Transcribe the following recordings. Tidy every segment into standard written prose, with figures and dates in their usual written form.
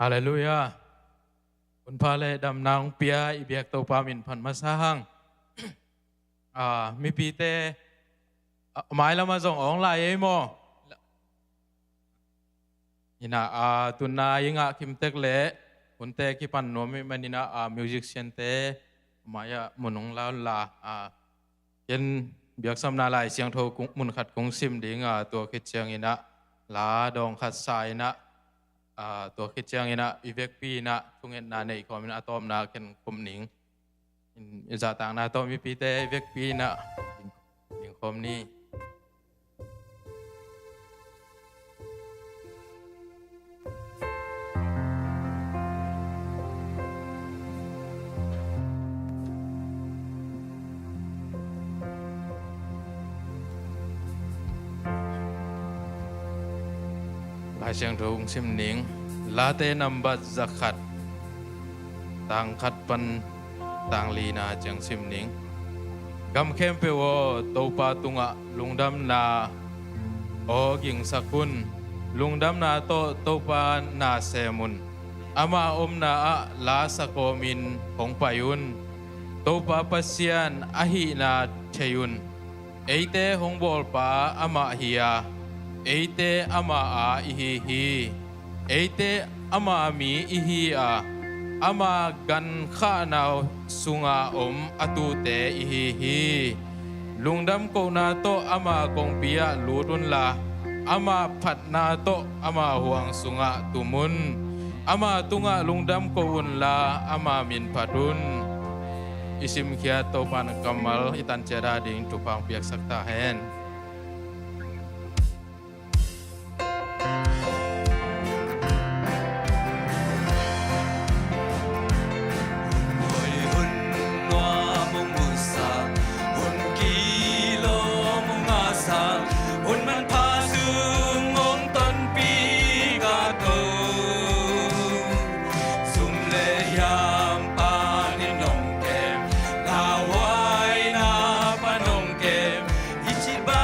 ฮาเลลูยาคุณพาเลดำนางเปียอีเบียกตัวปามินพันมาสหังมีปีเตหมายละมาส่งองลายเอโมอินะตุนนายิงคิมเตกเล่คุณเตกิปันโนมิมันอินะมิวสิกเซนเตมายามุนงลาลาเย็นเบียกสำนาลายเสียงโทมุนขัดกงซิมดิงตัวคิดเชียงอินะลาดองขัดสายนะตัวคิดเชียงอินะอีเวกปีนะทุงเงินนาในคอมนะตอมนาเกันคุมหนิงอิจาต่างนาตอมวิปีเตอีเวกปีนะดิงคอมนี้ลายเสียงทุงซิมหนิงลาเตนัมบัดจักขัดต่างขัดปันต่างลีนาจังซิมหนิงกำเข้มเปวตัวปาตุงะลุงดำนาโอกิงสกุลลุงดำนาโตตัวปานาเซมุนอามาอมนาลาสโกมินของปายุนตัวปาปัสยานอหินาเทยุนเอเตหงบอลปาอามาฮิยาเอเตอามาอิฮิฮิเอเตอามามีอิฮิอามากันข้านาวสุงาอมอตูเตอิฮิฮิลุงดำโกนาโตอามากงปิยาลูดุนลาอามาพัดนาโตอามาห่วงสุงาตุมุนอามาตุงะลุงดำโกวุนลาอามามินพัดุนอิสิมเขียโตปานกัมมัลอิตันเจราดิงตุปังเปียกสักตาเฮนIchiban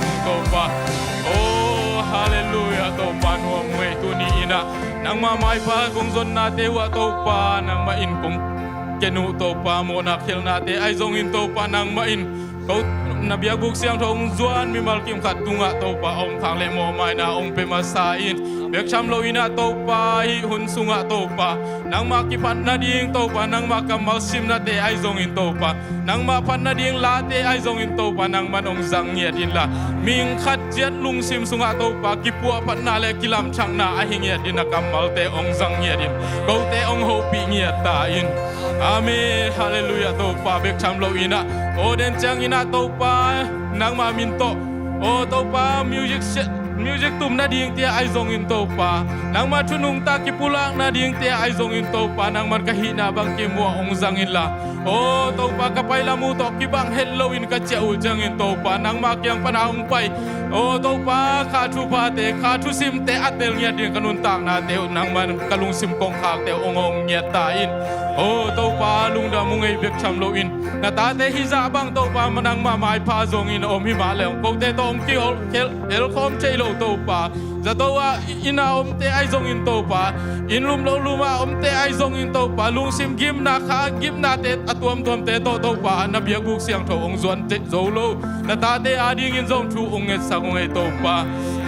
mung topa oh hallelujah topa nuam mui tu ni ina nang mamai pa kung zon na te wa topa nang main kung kenu topa mo na khil na te ai zong in topa nang main kau nabiak buk siang thong zuan mi mal kim khat tunga topa om khang le mo mai na om pe masain bek cham lo ina topa hi hun sunga topa nang ma ki phat na ding topa nang ma kamal sim na te ai zong in topa nang ma phat na ding la te ai zong in topa nang man ong zang ngia din la ming khat jet lung sim sunga topa ki pu phat na le kilam chang na a hi ngia din na kamal te ong zang ngia din ko te ong ho pi ngia ta in amen hallelujah topa bek cham lo ina o den chang ina topa nang ma min to o topa music tum na ding tia ai zong in topa nang ma thunung ta ki pulang na ding tia ai zong in topa nang man ka hina bang ki mo ong zang in la o topa ka pai la mu to ki bang hello in ka cheu jang in topa nang ma kyang pana ong pai o topa kha thu pa te kha thu sim te atel nya ding kanun tang na te nang man kalung sim kong khak te ong nya ta in o topa lung da mung ei bek cham lo in na ta te hi za bang topa manang ma mai pa zong in om hi ma le ko te to om ki el khom chei lo topa za to wa ina om te ai zong in topa in lum lo luma om te ai zong in topa lung sim gim na kha gim na te atuam tuam te to topa na biak buk siang tho ong zuan te zo lo na ta te ading in zong thu ong et sang ong ei topa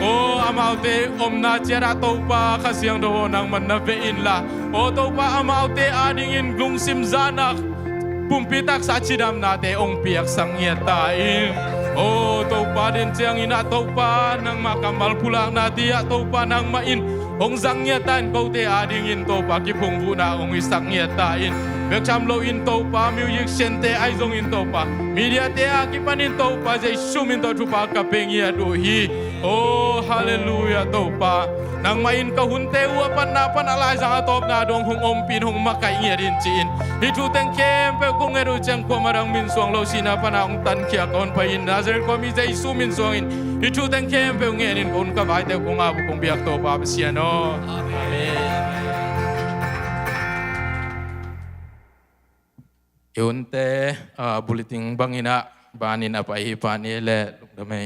o amau te om na chera topa kha siang do nang man na ve in la o topa amau te ading in lung sim zanak pumpitak sa chidam na te ong piak sang ngia ta in oh topa den chiang ina topa nang makamal pulang na tia topa nang main ong zang ngia tan ko te ading in topa ki phung vu na ong isak ngia ta in bek cham lo in topa music sente ai zong in topa media te a ki panin topa je sumin to thupa ka pengia do hi oh hallelujah topa nang main ka hun te wa pan na pan alai za top na dong hong om pin hong makai ngia din chin hi thu teng kem pe kung eru chang ko marang min suang lo sina pana ong tan kia kon pa in nazar ko mi je sumin suang in hi thu teng kem pe nge nin kon ka vai te kung a bu kong biak to pa sia no amen yunte bulletin bangina banin apa hi pani le lukdame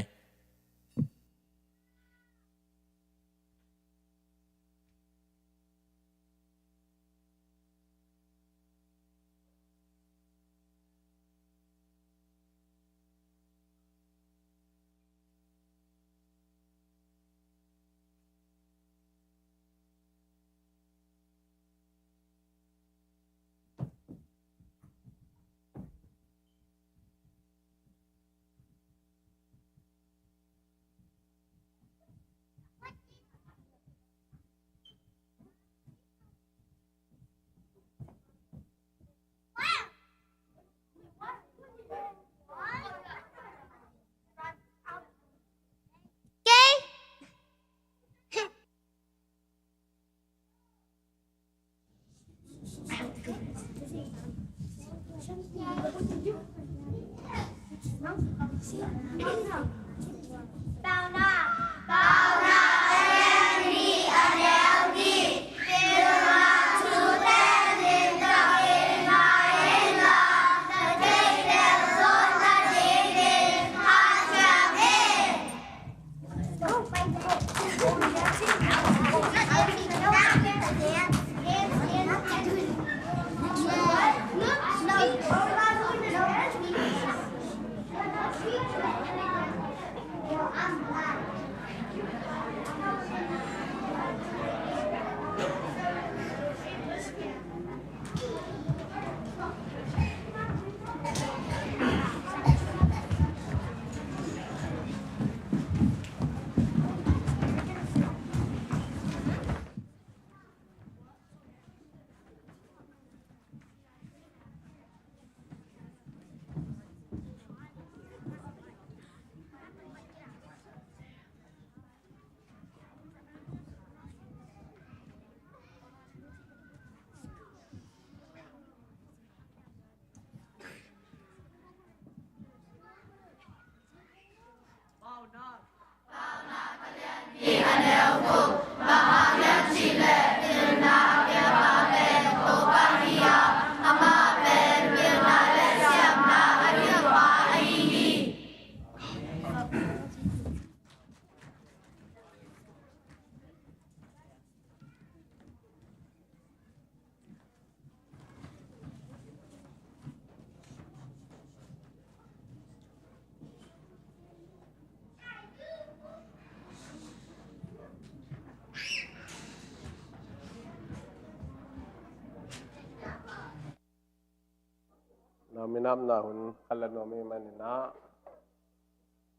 mi nam na hun kala no mi man na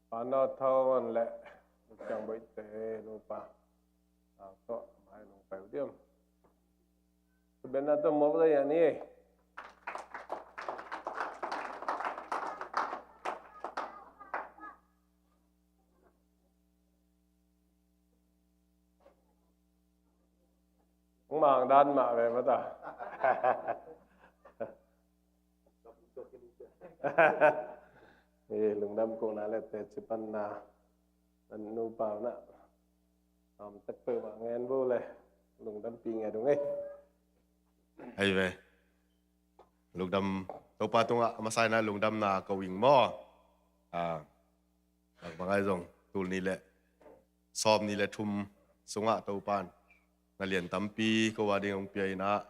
pa no thon le chang bai te no pa to mai no pa diam ben na to mo ga ya ni mang đan mà về mà ta lùng đâm cô nói là tết chụp ăn na ăn nu bảo nè tất cả mọi người vôเลยlùng đâm pi nghe đúng ấy hay về lùng đâm tàu pa tung mà sai na lùng đâm na cầu hình mò bằng ai dùng tụi ní lệ xóm ní lệ thum sung ạ tàu pan na liền tắm pi câu vào đi ông pi na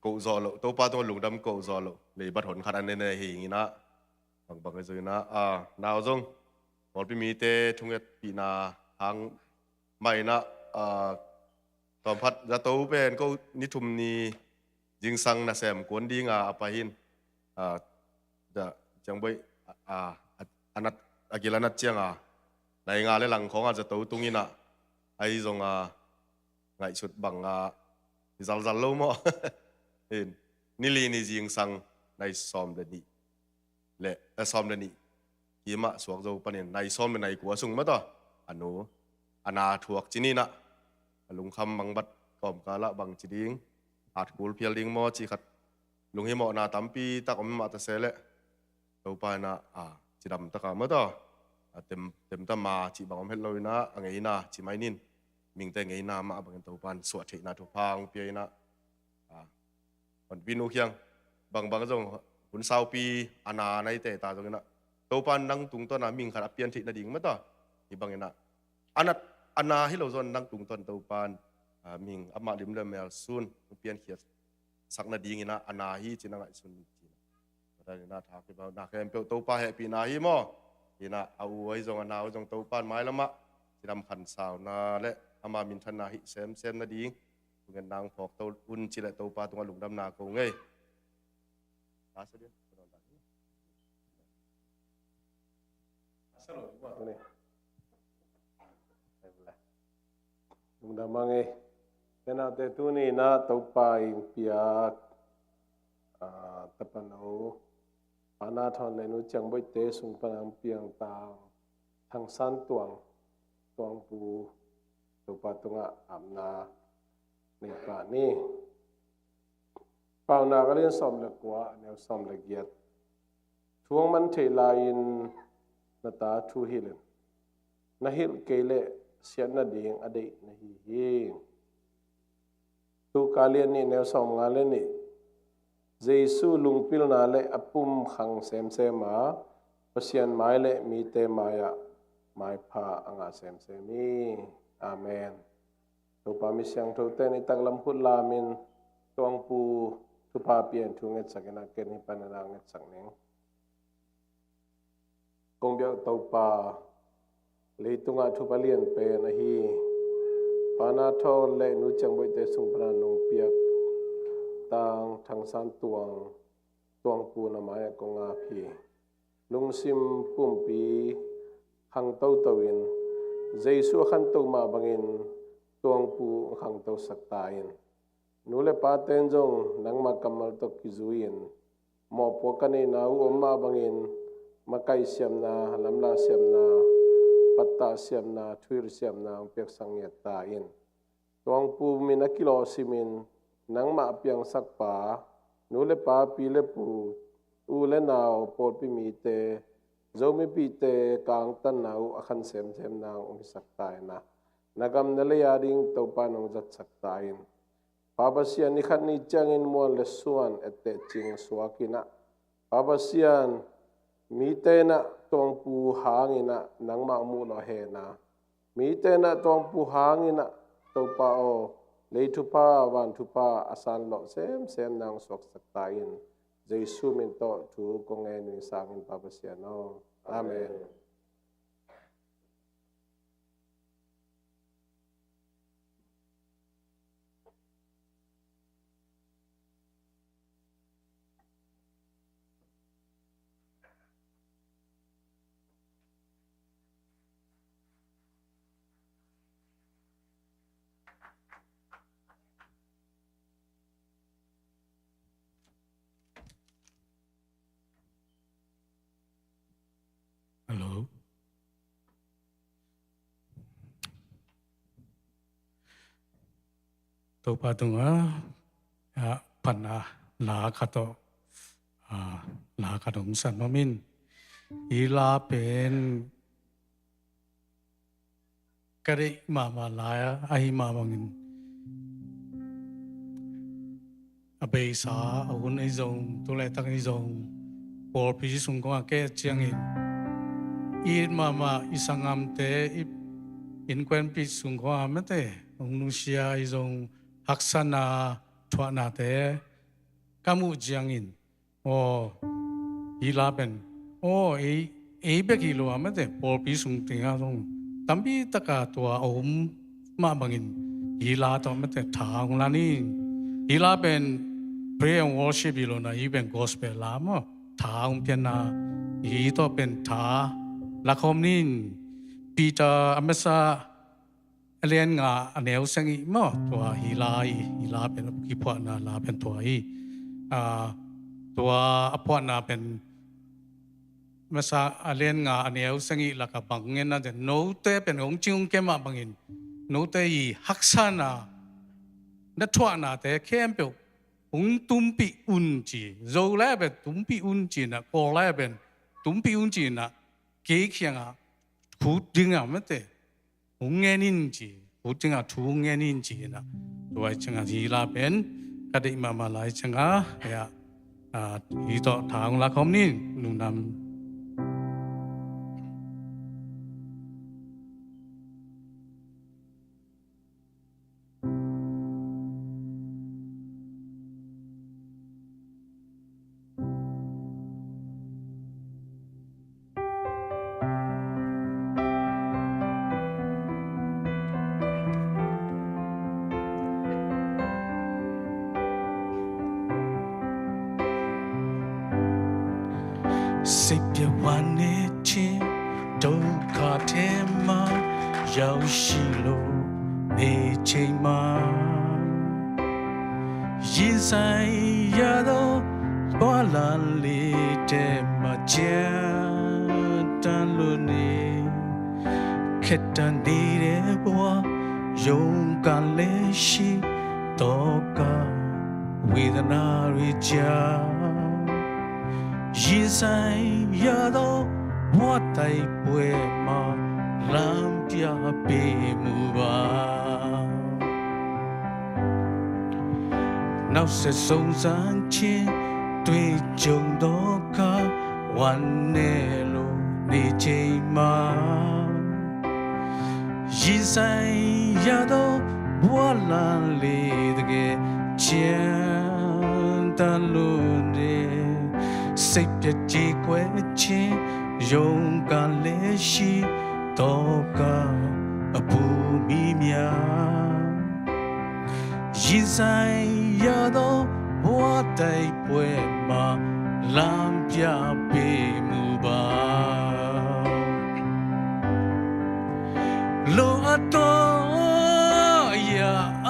cậu giò lộ tàu pa tung lùng đâm cậu giò lộ lấy bắt hồn khát ăn nên này hình na bằng cái rồi na nào dùng một pi mi tê thung nhất pi na hàng mày naตอนพัดจะโตเป็นก็นิทุมนี้ยิงสังนะแซมกวนดีงาไปหินจะจังไปอันนั้นอากิลนัดเจียงในงานเลยหลังของจะโตตรงนี้นะไอ้ตรงไงชุดบังจัลโลมั้งเห็นนี่ลีนี่ยิงสังในซ้อมเดนี่เละซ้อมเดนี่ยี่มะสวกโจปนินในซ้อมเป็นในกัวสุงมั้งต่ออันนู้อันนาถวกจีนี่นะลุงคำบังบัดกอมกาละบังจีดิงอาจกูเพียลิงมอจีขัดลุงฮิโมนาตัมปีตะกอมมาตะเสละตัวไปนะจีดำตะกาเมื่อต่อเต็มตะมาจีบังอมเฮ็ดเลยนะไงนะจีไม่นินมิงแต่ไงนะมาบังตัวปานสวดเทนาทุพังเปียนะวันวินุเคียงบังก็จงหุ่นสาวปีอานาในแต่ตาตรงนั้นตัวปานนั่งตุงต้นมิงขัดเปียนทินาดิ่งเมื่อต่อจีบังนะอันนาให้เราจนนั่งตุงต้นตัวปานมิงอามาลิมเลมเมลซุนเปลี่ยนเขียดสักนาดีงี้นะอันนาฮีจีนังไอซุนจีนะแต่น่าทักที่ว่านักเรียนเปิดตัวปานให้ปีนาฮีมั้งจีนะเอาไว้จงอันนาจงตัวปานไม้ละมะจีดำขันสาวนาและอามามินทันนาฮิเซมนาดีเงินนางพอกตัวอุ่นจีละตัวปานตรงหลุมดำนาโกงเงยลาสเดียสรุปว่า lùng đâm mang ấy thế nào thế tu ni na tàu pa in piak tập an ô ana thon lên nu chẳng bơi té sung pan piang tang thằng san tuang pu tàu pa tunga amna ni pa ni pau na cái liên som le kwa neo som le giat thuang man thei la in na ta thu hilen na hil kele sian na ding adei na hi tu kalian ni ne som ngale ni jesu lungpil na le apum khang sem a pasian mai le mi te maya mai pha anga sem mi amen tu pa mi siang tho te ni taklam khut la min tong pu tu pa pian thu nge sakena ken hi panana nge sakneng kong bia tau pa leitunga thupalian pe na hi pana thon le nu changboi te sungpra nong piak tang thangsan tuang pu na maya konga phi lungsim pumpi hang tawin jesu khan to ma bangin tuang pu hang taw saktain nule paten jong nangma kamal to kizuin mo pokani na u ma bangin makai siam na lamla siam na patta siam na thuir siam na pek sangyat ta in tuang pu min a kilo simin nangma piang sakpa nule pa pi le pu u le naw por pi mi te zomi pi te kang tan naw akhan sem na ong sakta na nagam na le yaring to pa nong zat sakta in Babasian ni khat ni changin mo le suan ete ching suakina Babasian mi te na tong pu hangina nangma mu lo he na mi te na tong pu hangina to pa o le thu pa wan thu pa asan lo sem nang sok saktain jesu min to thu kong en ni sangin Babasian no amen ตัวปาตุงพันลาคาโตลาคาดงสันมามินอีลาเป็นกระดิมาลายไอมาบังอเบสาอาวุธไอจงตัวแรกตั้งไอจงพอพิจิตรสุงก็แก่เจียงอีมาอีสังงามเตอินควันพิจิตรสุงก็ไม่เตองนุเซียไอจงฮักษณาทวนาเตกามุเจียงอีลาเป็นเบกิโลไม่เตพอพิจิตรสุงติงอาจงตั้มบีตะกาตัวอมมาบังอีลาตัวไม่เตทางลานี่อีลาเป็นprayer and worship อีโลนะอีเป็น gospel ลามทางเปียนาอีตัวเป็นทาละคมนี่ปีตาอเมซาเลียนงาอันเอวเซงอีมั้ตัวอีลาเป็นกิพวนาลาเป็นตัวตัวอพวนาเป็นเมซาเลียนงาอันเอวเซงอีละกับบังเงินนั่นเดโนเตเป็นองค์จิงเกมาบังเงินโนเตอีฮักษานานัทวนาเตเข้มเปียวตุ้มปีอุ่นจีโจแลเป็นตุ้มปีอุ่นจีนะโกแลเป็นตุ้มปีอุ่นจีนะเกี่ยงพูดดึงไม่เตะหุ่งเงินินจีพูดดึงทุ่งเงินินจีนะตัวจังทีลาเป็นก็ได้มาลายจังอีต่อทางละคมนี่นุ่นนำสิบเดือนวันนี้ที่ดูขาเทมาอยาวชิโลในใจมายิ่งใส่ยาโดบัวลาลีเดมาเจตันลุนีแค่ตันดีเดบัวยงกันเลชิตอกาวิดนาริจายิ่งใส่ยาโดหัวใจป่วยมาลำพิอาเปมูบาน่าเสียสงสารเชี่ยด้วยจงดอกาวันเนโลในใจมายิ่งใส่ยาโดบัวลาลีตะเกเจียนตันลุนีစိတ်ပြကြည်ကွယ်ခြင်းယုံကလည်းရှိတော့ကအပူမီများရင်ဆိုင်ရတော့ဘဝတိုက်ပွဲမှာလမ်းပြပေးမှုပါလိုအပ်တော့ရာအ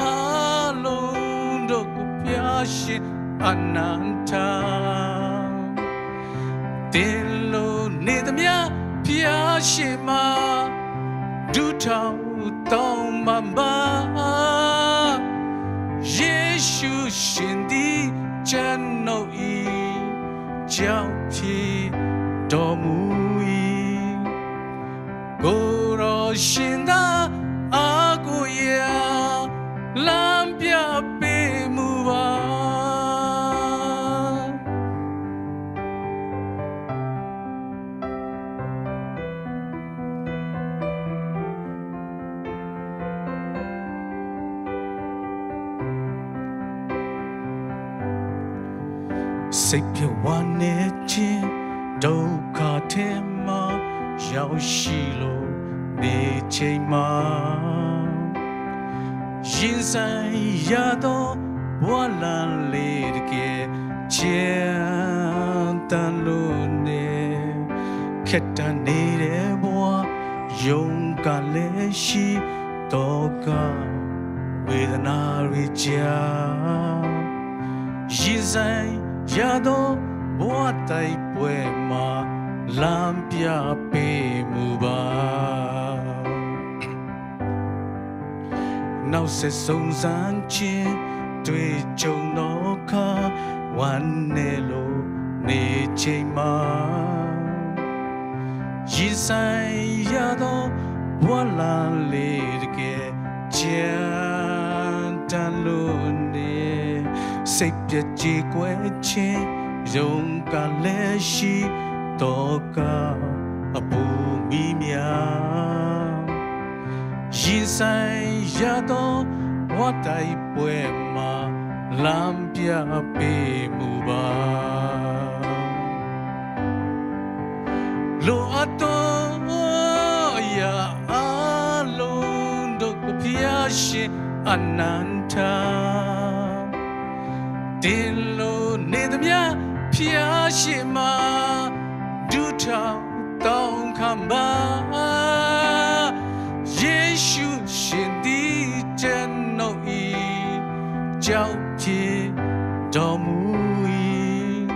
လုံးတို့ကိုပြရှင်အနန္တတင်လို့နေသမျှဖျားရှင်မှာဒုထောင်တောင်းမှပါယေရှုရှင်သည်ကျွန်ုပ်ဤကြောင့်ဖြစ်တော်မူ၏ကိုယ်တော်ရှင်သာအာကိုရာလမ်းပြပေးမှုပါစိတ်ပြဝနေခြင်းဒုက္ခထဲမှာရောက်ရှိလို့နေချိန်မှာရင်ဆိုင်ရတော့ဘဝလမ်းလေးတကယ်ချမ်းတန်လို့နေခက်တန်နေတဲ့ဘဝယုံကလည်းရှိတော့ကဝေဒနာတွေကြားရင်ဆိုင်ရတော့ဘဝတိုက်ပွဲမှာလမ်းပြပေးမှုပါနောက်ဆက်ဆုံးစမ်းခြင်း တွေ့ကြုံတော့ခါဝမ်းနေလို့နေချိန်မှာရင်ဆိုင်ရတော့ဘဝလာလေးတကယ်ချမ်းတန်လို့နေစိတ်ပြည့်ကြည်ကွယ်ခြင်းရုံကလည်းရှိတော့ကအပူမီများရင်ဆိုင်ရတော့ဝတ်တိုင်ပွဲမှာလမ်းပြပေးမှုပါလိုအပ်တော့ရာအလုံးတို့ကိုဖျားရှင်အနန္တတင်လို့နေသမျှဖျားရှင်မှာဒုထောင်တောင်းခံပါယေရှုရှင်ဒီကျွန်ုပ်ဤကြောက်ဖြစ်တော်မူ၏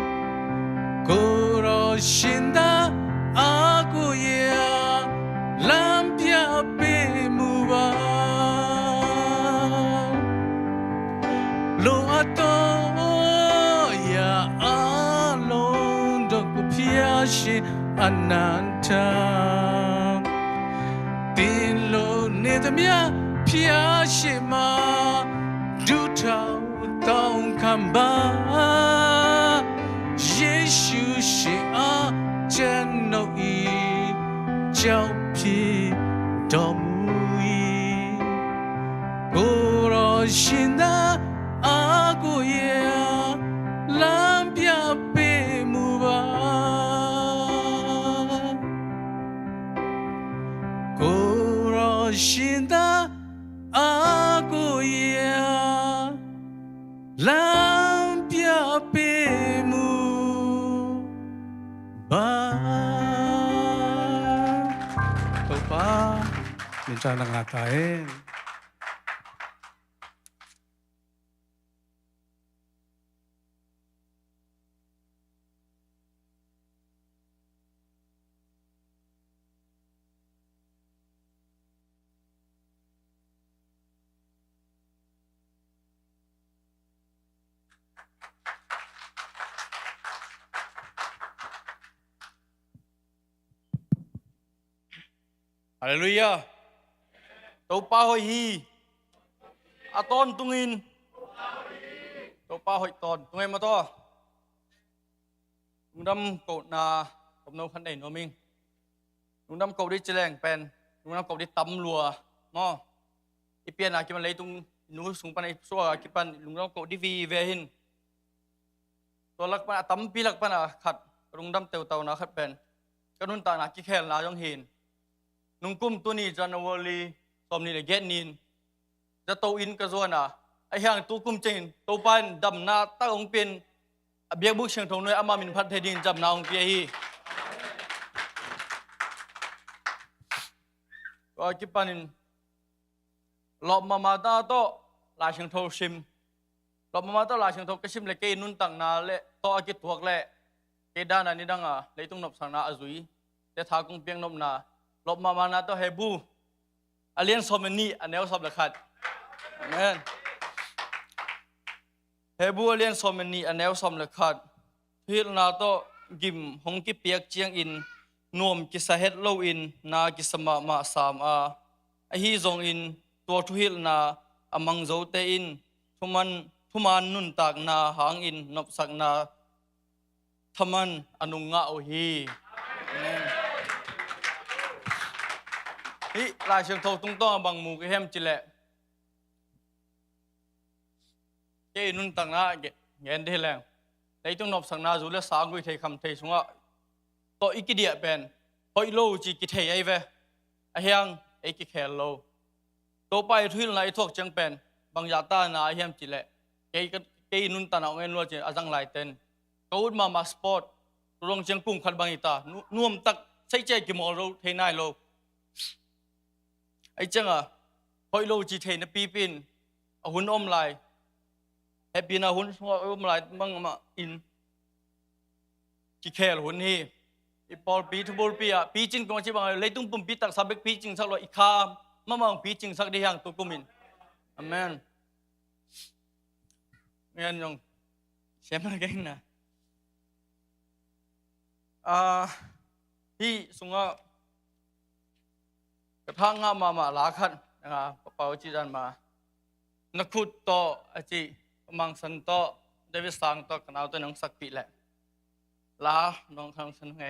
ကိုယ်တော်ရှင်သာအာကိုရာလမ်းပြပေးမှုပါလိုအပ်တော်ရာအလုံးတို့ကိုဖျားရှင်အနန္တတင်လို့နေသမျှဖျားရှင်မှာဒုထောင်တောင်းခံပါယေရှုရှင်အားကျွန်ုပ်ဤကြောက်ဖြစ်တော်မူ၏ကိုယ်တော်ရှင်သာအာကိုရာလမ်းပြပေးမှုပါကိုယ်တော်ရှင်သာအာကိုရာလမ်းပြပေးမှုပါတော့ပါမြင်ချနာငါတာရဲ့ Hallelujah. Tau pa hoi hi. Aton tungin. Tau pa hoi ton. Tungay mo to. Nung dam cậu na cậu nấu khăn đầy nó mình. Nung dam cậu đi chơi leng pen. Nung dam cậu đi tắm lùa. Mo. Ipian à kipan lấy tung nung sung pan xua kipan nung dam cậu đi vi về hin.ตัวลักpan tắm piลักpan khát. Nung dam teu tàu na khát pen. Cái nung ta na ki khel na trong hin. Nung kum tu ni January som ni le get nin ja to in ka zona ai hang tu kum chen to pan dam na ta ong pin biak buk chang thong noi ama min phat the din jam na ong pia hi ko ki panin lo ma ta to la chang tho sim lo ma ta la chang tho ka sim le ke nun tang na le to ki tuak le ke da na ni dang a le tung nop sang na azui te tha kong piang nop naลบมานาโตเฮบูอเลียนสมนี่อันเนวสอบละขัดอาเมนเฮบูอเลียนสมนี่อันเนวสอบละขัดพิลนาโตกิมหงกิเปียกเจียงอินนวมกิสาเฮตโลอินนากิสมามาสามไอฮีซงอินตัวทุฮิลนาอมังโจเตอินทุมันนุนตากนาหางอินนบสักนาทมันอนุงะโอฮีอาเมนฮิลายเชิงโทตุ้งต้องบังมูกเฮมจิเลเจนุนตังนาเงินเดลงในตุ้งนบสังนาจุเลสากุยเทคำเทสงะต่ออีกเดียเป็นพออีโลจีกิเทไอเวไอเฮียงไอกิเคลโลต่อไปทุนไลทอกจังเป็นบางยาตานาเฮมจิเลเจนุนตันเอาเงินวัวเจอาจังไลเต็นกูดมาสปอร์ตลงเชียงปุ่งขัดบางอิตานุ่มตักใช้เจกิมอลโลเทนายโลไอ้จังพอยโลจีเทนปีปินหุ่นอมลายแฮปปี้นะหุ่นอมลายมังมาอินกิเคลหุ่นนี่อีปอลปีทุบอลปีปีจิงกงชิบังเลยตุ้งปุ่มปีตักสับเบกปีจิงสักเลยอีคามะมังปีจิงสักได้ยังตุกุมินอเมน nghe nhung xem là cái nè hi sungaกระทั่งมาลาขันนะครับเป่าจีจันมานักขุดโตอาจีมังสันโตเดวิสังโตกันเอาตัวน้องสักปีแหละลาน้องทำสันไง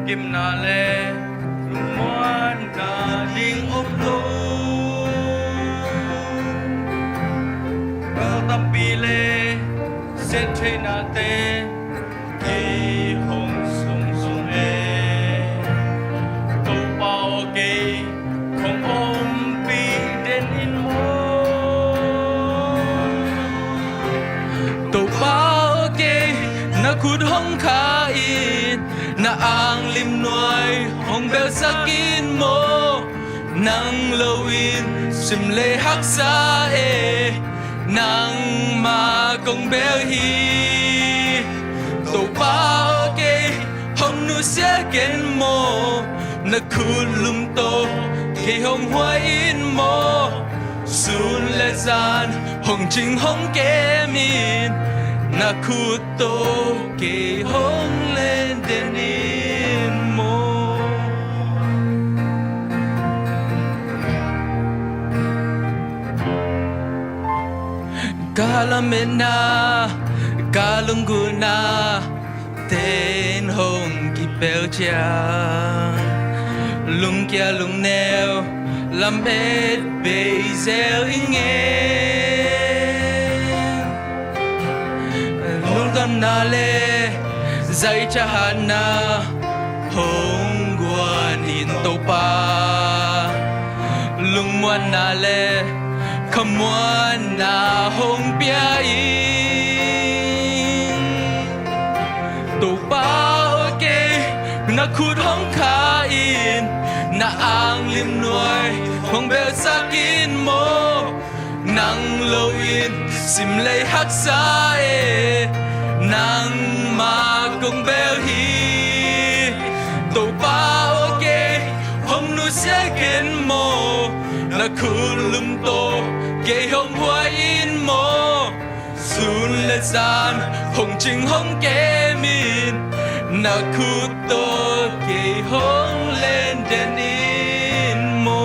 kim na le muan na ding ôm lu ba ta pi le se the na te ki hong sung sung e to bao ke không ôm pi đến in mo to bao ke na khut hong kha in na ang lim nuôi hong bel sakin mo nang lowin sim le hak sa e nang ma kong bel hi to bao ke hong nu sia ken mo na khut lum to ke hong hoa in mo sun le zan hong jing hong ke min na khut to ke hong lên đến in mo kalamena kalunguna tên hồng kỳ bèo cha lung kia lung neo làm hết bề gieo nghe lung con na le dạy cha hana hong guan in to pa lung muan na le kham muan na hong pia in to pa ke na khut hong kha in na ang lim nuôi hong bel sakin mo nang lo in sim lei hak sa e nang ma kong bel hi to pa ke hong nu se ken mo na khulum to ke hong hoa in mo sun le san hong jing hong ke min na khu to ke hong lên den in mo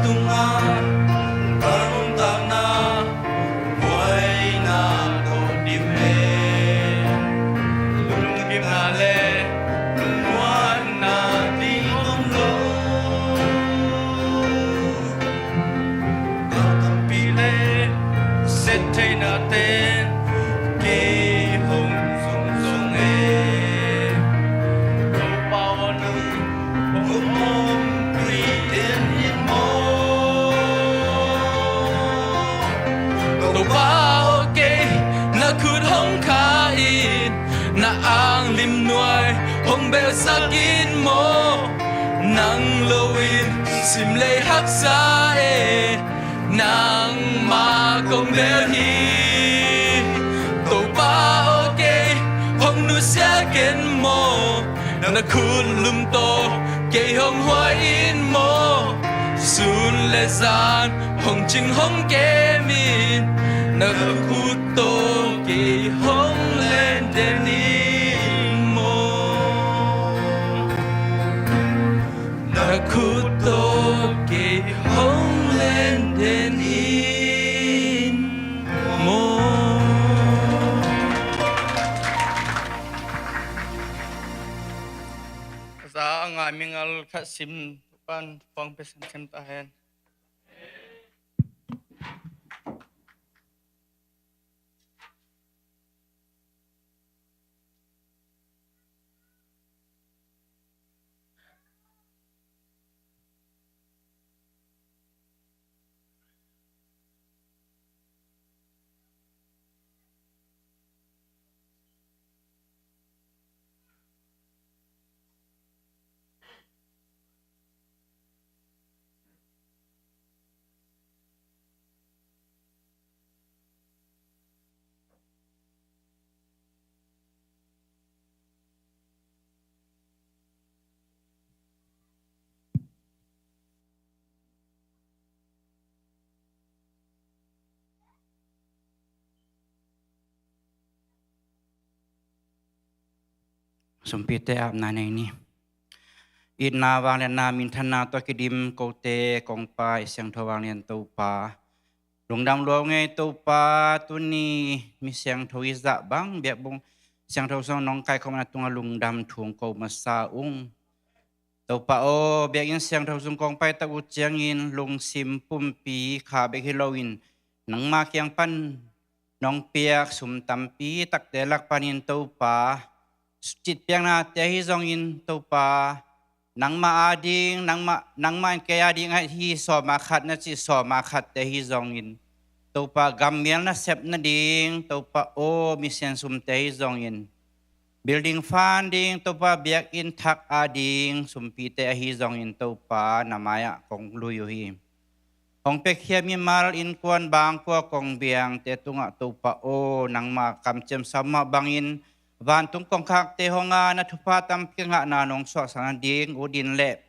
tung a ta nung ta na boy na ang limnoy hong bel sakin mo nang lowin simlay haksa nang makong belhi to pa okay hong nu sakin mo nang nakun lumto kay hong huain mo sun lesan hong ching hong kemin nakakuto kay hong lendenin mo nakakuto kay hong lendenin mo. Sa ang aming alkasim pan pang pesan tahan. Sumpite ap nanay ni. Inawang lian namin thana to kidim kote kong pa isyang thawang lian to pa. Lungdam luang ngay to pa tu ni misyang thawiza bang biak bong isyang thawsong nong kai kong natunga lungdam thung ko masaung. To pa o biak in isyang thawsong kong pa ta ujiangin lung sim pumpi ka bek hilawin nang makyang pan nong piak sum tampi tak delak panin to pa. Chit piang na tehi zong in to pa nang maading nang ma kaya ding hi so ma khat na chi so ma khat tehi zong in to pa gamial na sep na ding to pa o mission sum tehi zong in building funding to pa biak in thak ading sum pi te hi zong in to pa namaya kong luyu hi kong pekhia mi mal in kwan bang ko kong biang te tunga to pa o nang ma kam chem sama bangin van tung kong khak te honga na thupa tam kinga na nong so sang ding udin le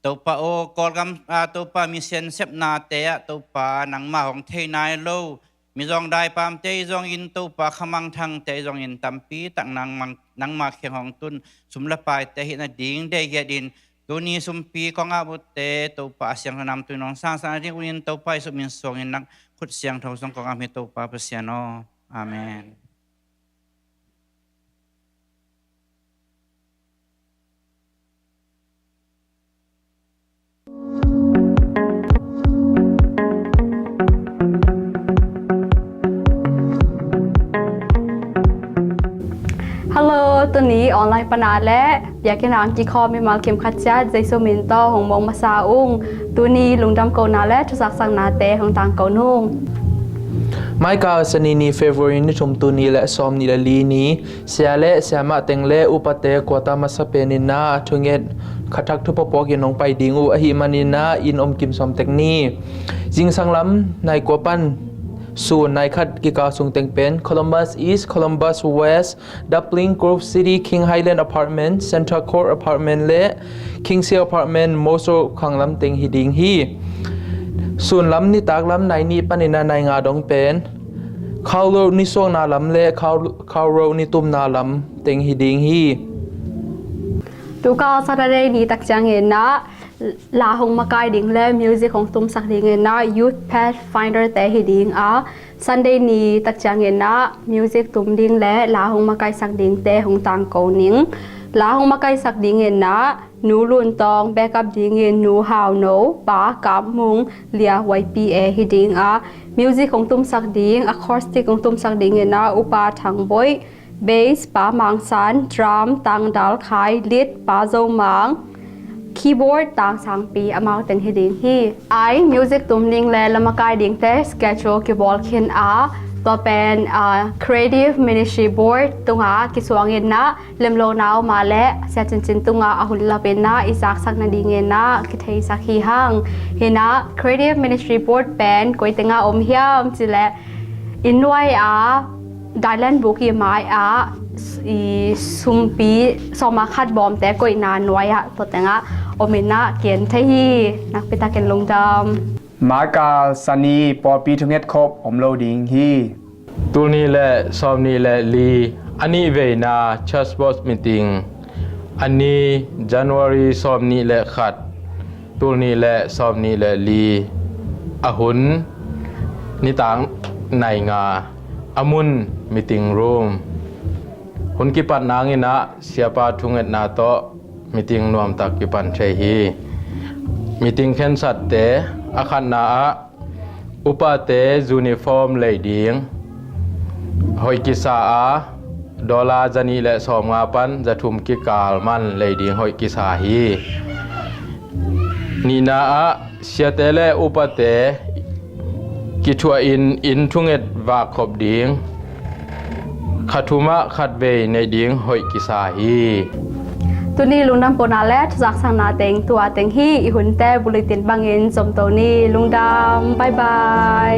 to pa o kolgam to pa mission sep na te to pa nang ma hong thei nai lo mi jong dai pam te jong in to pa khamang thang te jong in tampi tak nang ma kheng hong tun sumla pai te hi na ding de ge din tu ni sumpi kong abut te to pa siang nam tu nong sang sang ding unin to pa su min song in nang khut siang thau song kong ami to pa pasiano amen. Hello, tôi ní online pana lẽ, bây giờ nàng chỉ có mình mal kiếm khát chát dây số mình to hồng mong mà sao ung, tôi ní lùng đâm cầu na lẽ cho sắc sang na tê hồng tàng cầu nung. Mai ka sanini favorite ni chum tu ni le som ni le li ni sia le sia ma teng le upate kwata masapenina thunget khathak thu popok ye nong pai dingu a hi manina in om kim som tek ni jing sanglam nai ko pan su nai khat ki ka sung teng pen Columbus East, Columbus West, Dublin, Grove City, King Highland Apartment, Central Court Apartment le Kingsley Apartment moso khanglam teng hi ding hi Sun lam ni tak lam nai ni panina nai nga dong pen khau ro ni song na lam le khau ro ni tum na lam teng hi ding hi Tu ka Saturday ni tak chang he na la hong makai ding le music hong tum sak ding he na youth pathfinder te hi ding a Sunday ni tak chang he na music tum ding le la hong makai sak ding te hong tang ko ning la hong makai sak ding he na nu lun tong backup ding he nu how no pa kap mung lia YPA hi ding a music hong tum sak ding acoustic hong tum sak ding he na upa thang boy bass pa mang san drum tang dal khai lead pa zo mang keyboard tang sang pi amang teng hi ding hi ai music tum ning le lamakai ding te schedule ki bol khin a ตัวเป็น Creative Ministry Board ตุงกิสวงเงินนะเล่มโลนาวมาและเสียจินตุงอาหุลลาเป็นนะอิสักสักนาดีเงินนะคิดให้สักฮีหังเห็นนะ Creative Ministry Board เป็นก๋วยเตี๋ยวอมเฮียมจิและอินไว้ได้เล่นบุกยี่ไม้ซุมปีสมาคัดบอมแต่ก๋วยนานไว้ตัวแต่งอมินะเกียนเทีนักพิตาเกนลงดำมากาสันนีปอปีทุงเฮ็ดครบอมโลดิงฮีตัวนี้แหละซอมนี้แหละลีอันนี้เวนาชัสบอสมิติงอันนี้ January ซอมนี้แหละขัดตัวนี้แหละซอมนี้แหละลีอหุนนิต่างในงาอามุนมิติงรูมหุนกิปันนางอินะเสียปาทุงเอ็ดนาโตมิติงนวมตักกิปันเชฮีมิติงเข็นสัตเตอาคันนาอุปเตยูนิฟอร์มเลยดิงหอยกิสาดอลลาร์จันีและสอมงาปันจะทุมกิกาลมันเลยดิงหอยกิสาฮีนีนาเสียเตเลอุปเตกิทัวอินทุงเอ็ดวาขบดิงขัดทุมะขัดเบยในดิงหอยกิสาฮีตัวนี้ลุงดำปนาและทุกสังนาเต็งตัวเต็งฮีอีหุ่นแต่บุริตินบางเงินสมตัวนี้ลุงดำบายบาย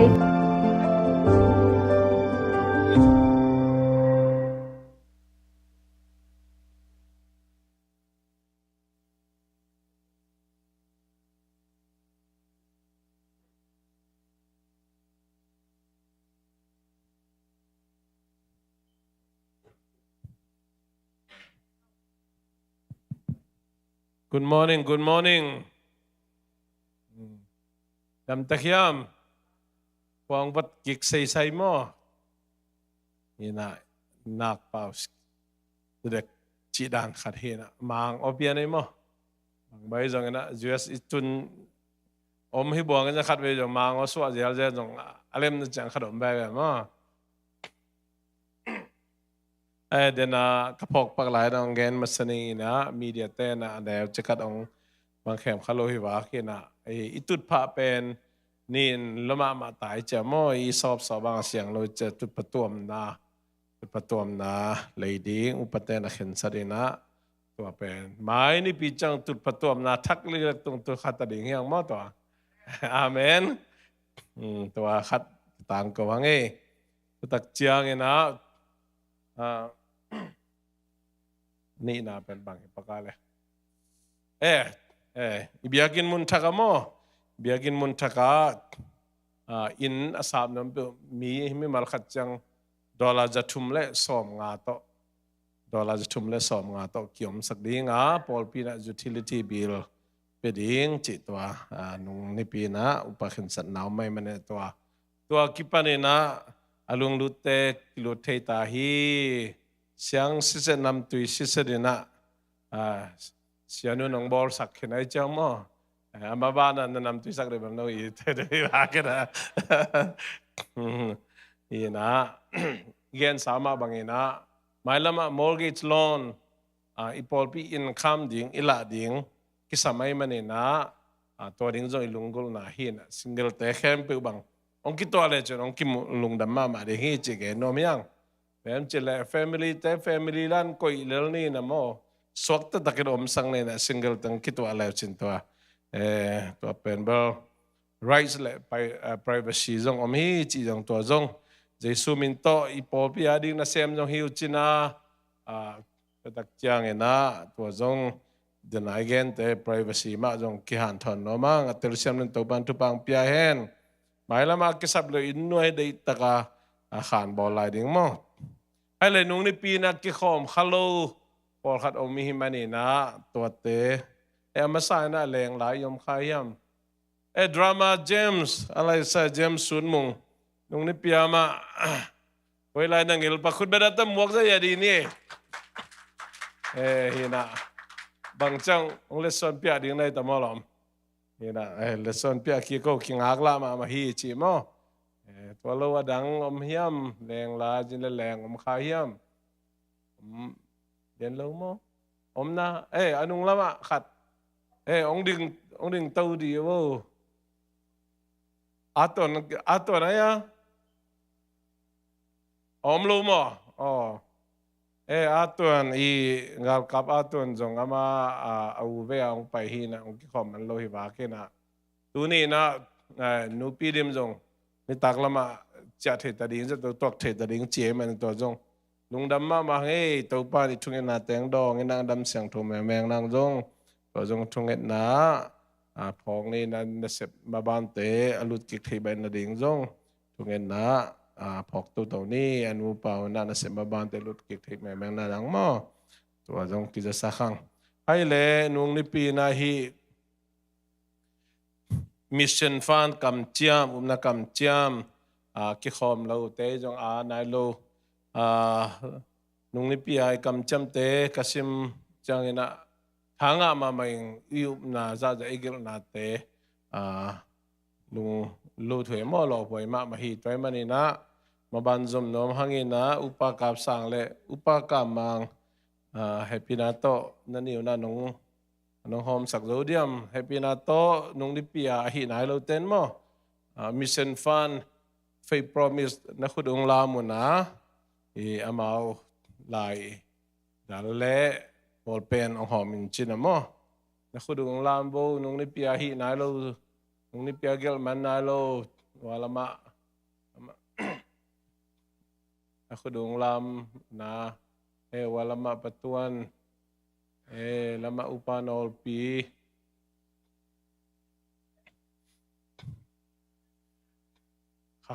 Good morning, good morning. Dam takyam. Puang bat gik say mo. Ina nak paus. Tudek cidang khat hina. Mang opian mo. Mang bay jong ina US itun om hi buang ina khat bay jong mang o swa jel jel jong alem na jang khat om bay mo. เดน่ากระพกปักหลายน้องแกนมัสนีนะมีเดียเต้นะเดี๋ยวจะกัดองบางแขมคาโลหิวาคินะอิตุดพระเป็นนี่ละมาตายจะมั่วอีสอบบางเสียงเราจะจุดประตูมนะเลยดีอุปเตนะเข็นสดีนะตัวเป็นไม้นี่ปีจังจุดประตูมนะทักเลือกตรงตัวขัดตัดดิ่งยังมั่วตัวอาเมนตัวขัดต่างกับว่าไงตักเจียงไงนะนี่น่าเป็นบางเหตุการณ์เลยbiyakin mun thaka mo biyakin mun thaka in asab nam mi mal khat chang dollar jathum le som nga to dollar jathum le som nga to kiom sak ding pol pina utility bill pe ding chi to nung ni pina upakhin sat naw mai mane to kipane na alung lutte kilothe ta hi siang sise nam tui sise dina sianu nong bol sak khenai chang mo amaba na nam tui sak de bang no i te de la ke da ina gen sama bangina mailama mortgage loan ipol pi income ding ila ding kisamai manina to ding zo ilungul na hin single te khem pe bang ong ki to le chon ong ki lung dam ma de hi che ge no myang pem che le family lan koi lel ni na mo sok ta takir om sang ne na single tang ki to le chin to pen ba rights le privacy zong om hi chi jong to zong jesu min to ipo pi ading na sem jong hiu china tak chiang ena to zong den again te privacy ma jong ki han thon no ma ngatel sem nen to ban tu pang pia hen mai lama kisab lo innoy dei taka khan bol lai ding mo ai le nung ni pi na ki khom khalo pol khat om mi mani na to te ma sai na leng lai yom khayam drama James alai sa James sun mung nung ni pi ama oi lai nang il pa khut beda tam muak sa ya di ni hina bang chang ong le son pia ding nai tamolom hina lesson pia ki ko king agla ma hi chi mo to lo wadang om hiam leng la jin le leng om kha hiam den lo mo om na anung lama khat ong ding tau di wo อาตัวนะยะ om lu mo atun i ngal kap atun jong ama au ve ang pai hi na ong ki khom an lo hi wa ke na tu ni na nu pi dim jong ni tak lama cha the ta ding za to tok the ta ding che man to jong lung dam ma nge to pa ni thung na teng dong nang dam siang tho me meng nang jong to jong thung na phong ni na na sep ma ban te alut ki thei ban na ding jong thung na phok tu to ni anu pau na na sep ma ban te lut ki thei me meng na dang mo to jong ki za sa khang ai le nung ni pi na hi mission fan kam chiam na kam chiam ki khom lo te jong nai lo nung ni pi ai kam cham te kasim chang ina hanga ma mai yu na za za igil na te nung lo thwe mo lo poi ma hi toy mani na ma ban zum nom hangina upa kap sang le upa ka mang happy na to na niu na nung hom sak zodium happy na to nung ni pi hi nai lo ten mo mission fund faith promise na khudung la mo na amao lai dal le ball pen ong hom in chin mo na khudung lam bo nung ni pi hi nai lo nung ni pi gel man nai lo wala ma na khudung lam na wala ma patuan lama upanol pi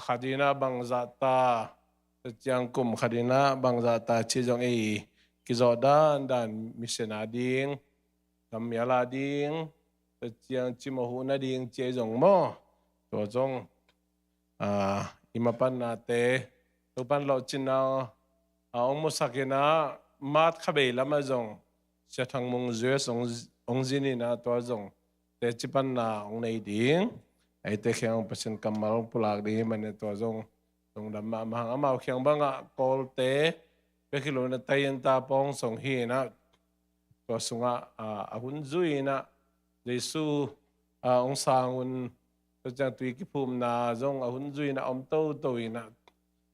khadina bang zata chiang kum khadina bang zata chi jong ki zodan dan misena ding kamyala ding chiang chimohu na ding che jong mo to jong imapan na te to pan lo china ong mo sakina mat khabe lama jong cha thang mong zue song ong zini na to jong te chipan na ong nei ding ai te khyang pasen kamal pulak di man to jong tong dam ma hang amao khyang banga kol te pe kilo na tayen ta pong song hi na to sunga ahun zui na jesu ong sangun to chang tui ki phum na jong ahun zui na om to to ina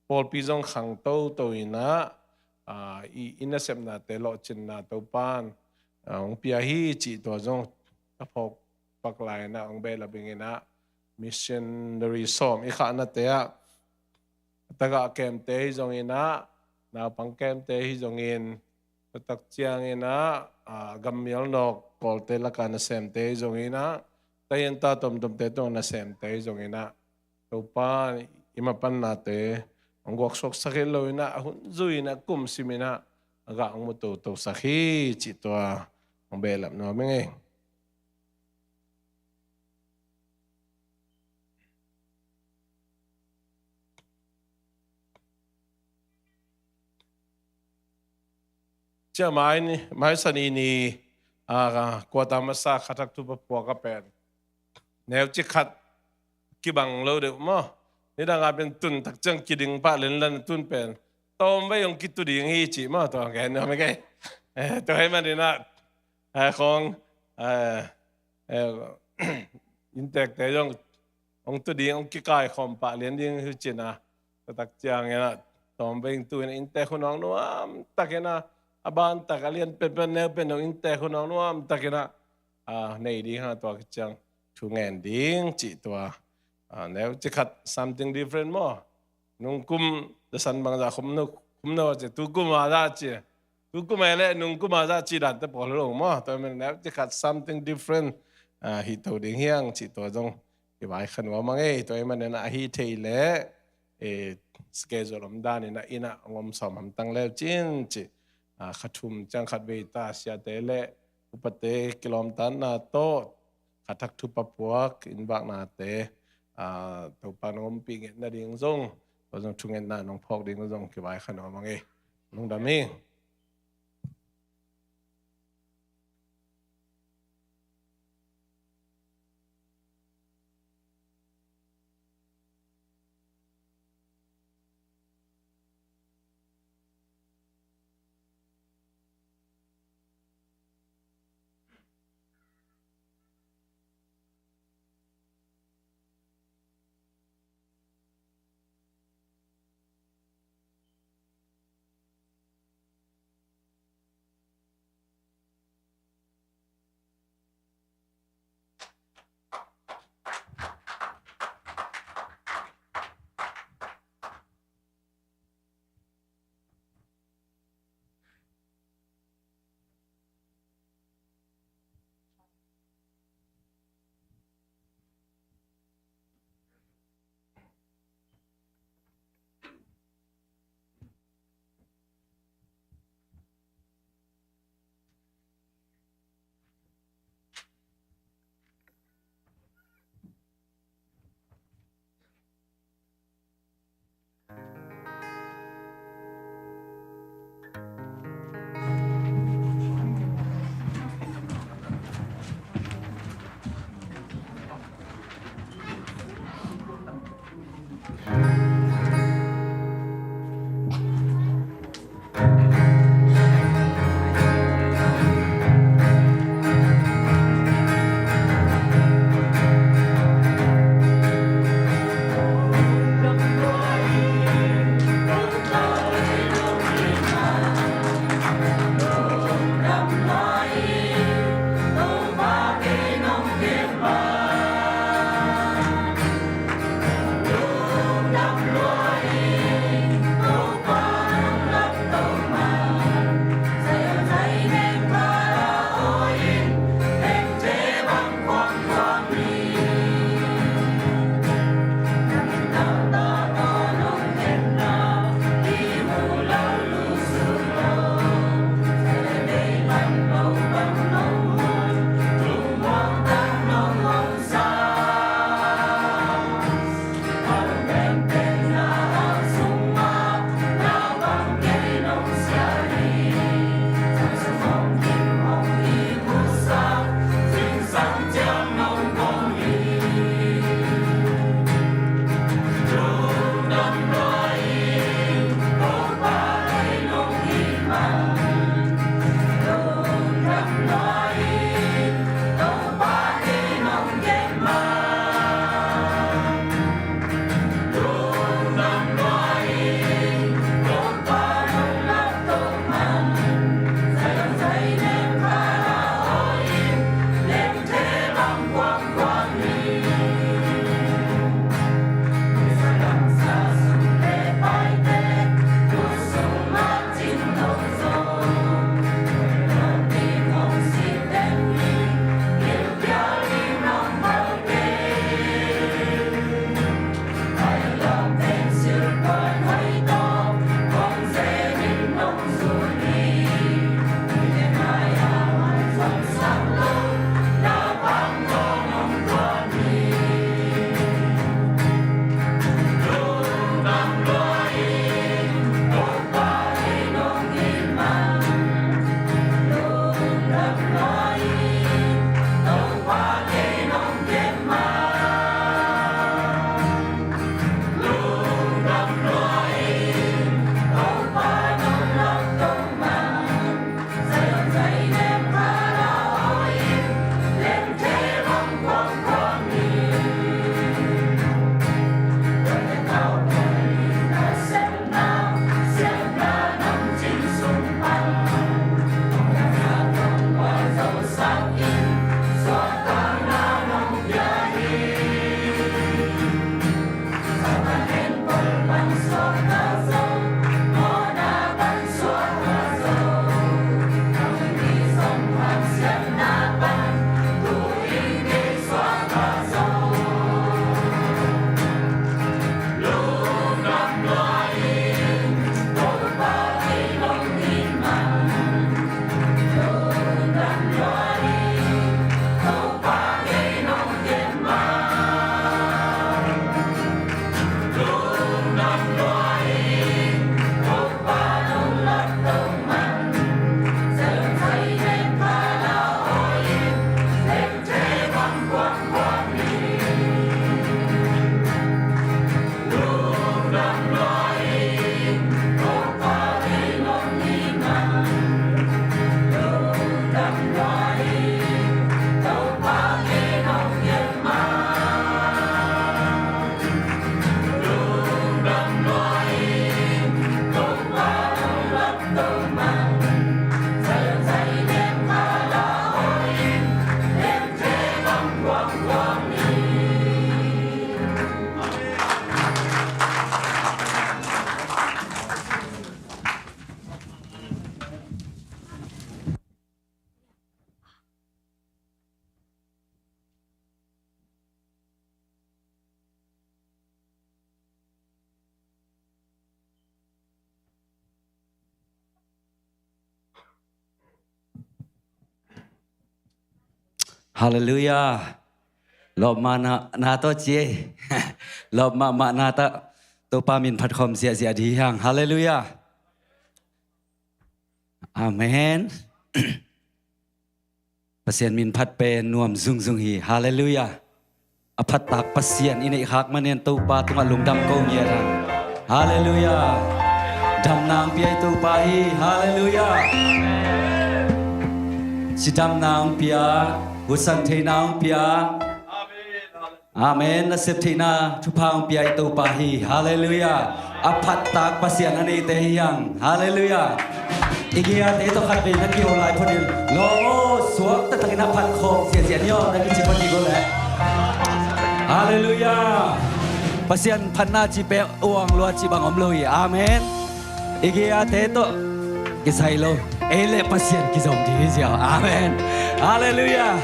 pol pi jong khang to to ina ina sem na te lo chin na to pan ong pia hi chi to jong phok pak lai na ong be la bingina missionary som i kha na te taga kem te jong ina na pang kem te hi jong in tak chiang ina gamial nok kol te la kana sem te jong ina tayen ta tom te to na sem te jong ina to pan ima pan na te ong gok sok sakil lo ina hun zui na kum simina aga ong mo to sakhi chi to ong be lam no menge cha mai sani ni ko ta ma sa khatak tu pa po ka pen neu chi khat ki bang lo de mo ni da nga ben tun tak chang ki ding pa len lan tun pen tom ba yong ki tu ding hi chi ma to ga no me ke to hai man na khong in tek te yong ong tu ding ong ki kai khom pa len ding hu chi na tak chang ya tom ba yong tu in te khunong no am takena aban takalian pen ne pen no inte khunong no am takena nei di ha to chang thu ngen ding chi to nếu chỉ khát something different mo nung kum the san bang za khum no che tu kum ma za chi tu kum ele nung kum ma za chi dan te pol lo mo to men nếu chỉ khát something different hi to ding hiang chi to jong ki bai khan wa mang e to man na hi thei le schedule om dan ina ngom som ham tang le chin chi khathum chang khat be ta sia te le upate kilom tan na to khathak thu papuak in bak na te to panom ping na ding zong to jong thungen na nong phok ding zong ki bai khan mang e nong da mi Hallelujah. Lob mana na to cie. Lob ma na ta to pa min phat khom sia sia di hang. Hallelujah. Amen. Pasien min phat pe nuam zung zung hi. Hallelujah. Aphat tak pasien ini hak manen to pa tunga lung dam ko nya ra. Hallelujah. Dam nang pi to pa hi. Hallelujah. Si dam nang pia Husan thinang pia Amen nasib thina thupang pia itu pahi Hallelujah Aphat tak pasian ani te hiang Hallelujah Igia te to khat be na ki olai phodil lo suak ta takina phat khom sia sia nyo na ki chi pati go le Hallelujah Pasian phanna chi pe uang lo chi bang om loi Amen Igia te to kisai lo ele pasien ki zom di sia Amen Hallelujah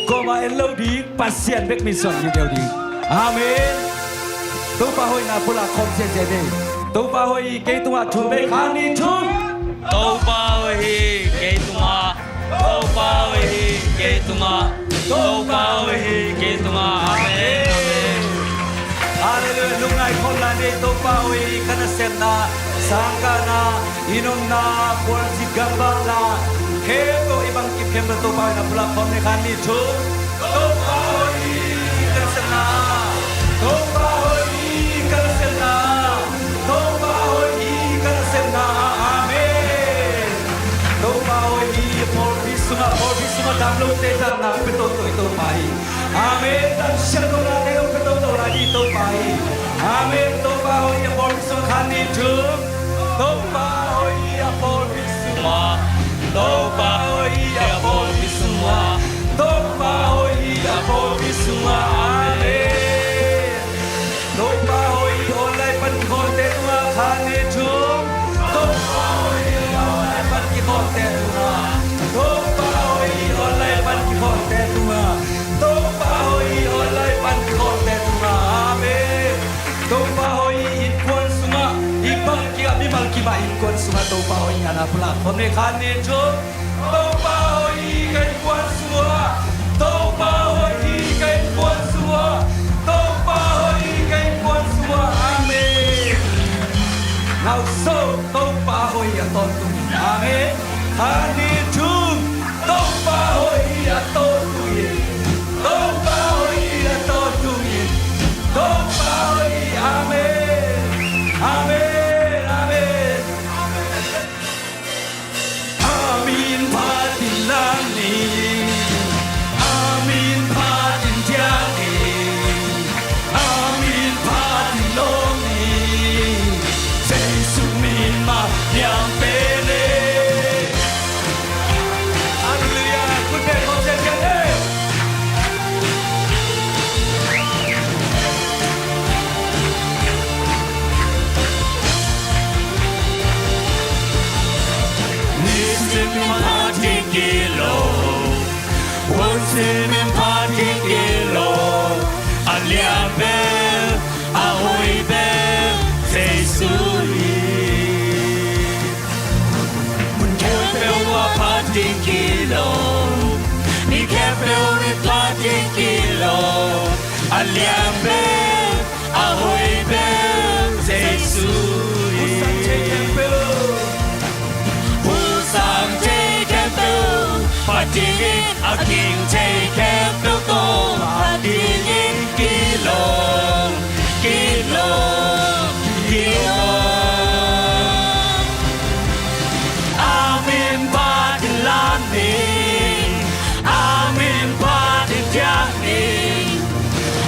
Koma elo di pasien bek mission yu deu di Amen Tu pa hoi na pula khom sia sia de Tu pa hoi ke tu a thu be khani thu Tu pa hoi ke tu ma Tu pa hoi ke tu ma Tu pa hoi ke tu ma Amen Hallelujah lungai khom la de tu pa hoi kana sen na sangka na inom na por si gamba na Kego ibang kipkem na tupaw na platform ni Kani Chu Tupaw Kansana Tupaw Kansana Tupaw Kansana Amen Tupaw por visuma damlo te dam na pito to ito pai Amen dan syado na te pito to lagi to pai Amen Tupaw por visuma Kani Chu Tupaw por visuma Topa hoia por visuma Topa hoia por visuma Amen Topa hoi olai pan khote tua khane chum Topa hoi olai pan ki khote tua Topa hoi olai pan ki khote tua Topa hoi olai pan ki khote tua Amen Topa hoi in kon suma ibang ki abimal ki ba in kon suma topa hoi ana pula khone khane chum Topa hoi kai kon suma Topa hoi kai kon suma Topa hoi kai kon suma Amen Now so topa hoi aton tu Amen khane chum Topa hoi aton tu Topa hoi aton tu Topa hoi Amen Amen Amen Amin patin lani Amin patin tiani Amin patin longi Jesu min ma yang pene Hallelujah Good day kau jangan Simen party kilo Aliabel Ahoibel Jesu'i Mun kepel wa party kilo Ni kepel ni party kilo Aliabel Ahoibel Jesu'i Usang kepel Patingin aking take to patingin kilong kilong kilong Amin patin laning Amin patin tiangning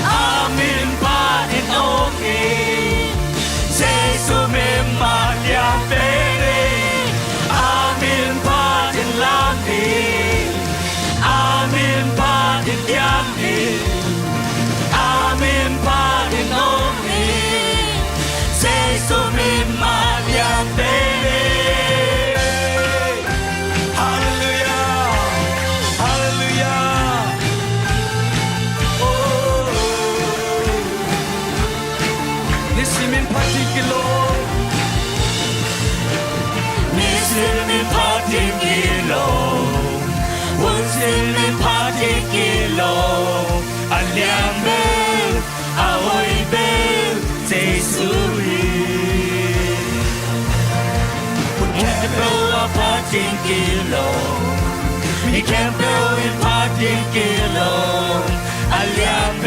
Amin patin okay Jesu memang yang pere 天嘅路，我心里怕天嘅路，阿兩邊阿會邊耶穌伊，我看到我怕天嘅路，你看到我怕天嘅路，阿兩邊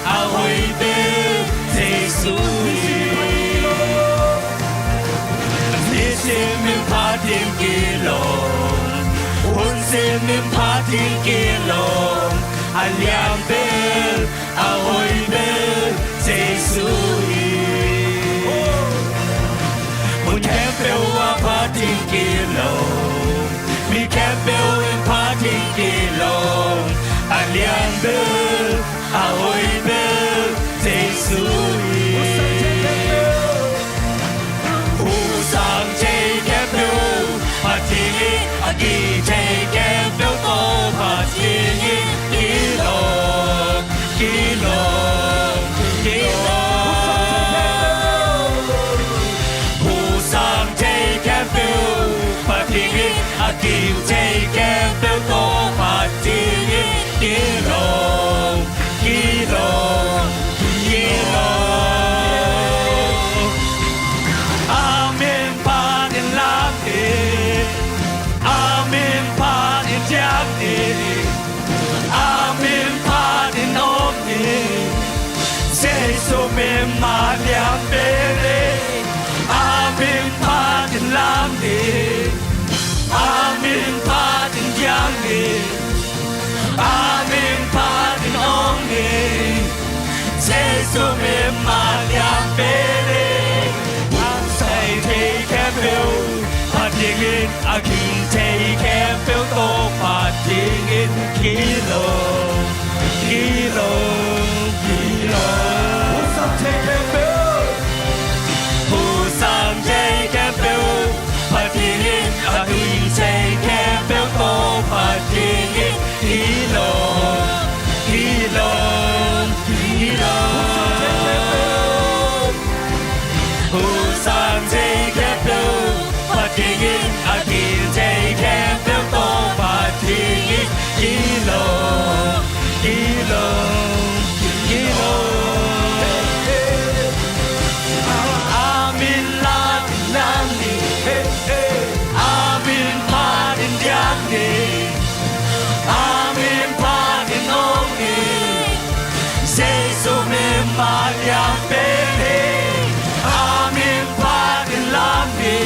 阿會邊耶穌伊。Min patin kilong, unsin min patin kilong, alyam bel, ahoy bel, Jesui. Mun kempel wa patin kilong, mi kempel in patin kilong, alyam bel, ahoy bel, Jesui. Aki take and build over kilo, Usang take and build, Patigi, Aki take and build over kilo. Amen, Panin Lati. Amen, Panin Jagni. Amen, Panin Omni. Jesu men Mariam Bere. Amen, Panin Lamni. Amen, Panin Jagni. Amen, Panin Omni. Jesu men Mariam Bere. I'm say take a bill. Patingin aking take and build up patingin kilo. Who's up take and build? Who's up take and build? Patingin aking take and build up patingin kilo. Who's up take and build? Patingin aking take and build up patingin kilo. Amin latin nani, amin panin diagni, amin panin omni, Jesu men Mariam bene, amin panin lamni.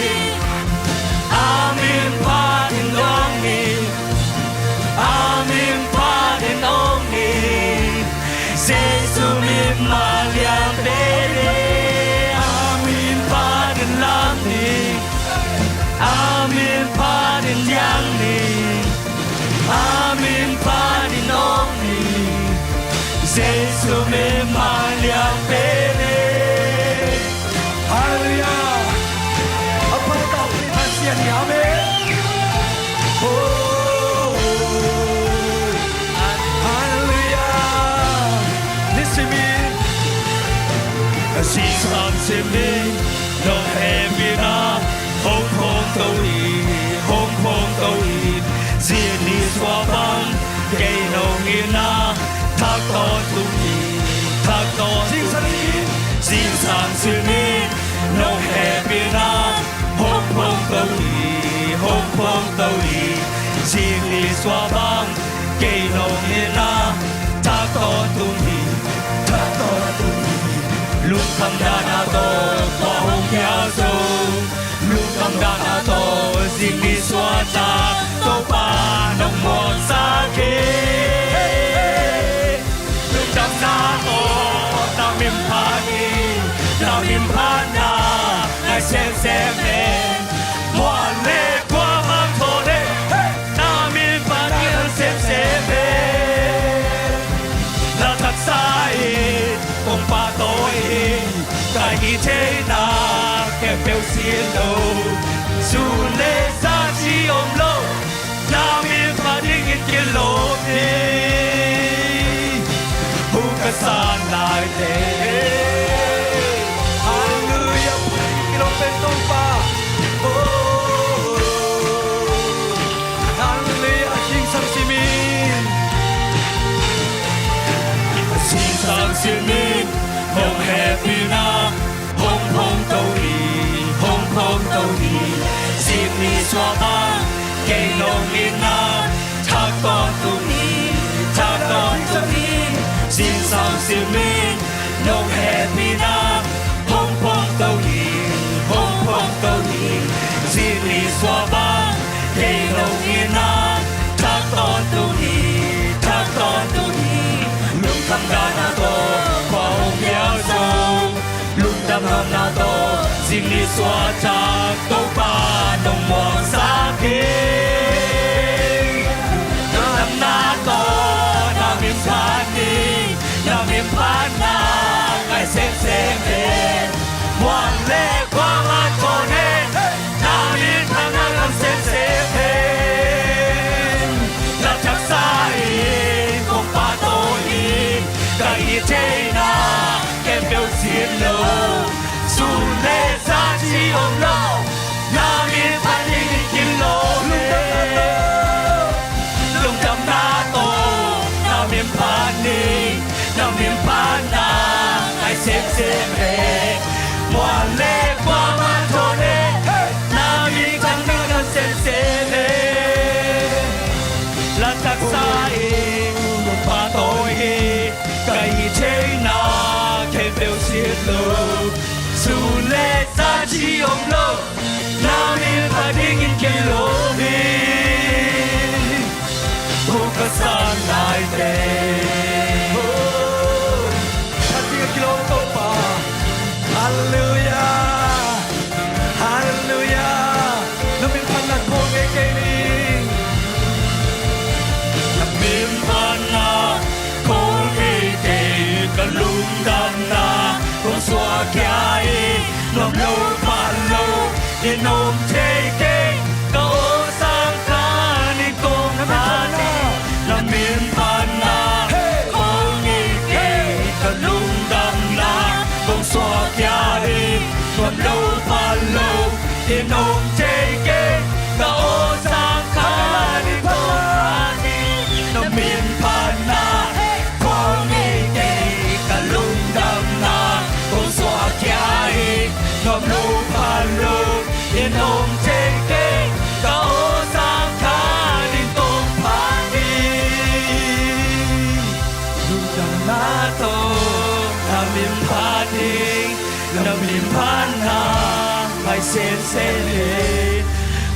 Amin panin omni, amin panin omni, Jesu min Mariam bene, amin panin lamni, amin panin yangni, amin panin omni, Jesu min Mariam bene. Hallelujah. Amen. Oh, hallelujah. Listen to me. She's come to me. No heavy now. Hong Kong to eat. Zini swabang. Gay no hina. Tak on to me. Tak on to me. She's come to me. No heavy now. Hong Kong to eat. Zini swabang. Gay no hina. Tak on to me. Tak on to me. Lúc thăm đàn à tô, qua hông kéo sâu. Lúc thăm đàn à tô, dinh đi xóa cha. Tô ba nông mòn xa kê. Lúc thăm đàn tô, ta mìm phá đi. Ta mìm phá na, ai xem nè. Mọi lệ qua mang thô đê. Ta mìm phá đi hơn xem nè. Là thật xa ít, cùng ba tôi cái ý thế na kẹp béo xiên đầu dù lê ra chi ôm lâu na miên phá đi nghìn kia lô đi hú cả san lại thế Hallelujah kilo pentong pa 心里所望，给农民啊，他讲到你，他讲到你，心上心灵，农happy那，碰碰到你，碰碰到你，心里所望，给农民啊，他讲到你，他讲到你，农ทำการนาโตความเพียรสูงลุงดำน้ำนาโตสิ่งนี้สวดจากโตป่าดงมองสาพีดำนาโตนามิพานีนามิพานาไอเซ็งเซ็งเอ็นวันเล่ความอาโตเนนามิพานาคำเซ็งเซ็งเอ็นและจักสายกงป่าโตอีไก่เจนาแกเบลเสียโลสุเลซาชิอมโลนามิพันยิกิโลเลลุงจำนาโตนามิพันนีนามิพันนาไอเซมเซมเอมัวเล่กว่ามาโทเนนามิจังนากันเซมเซมเอละจักสายลุงปาโตฮีไก่เชนาแค่เบลเสียโลสุเลซาชิอมโลนามิพันยิกิโลเมบุกสานไลเตพันยิกิโลโตปาฮาเลลูยาฮาเลลูยานามิพันนักโคเกเกลีนามิพันนาโคเกเกกะลุงดำนาคงสวาแก่นมโลพันโลยินมเทเกก็โอสังคานิกงนานีนามิพันนาโคเกเกกะลุงดำนาคงสวาแก่นมโลพันโลยินมเทเกก็โอสังคานิกงนานีนามิพันนาโคเกเกกะลุงดำนาคงสวาแก่นมโลพันโลยินมเทเกก็โอสังคานิกงพานีลุงจำนาโตนามิพานีนามิพันนาไอเซนเซเล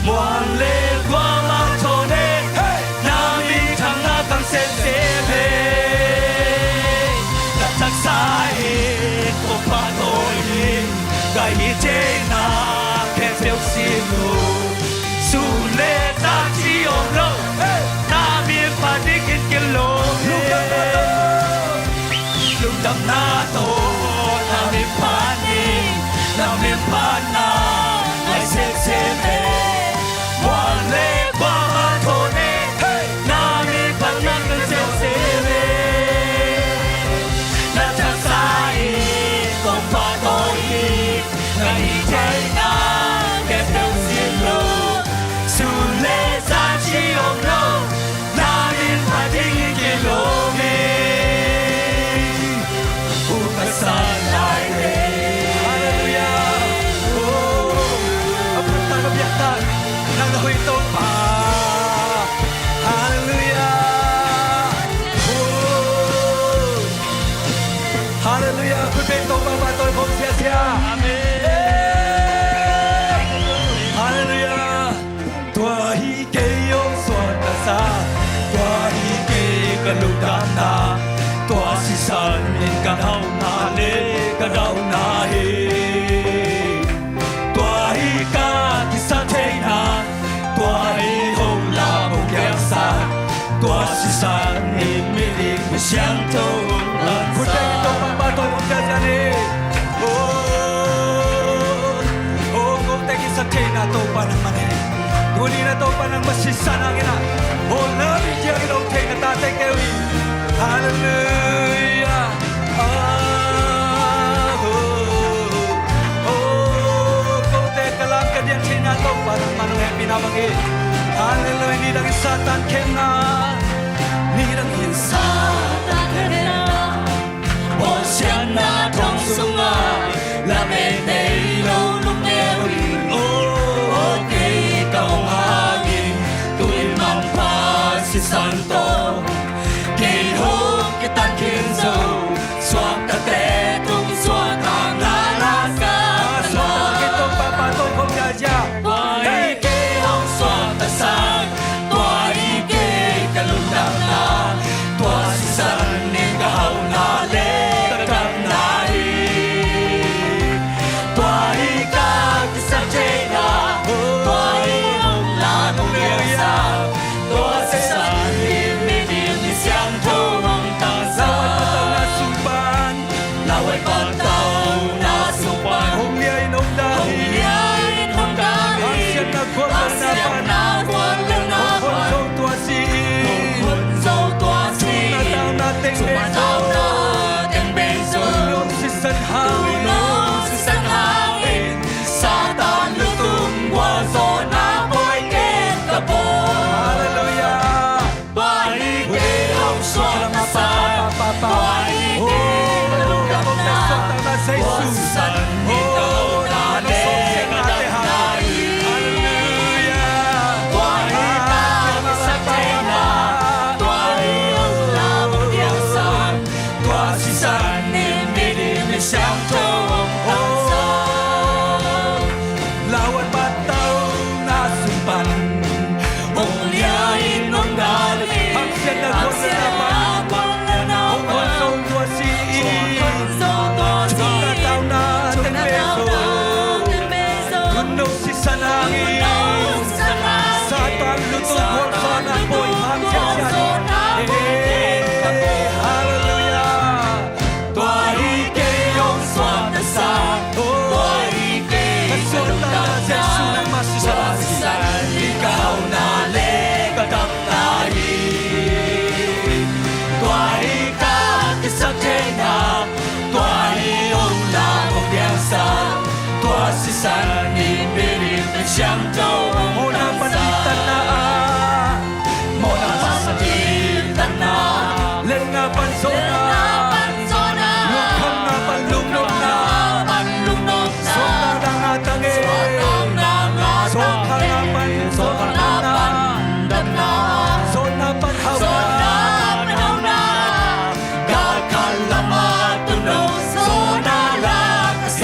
มัวเล่กว่ามาโทเนนามิทางนาตังเซนเซเลและจักสายโตปาโตยิงไก่เจนาแค่เฟลซิโลสุเลตาชิอมโลนามิพานิกินกิโลลุงดำนาโตนามิพานีนามิพานาไอเซมเซเมวันเล่กว่ามาโทเนนามิพานากันเซมเซเมนาจักสายกงปาโตอีไก่เจนาแค่เฟลซิโลสุเลซาชิอมโลนามิพานิกิโลเมอุปสรรคหลายเรื่องฮาเลลูยาโอ้อภิธานอภิธานนางหุยโตปาฮาเลลูยาโอ้ฮาเลลูยาคุณเป็นโตปาโตผมเสียเสียอาเมนฮาเลลูยาตัวฮีเกยงสวดตาสาตัวฮีเกกะลุดามนาตัวสิสันมินกันเฮานาเลกันเฮานาเฮตัวฮีกากิสันเทนาตัวฮีโฮลาบุกยังสาตัวสิสันมิมิลิกไม่เสียงโตลันคุณได้ตัวมาตัวผมจะจะนี่โอ้โอ้กูได้กิสันเทนาตัวปานังมันเฮดูนี่นะตัวปานังมาสิสันอะไรนะโอ้เลิฟอีกอย่างเราเทนตาเตเกวีฮาเลลูยาโอ้โอ้กูได้กลางกันยังที่นาตัวปานังมันเฮปีนาบังเอฮาเลลูยานี่ดังซาตานเข้มนานี่ดังอินซาตานเข้มนาโอเชียนาทองสุงาลาเมเตโลลุเมวีโอ้ คนลงนาปันคนทรงตัวสีนาดาวนาเต็งเบโซลงสิสันหา相州莫那班的丹那，莫那班的丹那，人那班索那，路看那班路弄那，索那当那当诶，索看那班索那那，索那班好那，嘎卡拉玛杜诺索那拉卡塞。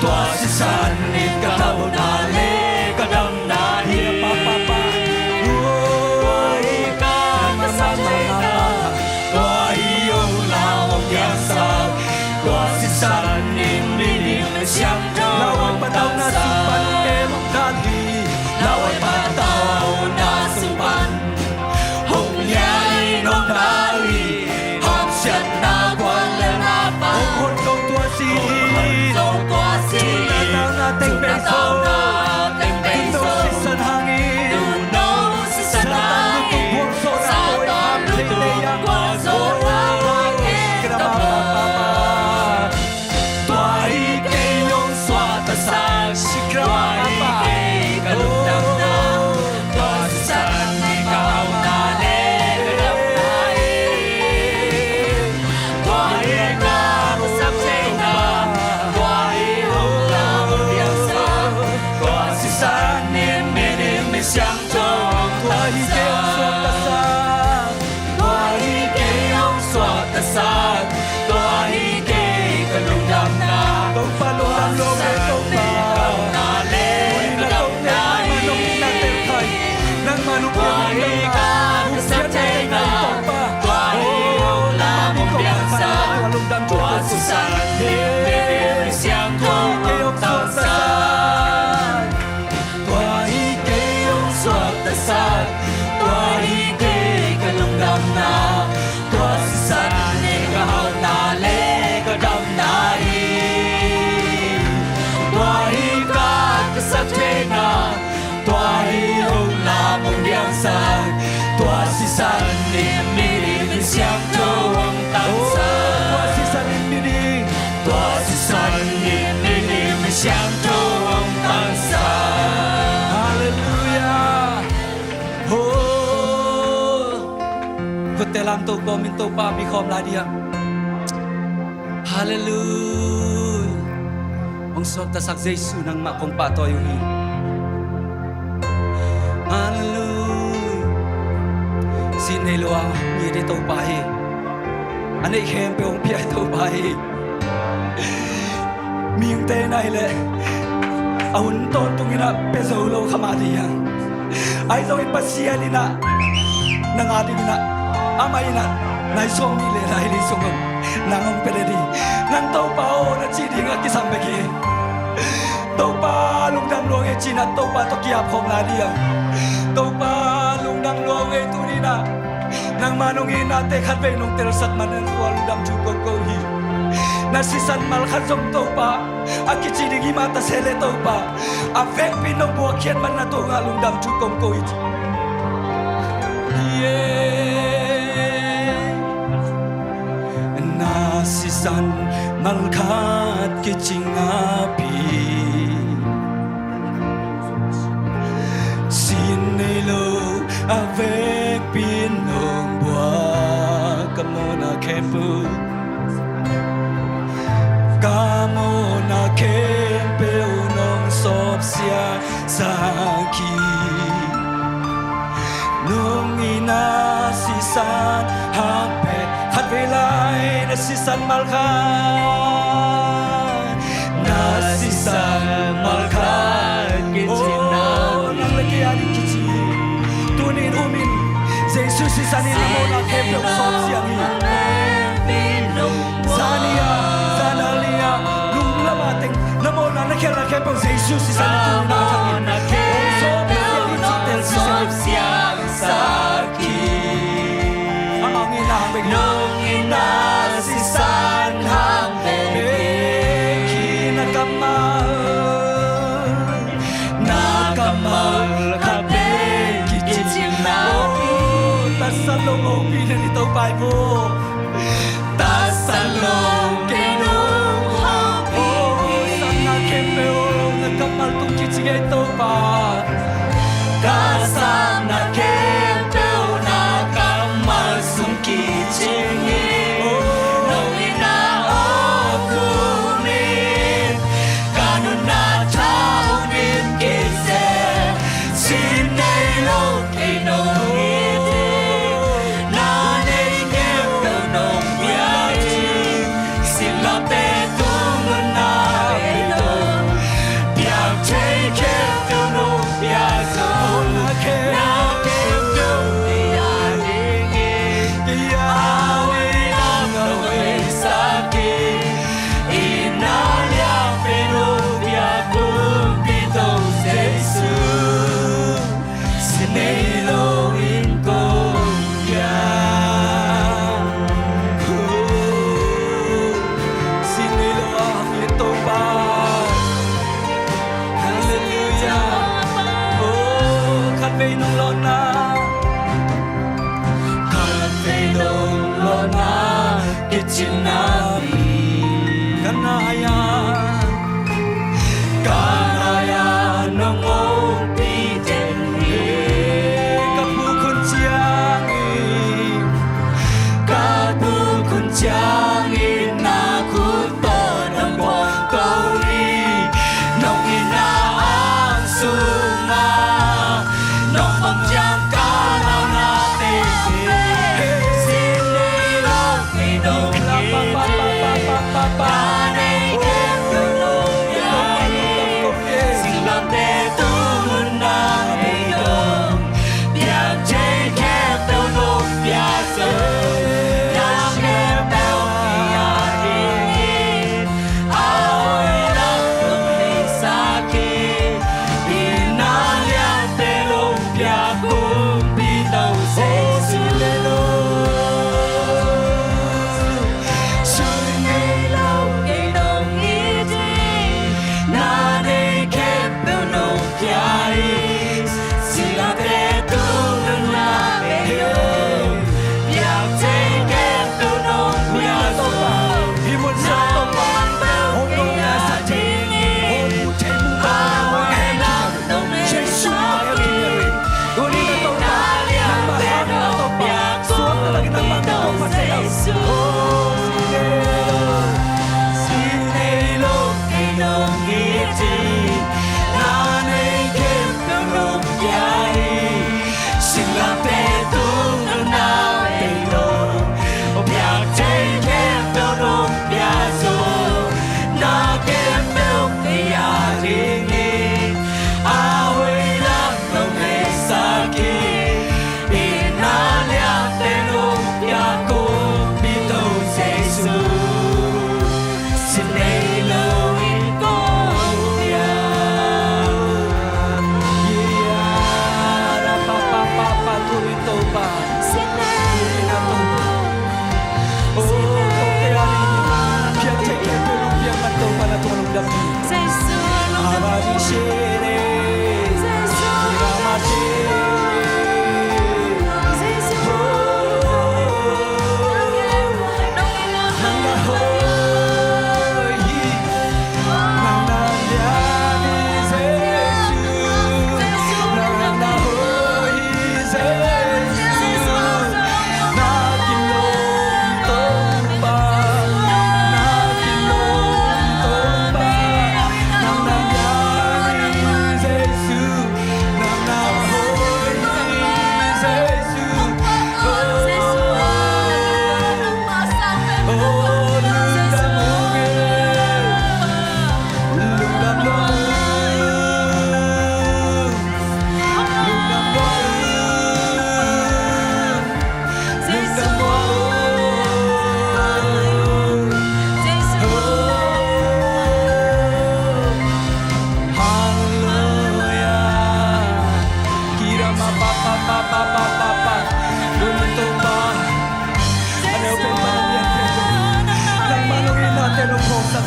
Tua si san ni ka na le ามตัวกอมินตัวปามีความลาเดียฮาเลลูยองค์สอบตะสักเยซูนังมาคงปาตัวอยู่นี่ฮาเลลูยสินในหลวงมีได้ตัวไปอันนี้เข้มไปองค์เพียรตัวไปมีอย่างเต้ในเลยเอาหุ่นโตตรงนี้นะเป็นโซโลขมาดียังไอ้ตัวอิปัสเซียนี่นะนางอาดีนะอามาอินะนายส่งนี่เลยนายดีส่งนางองเป็นดีนางเต้าเป้านะจีดีงักกิสัมเบกีเต้าป้าลุงดำหลวงเอจีนะเต้าป้าตะกี้อาบของลาดียังเต้าป้าลุงดำหลวงเอตุนี่นะนางมานงอินะเตขัดเวนงเตลสัตมันนตัวลุงดำจูโกโกฮีnasisan malkhan som to pa akichi dingi mata sele to pa avek pinong buak khian man na to nga lungdam chu kom ko it nasisan malkhat kichinga pi sinelo avek pinong buak kamona kempu Kamu nak kempel nong sop sia saki Nung ina sisan hape hat velai na sisan malkan Na sisan malkan kichina Nang lagi adik kici Tunin umin Jesus sisan ini mo nak kempel sop sia ni Zania Namo na nakera kepo Jesus is an na so be sop siang saki Amang inang nong ina si san hang nakamal kape kichina tasalong o pinan ito Bible tasalong kamal tung kichige to pa kasam na kempeu na kamal sum kichingi no ina okumin kanun na chaunin kise sinay lo kino iti na nei kempeu nong biyaji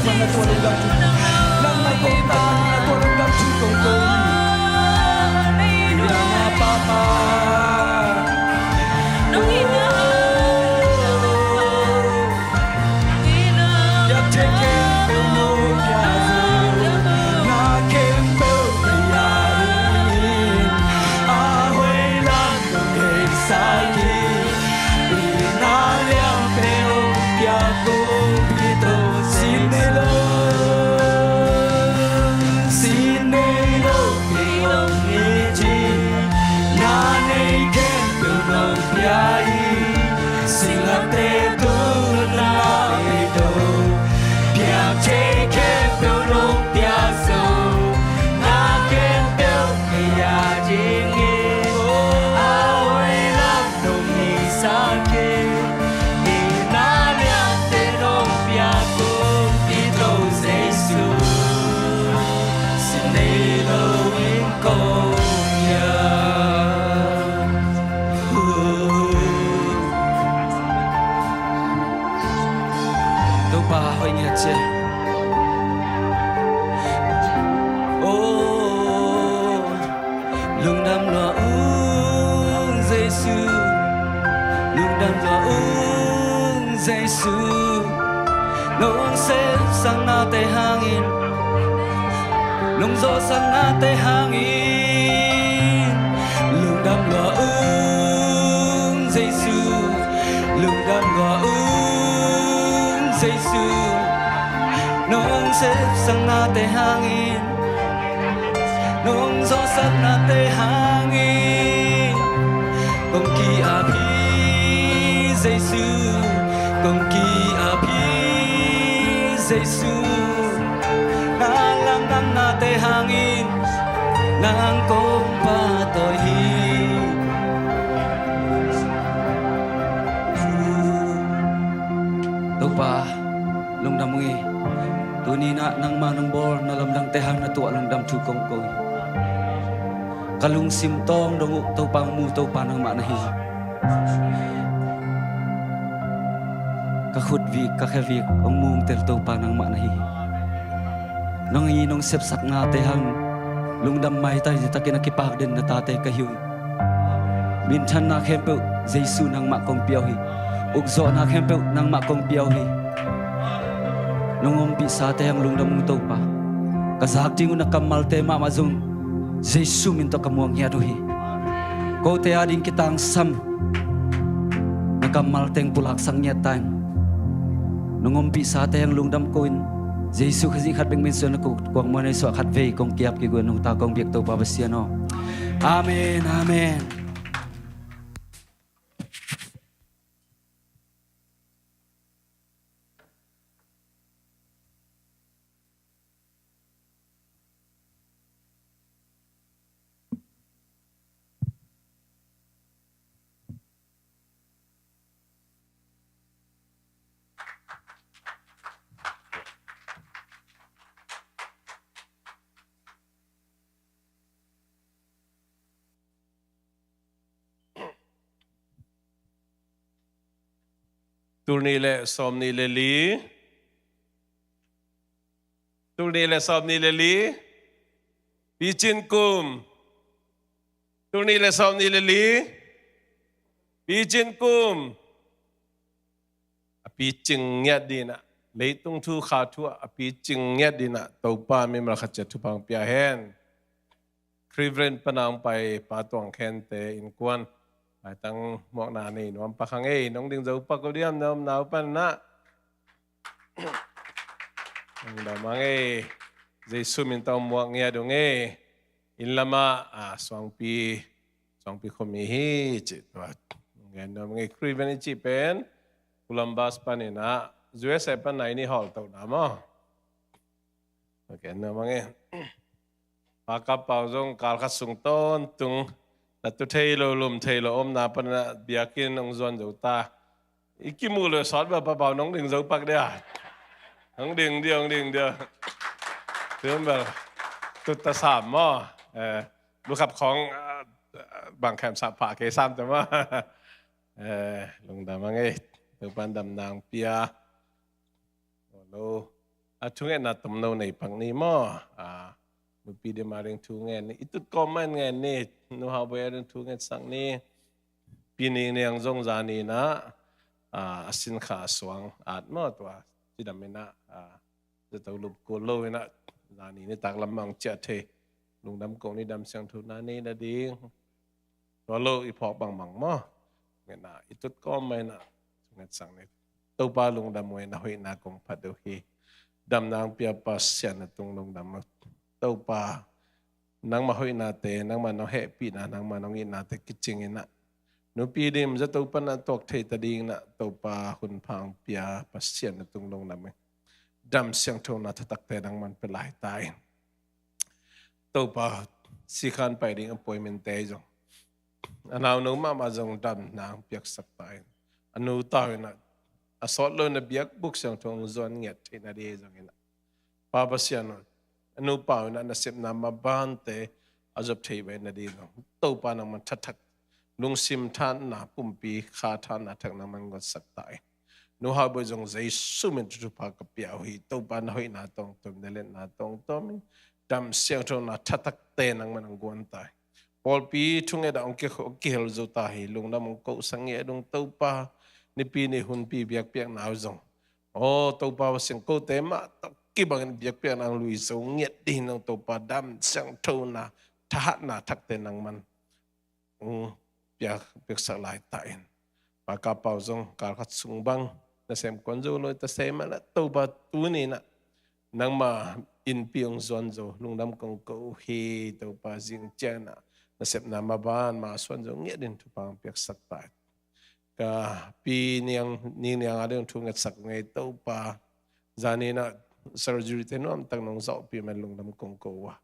phần là tua lung đam chu nang mai kong ta là tua lung đam chu kong kong ina na papa Nung sếp sang na te hangin Nung gió sang na te hangin Lung đam loa Giê-xu Lung đam loa Giê-xu Nung sếp sang na te hangin Nung gió sang na te hangin Công kỳ a phi Giê-xu Công kỳ a phi Giê-xu na lang nang na te hangin nang kong pa tôi hi tàu pa lung đam ngi tu ni na nang ma nang bor na lam dang te hang na tua lung đam chu kong koi kalung sim tong dong tàu pa mu tàu pa nang ma na hi ka khut vi ka khe vi ông mung tel to pa nang ma na hi nong i nong sep sak na te hang lung dam mai tai ta ke na ki pak den na ta te ka hiu min than na khem pe Giê-xu nang ma kong piao hi uk zo na khem pe nang ma kong piao hi nong om pi sa te hang lung dam mung to pa ka zak ting na kamal te ma ma zung Giê-xu min to kamuang hi adu hi ko te ading kitang sam na kamal teng pulak sang nya tan nungom pi sa te ang lungdam koin Giê-xu khazi khat beng min son ko kwang mo nei so khat ve kong kiap ki gon nong ta kong biak to pa basiano amen amen Turni le somni le li. Turni le somni le li. Pichin kum. Turni le somni le li. Pichin kum. Pichin nyat dina. Leitung tu khatua pichin nyat dina. Taupa memang khacat tu pang piahen. Krivren panang pai patuang kente in kuan. Ai tăng mọc nà này nó pa khang ấy nong ding dấu pa câu điểm nó nào pan na đó mang ấy Giê-xu min tao mọc nghe đúng ấy in lama soang pi không hi chít vậy nghe nó mang ấy khui bên chỉ pen Columbus pan này na USA pan này ni hall tàu đam á ok nó mang ấy pa cáp bao dung cal khát sung tôn tung là tôi thấy lùm thấy ôm na pan na biakin ông John dấu ta iki mu le sót vào bảo nóng đừng dấu bạc đấy à nóng đừng đi thứ mà tôi ta sám mà lúc gặpของbằng kèm sạp phá cái sám thế mà lùng đam mang ấy từ ban đam nàng pia lô ทุเงนัดตมโนในพังนี้มั่มุปีเดมาเรื่องทุเงนอิตุก็มันเงนนี่นูฮาวเวเรื่องทุเงนสังนี้ปีนี้เนี่ยยังจงจานีนะสินค้าสว่างอาจมั่วตัวที่ดำเนินจะต้องลุบกูโลยนะจานีนี่ตักลำมังเจ้าเทลุงดำกงนี่ดำเสียงทุนนี่นะดีตัวโลอีพอบางมังมั่วเงี้ยนะอิตุก็มันนะทุเงนสังนี้ตัวปลาลุงดำเวนะหุยนากงพัดดูฮีดำนางเปียปัสเซียนตรงลงดำตัวปลานางมาหุยนาเตนางมาน้องเฮปีนะนางมาน้องอินาเตกิจิงอินะนูปีเดิมจะตัวปนันตกเทตดิงนะตัวปลาหุ่นพังเปียปัสเซียนตรงลงดำเสียงโทนาทักเตนางมันเป็นหลายตายตัวปลาสิขันไปดิ่งป่วยเมนเตจงอันเอาหนูมาจงดำนางเปียกสักตายอันนูตายนะสอดเลยนะเบียกบุกเสียงทงจวนเงียดที่นาดีจังอินะปาปัสยานอนุปาวนะนัสิบนามาบ้านเตอาจบที่ไปนาดีจังตัวปานังมันทักลุงซิมท่านนาปุ่มปีขาท่านนาทักนังมันก็สักตายนูฮาบุจงใจสุมินจุปากเปียหิตัวปานาหินาตองตุมเดเลนาตองตอมิดำเสียงทงนาทักเตนังมันกวนตายพอปีทุ่งเอดองเกี่ยวจุตาหิลุงน้ำมันก็สังเกตลุงตัวปานี่ปีนี่หุ่นปีเบียกเปียกหนาวจงโอ้ตัวปลาเสียงโคเตมาตะกี้บางเบียกเปียกนางลุยสูงเงียดดีนางตัวปลาดำเสียงโทนาทัดนาทักเตนางมันเปียกสลายตายปากกาเป่าจงการขัดสุงบังนั่นเสียงคนจูเลยแต่เสียมันละตัวปลาตัวนี้นะนางมาอินปีองส่วนจูลุงดำกงกูเฮตัวปลาจิงเจนะนั่นเสียนามาบ้านมาส่วนจูเงียดินทุกปางเปียกสักตายก็ปีนี้ยังอะไรทุกอย่างสักไงตัวปาจานี่นะ surgery เต็นน้ำตั้งน้องสาวปีมันลงดำกงกูวะ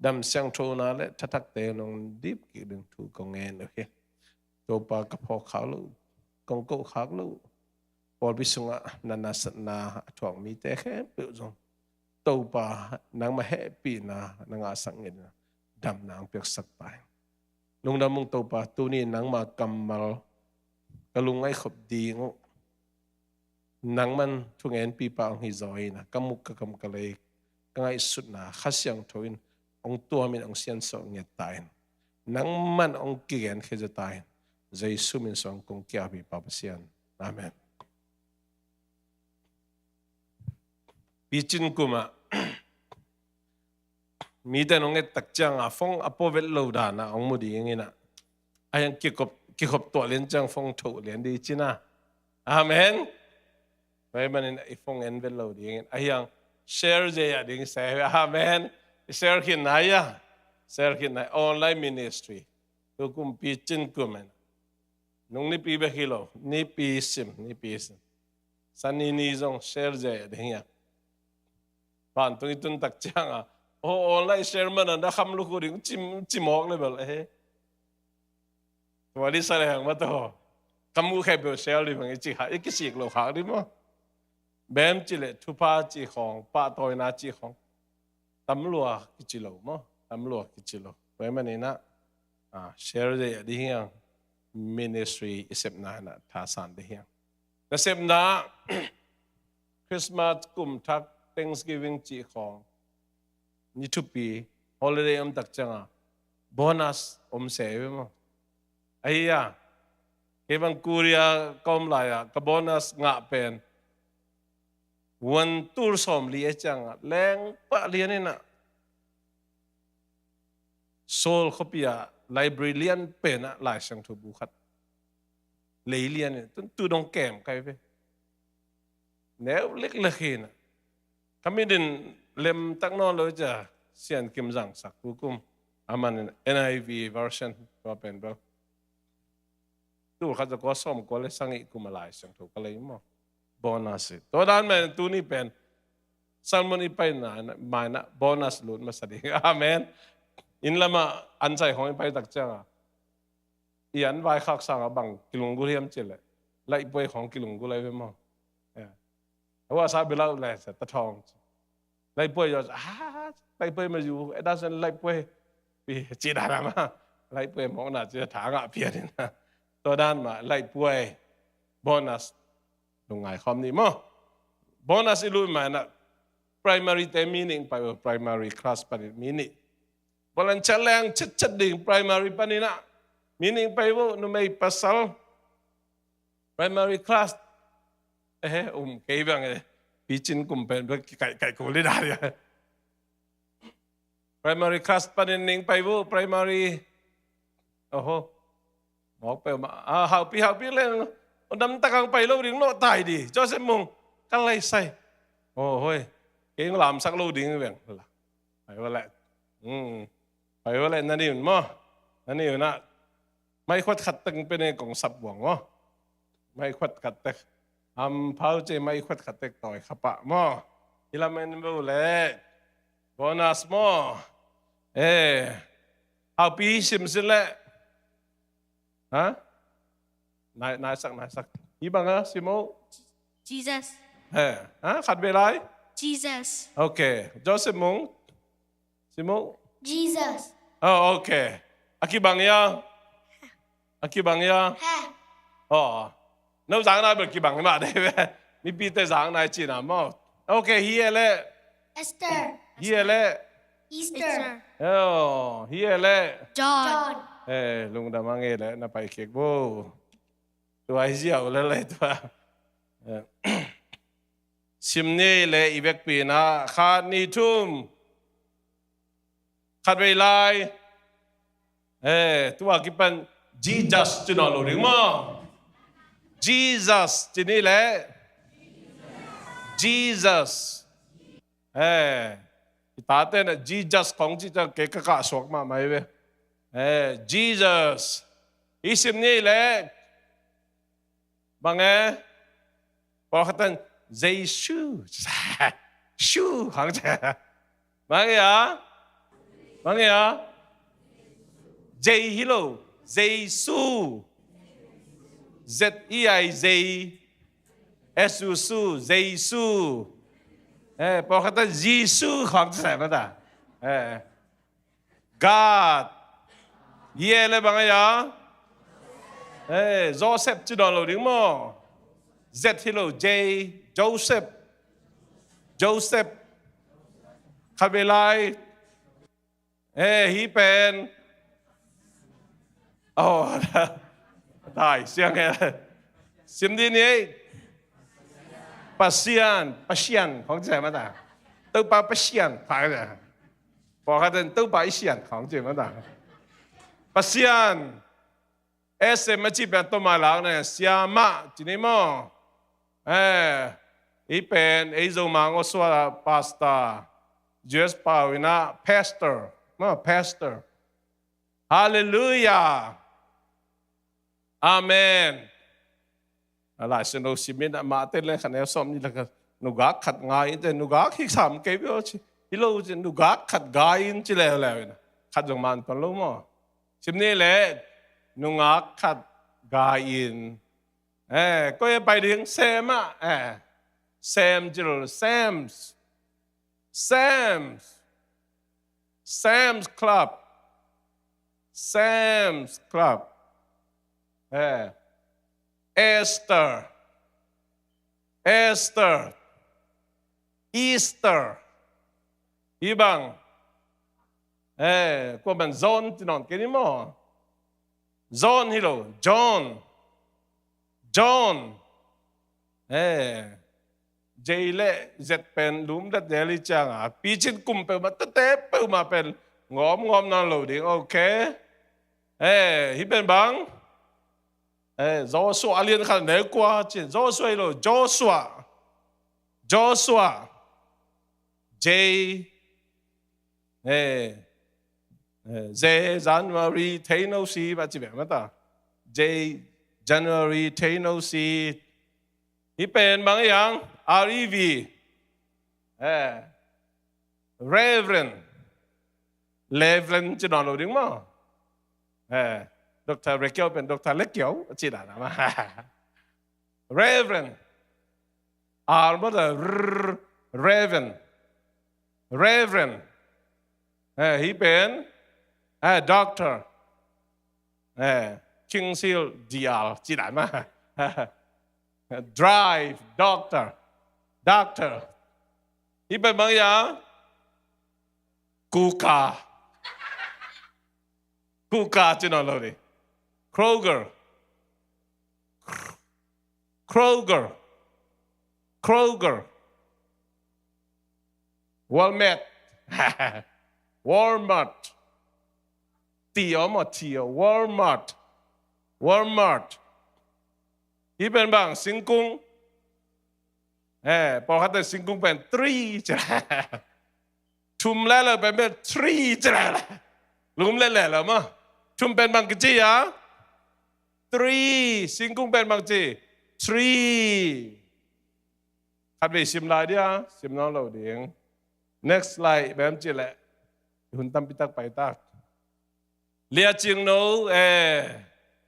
ดำเสียงโทนาเละทักเตนน้องดิบกี่ดึงถูกกงเงินโอเคตัวปากระเพาะขาวลูกกงกูขาวลูกพอพิสุงะนันสนาถ่วงมีแต่แค่เปล่าจงตัวปานางมาแห่ปีนานางอาสังเงินดำนางเปียกสักไปลงดำมุงตัวปาตัวนี้นางมากำมาก็ลุงไอ้ขบดีงนังมันทุกเงินปีปางฮิจอยนะกำมุกกำกะเลยก็ไอ้สุดนะข้าเสียงทวินองตัวมินองเสียนสองเงียตายนังมันองเกียนเคจะตายใจสุมินสองคงเกียบีปาปเสียนอาเมนปีจินกุมามีแต่น้องเอ็ดตักจังฟงอโปเวลโลดานะองมุดีอย่างงี้นะไอ้ยังเกี่ยวกับตัวเลี้ยงจังฟงถูเลี้ยงดีจีน่าอาเมนไปมันไอ้ฟงเอ็นเวลโลดีอย่างงี้ไอ้ยังแชร์เจียดิ้งเสียอาเมนแชร์ขึ้นไหนอะแชร์ขึ้นไหนออนไลน์มินิสทรีตัวกุมปีจินกุมันนุ่งนี่ปีเบกิโลนี่ปีซิมสันนี่จงแชร์เจียดิ้งยังบ้านตรงนี้ตุนตักจังอ่ะโอ้ออนไลน์แชร์มันนะคำลูกกูดิ้งจิมออกเลยแบบเฮ้วันนี้แสดงว่าตัวคำมูแค่เบลเซลล์ดิมันจีหาอีกสิ่งโลหะดิมั้งเบมจิเลทุพาจีของป้าตัวนาจีของตำรวจกิจิโลมั้งตำรวจกิจิโลเว้ยมันนี่นะเชลล์เดียดีเฮียงมินิสทรีอิเซปนานะท่าสันดีเฮียงแต่เซปนาคริสต์มาสกุมทัก Thanksgiving จีของนี่ทุกปี holiday ตักจังอ่ะโบนัสเสียมั้งไอ้ยาเก็บังคูเรียกอมลายกับโบนัสงะเป็นวันตูร์สอมเลียจังแรงปะเลียนี่นะโซลคอปียไลบรารียนเป็นอะหลายสังทุบุขัดเลยเลียนเนี่ยตู้ดงแก้มใครไปแนวเล็กๆนะคำนี้ดินเล่มตั้งนอนเลยจะเสียนกิมจังสักกุมอามัน NIV version ก็เป็นแบบตู้เขาจะก็ซ่อมก็เลยสั่งอีกกุมลายสังถูกก็เลยมั้งโบนัสตัวด้านแม่ตู้นี้เป็นสันมันอีไปหนาไม่นะโบนัสลุ้นมาสดีอาเมนอินละมาอันใจของอีไปตักจังอีอันไว้ข้าวสั่งบังกิลุงกุเรียมเจเลยไล่ไปของกิลุงกุเลยไปมั้งเพราะว่าซาบิลาเลยตะทองไล่ไปอยู่ไล่ไปมาอยู่ไอ้ด้านนั้นไล่ไปปีจีดารามาไล่ไปมองหน้าจะถางอ่ะเพียนี่นะตัวด้านมาไล่ป่วยโบนัสลงไงคำนี้มั้งโบนัสอีลุยมานะ primary แต่ meaning ไปว่า primary class ปนิมินิบอลันเชลงชัดดิ่ง primary ปนินะ meaning ไปว่านุ่มไม่ pasal primary class kayak bang picin kumpen kayak kulit ada primary class panening pa ibu primaryบอกไปมาหาปีเล่นดำตะกังไปโลดิ้งโลตายดิจอเสมงกันไรใส่โอ้โหเก่งลามสักโลดิ้งเบี่ยงไปว่าแหละไปว่าแหละนั่นนี่มันมั้งนั่นนี่นะไม่ควรขัดตึงเป็นในกองสับหวงมั้งไม่ควรขัดตึงพาวเจไม่ควรขัดตึงต่อยขับปะมั้งที่ละมันไม่รู้เลยโบนัสมั้งเอาปีชิมสิเลยฮะนายสักยี่บังอ่ะซิโม Jesus ขัดเวลา Jesus โอเคจอซิโมซิโม Jesus โอเคอากิบังยาน้องสังนายเป็นกิบังมาได้ไหมมีปีเตสังนายจีน่ะมั้งโอเคเฮียเล่ Esther เฮียเล่ Easter เฮียเล่ John ลุงดามังเอเลยน่าไปเค้กบูตัวไอ้เจ้าเลยตัวชิมนี่เลยอีเวกปีนะขาดนิทุ่มขาดเวลาตัวกิเป็น Jesus จีนอลูริมั้ง Jesus จีนี่แหละ Jesus ตาเต้น Jesus ของจีจะเกะกะสวกมาไหมเว้ยJesus อีสิมนี่แหละบางพอเขาตั้งเจซูชูหางเจ้าบางเจฮิโลเจซู Z-E-I-Z S-U-S-U เจซูพอเขาตั้งเจซูหางเจ้ามาด่าGodเย่เลยบางอย่างโจเซฟจีนอลดิ้งมั้ง Z ฮิโล J โจเซฟคาเบลายฮีเป็นได้เสียงไงซิมดีนี้ปัสเซียนของเจ้ามาด่าตู้ปลาปัสเซียนผ่านเลยพอเขาเดินตู้ปลาเซียนของเจ้ามาด่าปัสเซียนมาจีเป็นตัวมาหลังเนี่ยเสียมาจีนี่มั้งอีเป็นไอ้โจมังก็สวดพาสต้า Jesus ป่าวินะ pastor มั้ง pastor hallelujah amen อะไรฉันรู้สิมินะมาเต้นเลยขันเอาสมนี่แล้วก็นุกักขัดง่ายแต่นุกักที่สามเก็บอยู่ที่เราจะนุกักขัดง่ายจีแล้วนะขัดจงมันตอนรู้มั้งสิมนี่แหละนุงักขัดกายินก็ยังไปถึงเซมอ่ะเซมจิโร่เซมส์คลับเอสเตอร์อีสเตอร์อีบังก็เป็นโซนที่นอนกันนี่มั้งJohn hilo John Jale zet pen lum dat deli changa pichin kumpe ma tete pe ma pen ngom nan lo ding okay hi ben bang Joshua alien khan ne kwa chin Joshua lo Joshua J January Tano si ba chi ba ta January Tano si hi pen bang yang REV Reverend chi non lo ding ma Dr. Rekiao pen Dr. Lekiao chi da ma Reverend ba da Reverend hi pen Doctor King Seal DR จีได้มา Drive Doctor ที่เป็นบางอย่างกูกาจะนอนเราดิ Kroger Walmart ตีออกมาเที่ยว Walmart ที่เป็นบางสิงกุ้งพอเขาแต่สิงกุ้งเป็นทรีจ้ะชุมแล้วเลยเป็นทรีจ้ะลุมแล้วแล้วมั้งชุมเป็นบางกจีอ่ะทรีสิงกุ้งเป็นบางจีทรีขัดไปชิมลายดิอ่ะชิมน้องเราเดียง next slide แบบจีแหละหุ่นตั้มปิตักไปตักเลียจิงโนเ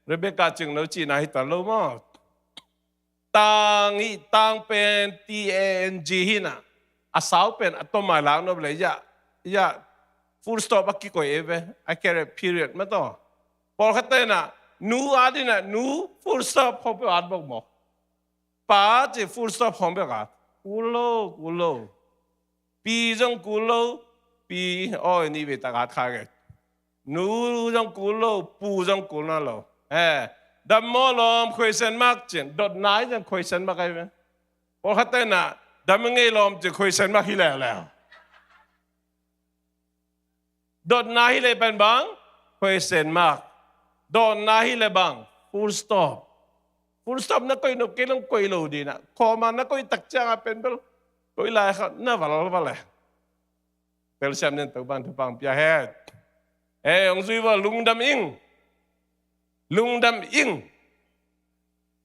เรเบคก้าจิงโนจีน่าฮิตาโลมั้งตังเป็น TANG หินะอาสาวเป็นอัตโนมัติล้างนบเลยอย่า full stop อักกี้ก็เอเวไอแค่ period ไม่ต้องพอเขาเต้นน่ะนูอาดิน่ะนู full stop เขาไปอ่านบอกหมอป้าจะ full stop เขาไปอ่านกูโลปีจังกูโลปีโอ้ยนี่เวตากาดขายกันนูจังกูโลปูจังกูนั่นโลดัมมอลอมคุยเซนมากจริงดดนายจังคุยเซนมากไอ้เว้ยพอเขาเต้นน่ะดัมมึงไอ้ลอมจะคุยเซนมากที่แล้วดดนายเลยเป็นบางคุยเซนมากดดนายเลยบาง full stop นักคุยนกเกลังคุยโลดีนะขอมานักคุยตักจ้างเป็นเบลคุยลายเขาน่าวัลเลยเปลเซมเนี่ยตัวบางทุกบางพิจารณาองค์สุยว่าลุงดำอิง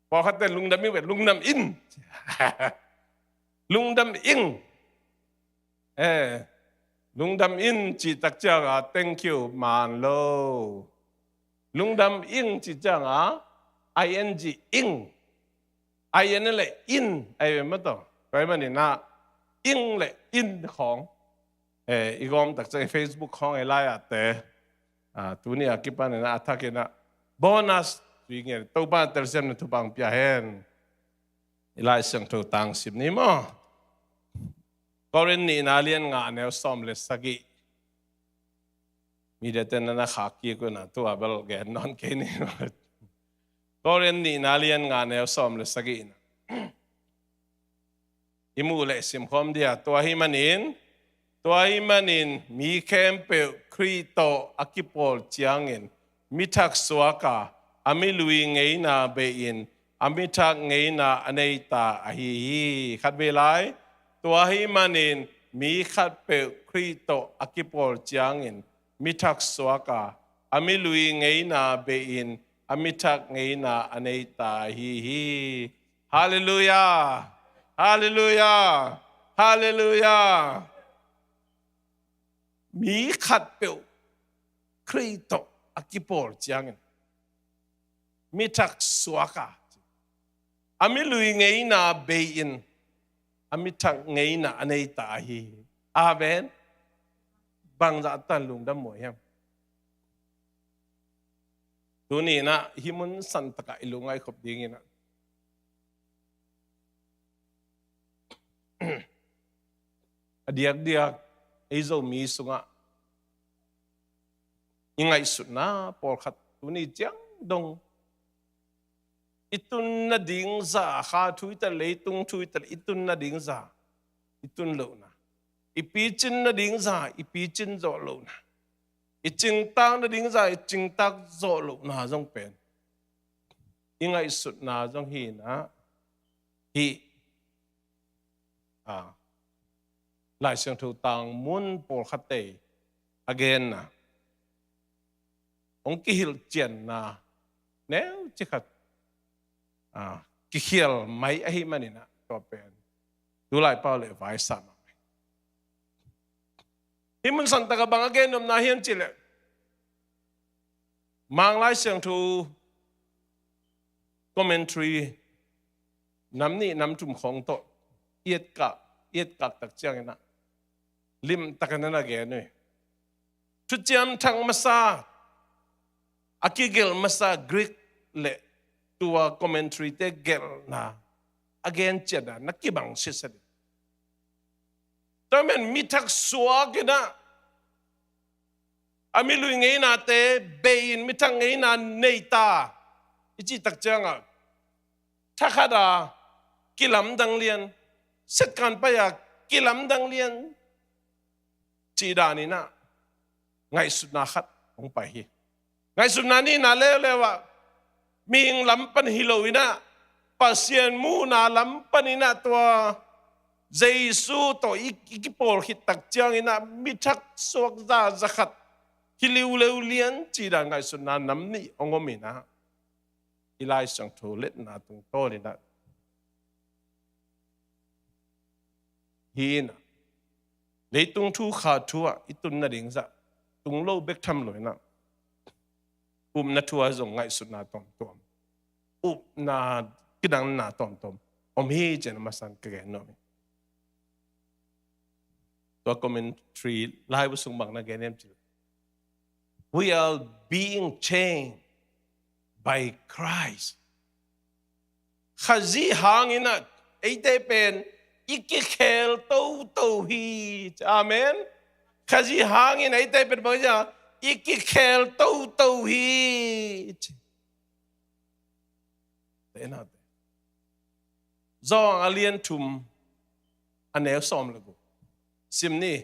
พอเขาเต้นลุงดำอิงเป็นลุงดำอินลุงดำอิงลุงดำอินจีตักจ้าง thank you มันโลลุงดำอิงจีจ้าง ing อิง in เลยอินไอ้ไม่ต้องไปมันนี่นะอิงเลยอินของอีกอมตักจ้าง Facebook ของไอ้ไลน์แต่ตัวนี้กิปานนี่นะทักกินะbonus วิ่งเงี้ยตัวบ้านเตอร์เซมน์ทุบางพิจารณาอีไลน์เสียงตัวต่างสิบนี้มั้งก็เรนนี่นาเลียนงานเนี่ยซ้อมเลสกี้มีเด็ดนั่นนะขากี้กูนะตัวเบลแกนนอนแค่นี้ก็เรนนี่นาเลียนงานเนี่ยซ้อมเลสกี้นะอิมูเลสิมคอมเดียตัวหิมันินมีแคมเปลครีโตอากิโปลเจียงเงินมิทักสวากาอามิลุยเงยนาเบอินอามิทักเงยนาอเนตาอหิขัดเวลาตัวหิมันินมีขัดเปลครีโตอากิโปลเจียงเงินมิทักสวากาอามิลุยเงยนาเบอินอามิทักเงยนาอเนตาอหิฮาเลลูยามีขัดเปลครีโตอากิโปลจังมิทักสวากาอามิลุยเงยนาเบอินอามิทักเงยนาอเนตาฮีอาเมนบางจัตันลุงดำหมวยยังตัวนี้นะฮิมุนสันตะกะอิลุงไอขบดีงี้นะเดียกไอโซมีสุงะยังไงสุดนะพอขัดตัวนี้จังดงอิตุนนาดิ่งซาข้าทุยตะเลยตุงทุยตะอิตุนนาดิ่งซาอิตุนโลนะอิปีจินนาดิ่งซาอิปีจินโจโลนะอิจิงตังนาดิ่งซาอิจิงตักโจโลนะจงเป็นยังไงสุดนะจงฮีนะฮีหลายเสียงถูกตังมุนปอลขัดเตย again นะองค์กิลเจนนะเนื้อจิขัดกิฮิลไม่ไอ้มันนี่นะก็เป็นดูหลายเป้าเลยไว้สามที่มันสันตะกับบาง again นำนาเฮียนจิเลมังหลายเสียงถูก commentary น้ำนี่น้ำจุ่มของโตเอียดกักตักเจียงนะลิมตะกันนั่นแกนี่ทุกเจียมทางมาซาอากิเกลมาซากรีกเละตัวคอมเมนทรีเตเกลนะ again เจนะนักกีบังสิสดิ ตัวมันมีทักษวกันนะอามิลุยไงนาเตเบยินมิทังไงนาเนตาอิจิตักจังอ่ะถ้าข้าดากิลำดังเลียนเสกการไปอ่ะกิลำดังเลียนจีดานี่นะไงสุดนาขัดองไปฮีไงสุดนานี่นาเลวเลวะมีงลำปันฮิโลวินะปัสยันมูนาลำปันนี่นะตัวเจสูตัวอีกปอลฮิตักจังนี่นะมิทักสวกซาจักฮิลิวเลวเลียนจีดาไงสุดนานำนี่องมินะอีไลสังโทเล็ดนาตรงโตนี่นะฮีนะเลยตรงทูขาทัวอีตุนนาดิ่งซะตรงโลเบกทำเลยนะนาทัวส่งไงสุดนาตอมตอมนากิดังนาตอมตอมฮีเจนมาสันเกะนอมตัวคอมเมนทรีไลฟ์ส่งบังนะเกเนมจิ we are being changed by Christ ข้าจีหางอินะไอ้เตเป็นอีกเคลโตฮีอาเมนข้าจีหางอินะไอ้เตเป็นบอกว่าอีกเคลโตฮีเต็นอะไรจองอาเลียนทุมอันเนลซอมเลยกูซิมนี่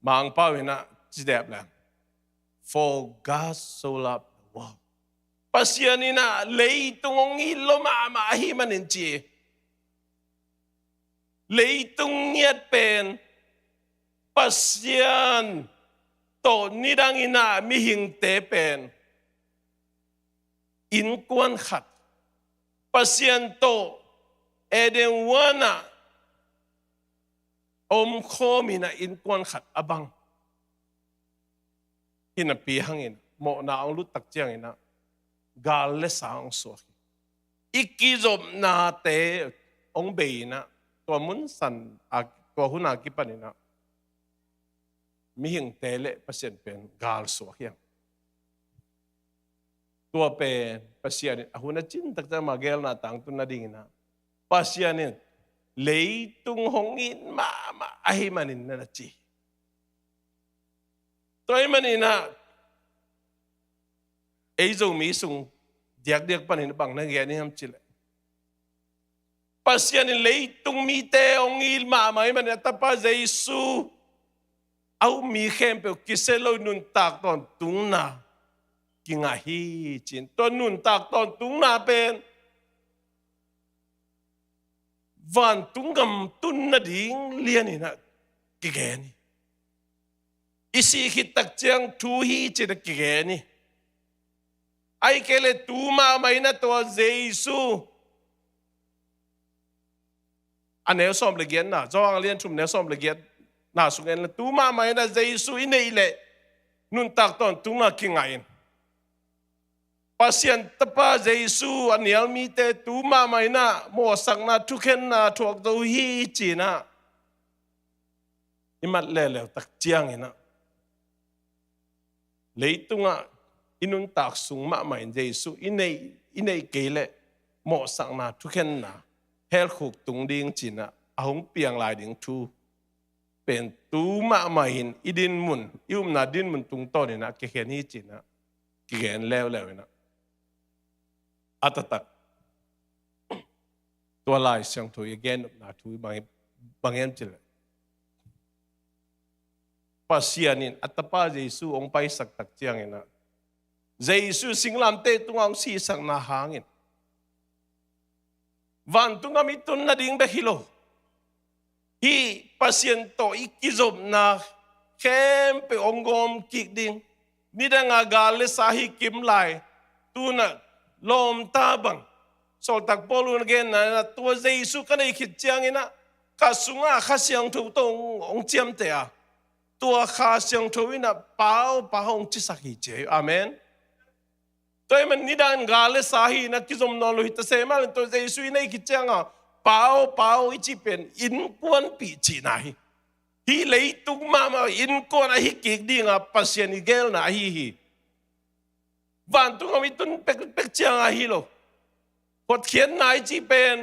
มังเป้าเห็นนะจีเด็บแล้ว for God so loved the world ปัสยานี่นะเลยตรงนี้ลมาหิมันเองจีเลยตรงนี้เป็นปัสยานโตนิดังอินะมีหิงเตเป็นอินกวนขัดปัสยานโตเอเดนวานะอมโคมินะอินกวนขัดอบังหินปีหังอินโมนาองลุตักเจียงอินะกาลเลสางสวกอีกกิจบนาเตองเบยนะตัวมุนสันตัวหุนากิปันนะมีหิงเตเลเปอร์เซ็นต์เป็นกาลสวกยังตัวเป็นเปอร์เซ็นต์หุนาจินตักจะมาเกลนาตังตุนนาดิ่งนะเปอร์เซ็นต์เลยตุงหงอินมาไอมันอินนั่นจีตัวมันอินะไอ้จงมีส่งเดียกปันหินบังนั่งแกนี่ทำจิเลยปัสยานี่เลยตุงมีเตองอิลมาไม่มันแต่ปัจเยซูเอามีเข้มเปกิเซโลนุนตากตอนตุงนากิงาฮีจินตัวนุนตากตอนตุงนาเป็นวันตุงกำตุนนาดิ่งเลียนี่นะกิเกนี่อิสิขิตักเจียงทูฮีจิตกิเกนี่ไอ้เกลตูมาไม่นะตัวเยซูอันเนลซอมเลเกียนนะจ้องเลียนชุมเนลซอมเลเกียนน่าสุเงินตูมาไม่นะเยซูอินเนเลนุนตักตอนตุงนากิงไงปัสยันตปาเยซูอันเนลมีเตตูมาไม่นะโมสังนะทุกเห็นนะทุกตัวฮีจีนะอิมัดเลวตักเจียงนะเลยตุงอ่ะอินุนตักสุงมาไม่เยซูอินเนเกลโมสังนะทุกเห็นนะเฮลขุกตุงดิ่งจีนะอาหงเปียงลายดิ่งทูเป็นตูมาไม่เห็นอิดินมุนยุมนาดินมุนตุงโตนี่นะเกเห็นฮีจีนะเกเห็นแล้วนะอัตตักตัวลายเสียงถุยเกนนาถุยบางเอ็มจิเลยปัสยานินอัตป้าเยซูองไปสักตักเจียงนะเยซูสิงลำเตตุงองสีสักนาหางอินวันตุงามิตุนนาดิ่งเบฮิโลฮีปัสยันโตอีกิจบนาเข้มไปองกอมกิกดิ่งนี่ดังอากาเลสาฮิกิมไลตุนะลมตาบังโซตักปอลุนเกนนะตัวเยซูกันไอคิดเจียงอินะข้าสุงอาข้าเสียงถูกตรงองเจียมเตะตัวข้าเสียงถูกอินะเปล่าองจิสักฮิเจอาเมนตัวมันนิดานกาเลสาฮีนะกิจมนอลุหิตเสมาตัวเยซูอินะคิดเจียงอ่ะเปล่าอิจิเป็นอินกวนปีจีนายฮีเลยตุกมาอินกวนฮิกิกดิ่งอ่ะปัสยันอิเกลนะฮีวันตุงมีตุนเป็กเจียงอาฮิโลพอเขียนนายจีเป็น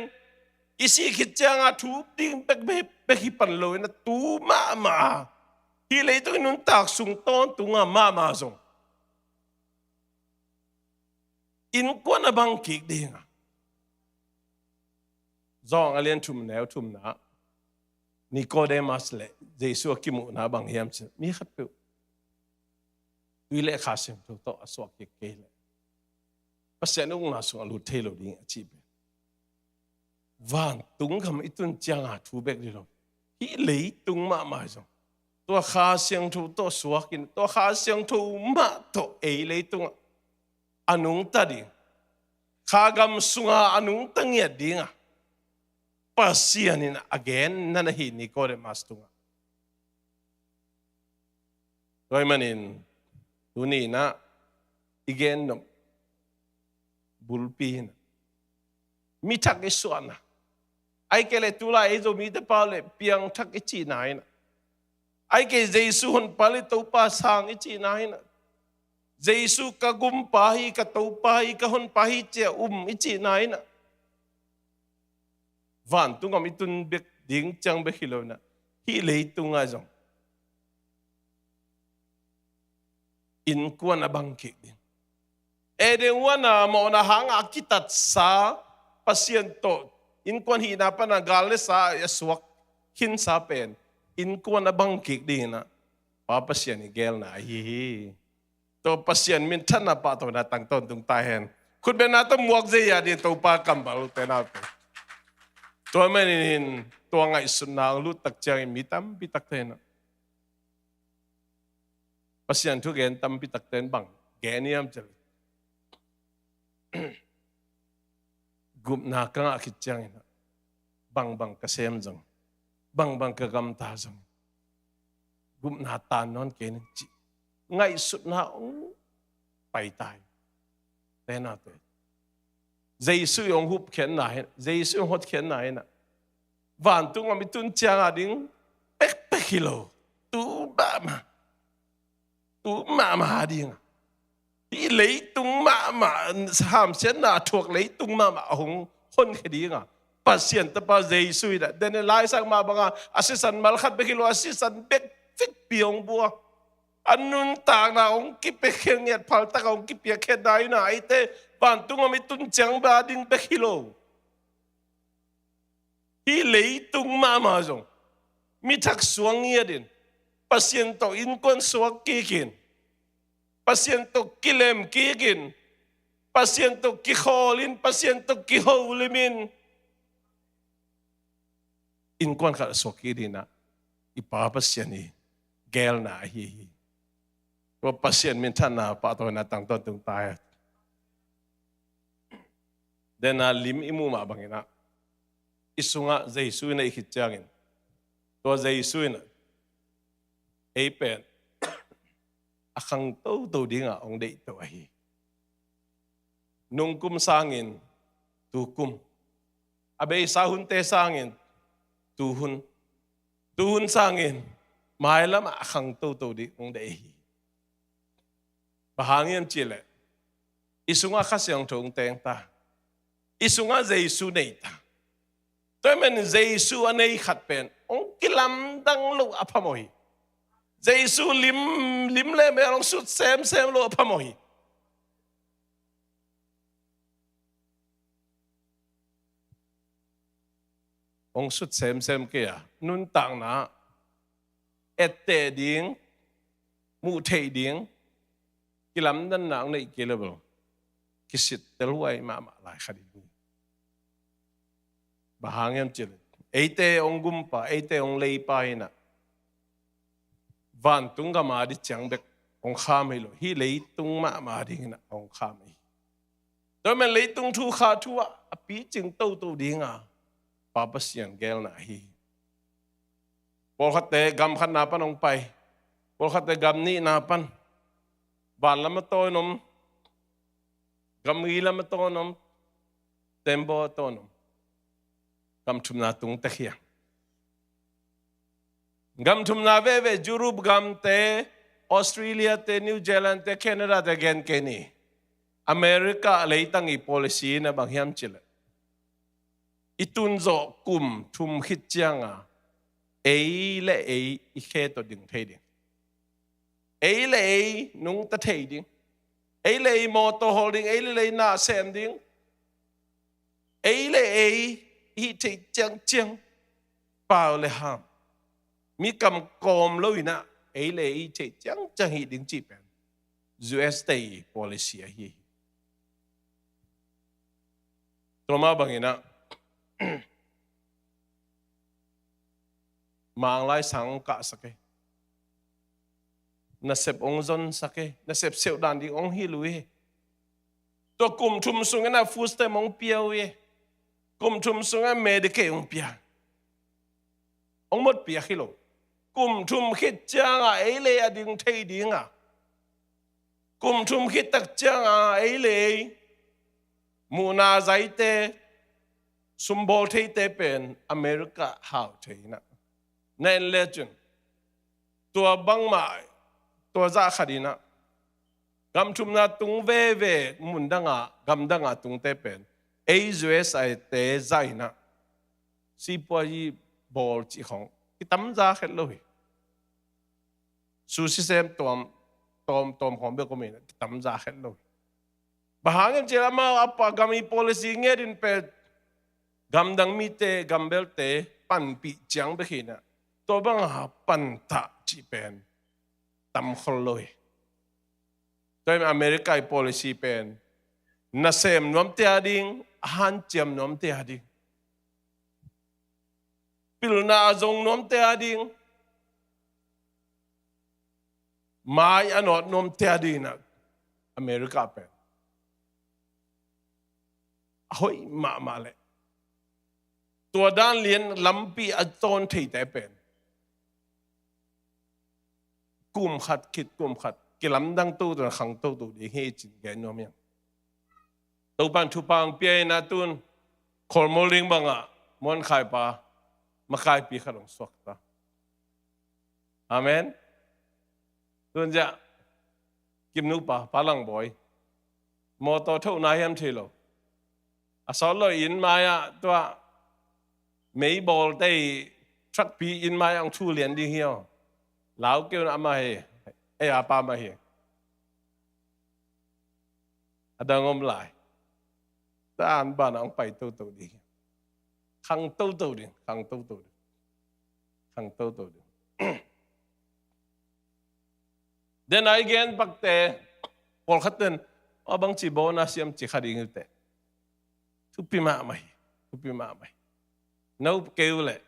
อิสิขิดเจียงอาทูดิ่งเป็ก hi pan lo na tu ma hi le tu nun tak sung ton tu nga ma zong in kwa na bang ki ding zong alien tum neu tum na Nicodemus le Jesu ki mu na bang hiam chi mi khat pe wi le kha sim to aswa ke ke le pasien ung na su alu thelo ding chi be van tung kham itun chang a thu bek ri lo hi le tung ma zong to kha siang thu to suwa kin to kha siang thu ma to e le tung anung ta ding kha gam sunga anung tangya ding pasien in again nana hi Nicodemus tunga toy manin tuni na again no bulpi na mi thak isuana ai ke le tula e zo mi te pa le piang thak e chi nai na ai ke Jesu hon pali to pa sang e chi nai na Jesu ka gum pa hi ka to pa hi ka hon pa hi che e chi nai na van tung am itun bek ding chang be hilona hi le tung a jong in kwa na bang ki din e de wana mo na hang akitat sa pasien to in kwan hi na pa na gale sa yaswak hin sa pen in kwa na bang ki din na pa pasien ni gel na hi to pasien min than na pa to na tang ton tung ta hen khut be na to muak je ya din to pa kambal te naตัวแม่นินตัวไงสุนางลุตักใจมีตั้มพิตักเตนปัสยันทุกเกณฑ์ตั้มพิตักเตนบังแกนี่ยมจะกุมนากังอาคิดจังนะบังกระเซมจังบังกระกำตาจังกุมนาตานอนเกณฑ์จิไงสุดนาไปตายแต่น่าเตJesu yong hup khen nai Jesu yong hot khen nai na van tung am tun chang a ding pek kilo tu ma ding hi lei tung ma ham chen na thuak lei tung ma hong hon ke ding a pasien ta pa Jesu da den lai sang ma banga asisan mal khat be kilo asisan bek fik piong bua anun tak na ong ki pe khen yat phal ta ong ki pe khen dai na ai te ban tung am tun chang ba ding be kilo hi lei tung ma jong mi thak suang ye din pasien to in kon suak ki kin pasien to kilem ki kin pasien to ki kholin pasien to ki holimin in kon kha suak ki din na ipa pasien ni gel na hiว่าpasien min than na pa to na tang ton tung tai den na lim imu ma bangina isunga Jesu na ikit changin to Jesu na ei pen akhang to dinga ong dei to hi nung kum sangin tu kum abe sa hun te sangin tu hun sangin mai lam akhang to di ong dei hi bahangin chile isunga khasyang thong teng ta isunga Jesu nei ta toy men Jesu anei khat pen ong kilam dang lo apamoi Jesu lim le me ong sut sem lo apamoi ong sut sem ke a nun tang na ette ding mu thei ding kilam dan nang nei kelebel kisit telwai ma lai khadi bahangem chil eite ong gumpa eite ong lei pa ina van tunga ma di chang bek ong kham hi lo hi lei tung ma ding na ong kham hi do men lei tung thu kha thu a pi ching to dinga pa pasien gel na hi pol khate gam khan na pan ong pai pol khate gam ni na pan ban lam to nom gam gi lam to nom tembo to nom gam thum na tung ta khia gam thum na ve Europe gam te Australia te New Zealand te Canada te gen ke ni America leitang i policy na bang hiam chile itun zo kum thum khit chianga le I khe to ding thei ding le nung ta thei ding le motor holding le na sem ding le hi thei chang chang pao le ham mi kam kom loi na le thei chang chang hi ding chi pen US Day policy hi Toma bangina mang lai sang ka sake na sep ong zon sake na sep seo dan di ong hi lui to kum thum sunga na fuste mong piao ye kum thum sunga medike ong pia ong mot pia khilo kum thum khit changa ele ading thei dinga kum thum khit tak changa ele muna zaite sumbol thei te pen America how thei na nen legend tua bang mai tua za khadina gam thum na tung ve ve mun danga gam danga tung te pen US ai te zaina si po yi bol chi khong ki tam za khet loi su system tom khom be ko me ki tam za khet loi bahangem chela ma apa gami policy ngedin pe gam dang mi te gam bel te pan pi chang be khina to bang ha pan ta chi pen tam khol loi toy America policy pen na sem nom te ading han chem nom te ading pil na zong nom te ading mai anot nom te ading na America pen hoi ma leตัวด้านเลียนลำปีอจอนที่แต่เป็นกุมขัดคิดกุมขัดกิลำดังตู้ตัวขังตู้ดีให้จินแกนโนเมียตัวปันทุปังเปียนาตุนขอมลิงบังอ่ะมอนขายปลามาขายปีขนมสวกตาอาเมนตุนจะกิมนุปะปาลังบอยมอตัวเท่านายhemเทโลอาสอนเราอินมาอ่ะตัวmấy bol đây truck pi in mai ang thu liền đi hiao lão kêu na mai ai apa mai hi ada ngom lại ta an ban ang pai tu đi khang tu đi khang tu đi then again bakte pol khaten abang chi bona siam chi khading te tu pi ma mai nấu kêu lệ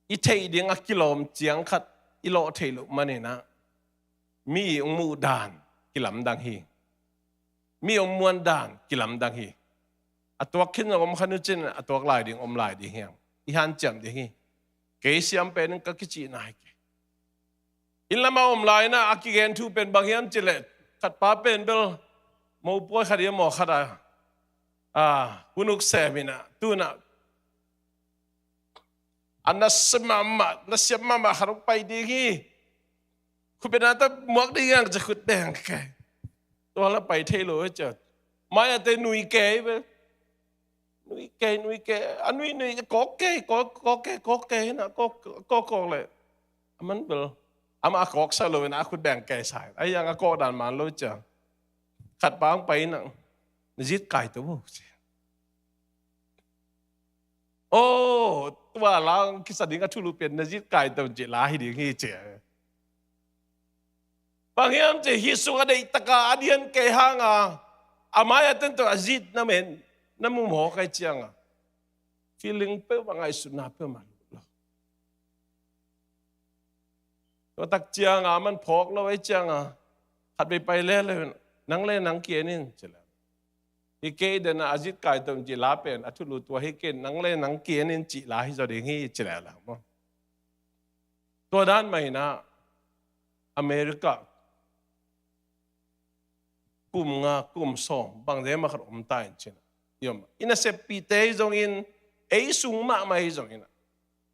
ít thấy tiếng ác kilom chiang khát ít lọ thấy lục mà nè na mi ông mu đàn kí lắm đang hi mi ông muan đàn kí lắm đang hi à tuak khi nào ông khăn nước trên à tuak lại tiếng ông lại đi hiang ít han chậm đi hi cái xiêm bên cái chi này in lama ông lại na ác gen thu bên bang hiam chỉ lệ khát pa bên bel mau bôi khát yếm mò khát kunuk semina tu na anas mama harap pai dingi kubenata muak dingang jakut deng ke to la pai thelo che mai ate nui ke anui ko ke na ko le aman bel ama kok sa lo na ku deng ke sai ai yang ko dan man lo che khat bang pai na jit kai toตัวเราคิดสดิ้งก็ทุลุเป็นนจิตกายตัวจิลาหิดิ้งหิเจบางอย่างจะฮิสุกันได้ตะกาอดียนเกหังอามายตันตัวจิตนั่นเองนั่นมุมหัวใครเจียงfeeling เพื่อบางไงสุนัขเพื่อมันตัวตักเจียงมันพกเราไว้เจียงหัดไปเล่นเลยนังเล่นนังเกียนี่เจริญฮิเกเดนอาจิตกายตรงจิลาเป็นอัตุลุตัวฮิเกนังเล่นังเกียนินจิลาฮิจอดิฮิจิแล้วมั้งตัวด้านไม่นะอเมริกากลุ่มกลุ่มสองบางเรื่องมาขนมตายจริงยมอินาเซปีเตยจงอินสูงมากไม่จงอิน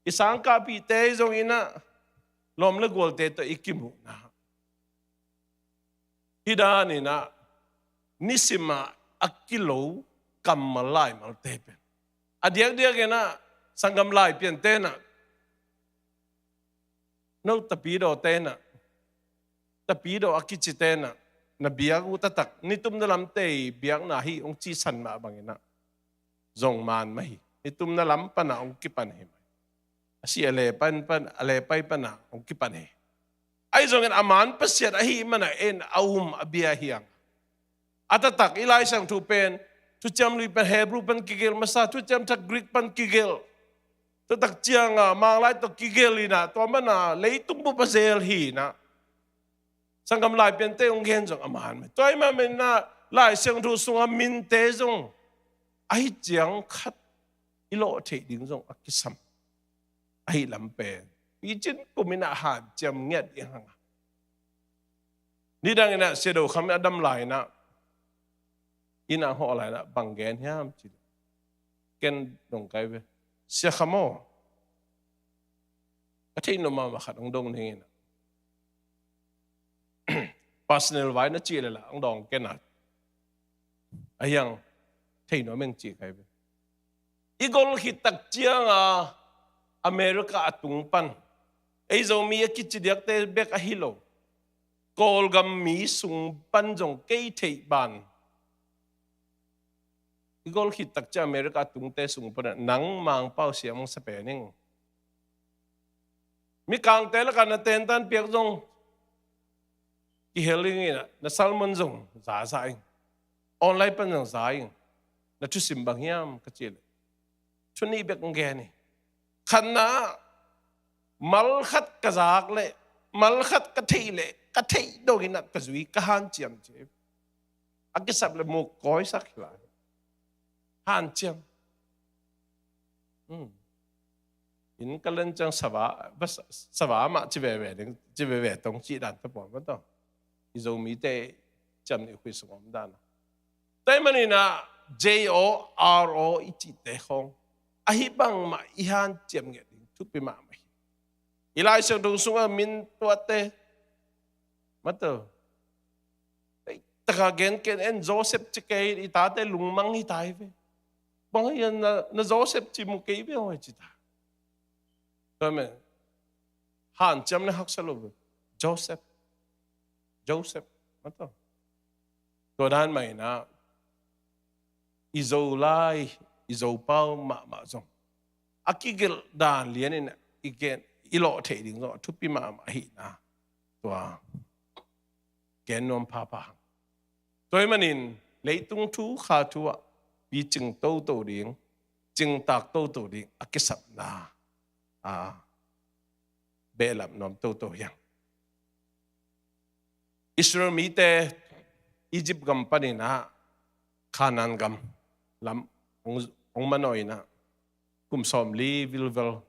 อิสังกาปีเตยจงอินลมเลือกวอลเตตัวอิกิมุนะฮิดานี่นะนิสิมาakilo kam malai mal tepen adiak dia kena sanggam lai pian tena no tapido tena tapido akichi tena na biak utatak nitum na lam te biak na hi ong chi san ma bangina zong man mai nitum na lam pa na ong kipan hi mai asi ale pai pa na ong kipan hi ai zong en aman pasiat hi mana en aum abia hiang atatak ilai sang tu pen tu cham lui pen Hebrew pen kigel masa tu cham tak Greek pen kigel tu tak chiang mang lai to kigel ina to mana leitung bu pasel hi na sangam lai pen te ong gen jong aman me toy ma men na lai sang tu sunga min te jong ai chiang khat ilo the ding jong akisam ai lam pen i chin kumina han cham nget i hang ni dang ina sedo kham adam lai na ina ho lai na bangen hiam chi ken dong kai ve sia khamo athi no ma khat ong dong ni na personal vai na chi la ong dong ken na ayang thei no meng chi kai ve igol hitak chiang America atung pan ei zo mi ki chi diak te bek a hilo kol gam mi sung pan jong kei thei ban igol hitak cha America tung te sung pan nang mang pau siam sa pening mi kang te la kan ten tan piak jong ki heling ina na salmon jong za sa ing online pan jong za ing na chu sim bang hiam ka chil chuni bek nge ni khana mal khat ka zak le mal khat ka thei le ka thei do gina ka zui ka han chiam che akisap le mo koi sak la han chiam in kalan chang sawa ma chi ve tong chi dan ta pon ma to izo mi te cham ni hui som dan tai mani na JORO ichi te khong ahi bang ma ihan chiam nge ding thu pi ma mai ilai sang dong sunga min to te ma to taka gen ken en Joseph chike i ta te lungmang hi tai ve bang yan na Joseph chi mu ke ve ho chi ta Amen. Han cham ne hak salo Joseph. Mato. To dan mai na izo lai izo pau ma zong. Akigel dan lian in igen ilo the ding zo thupi ma hi na. To gen nom pa pa. Toy manin leitung thu kha thu bi ching to ding ching tak to ding akisap na. Belam nom to yang Israel mi te Egypt gam panina Kanan gam lam ong manoi na kum som li vilvel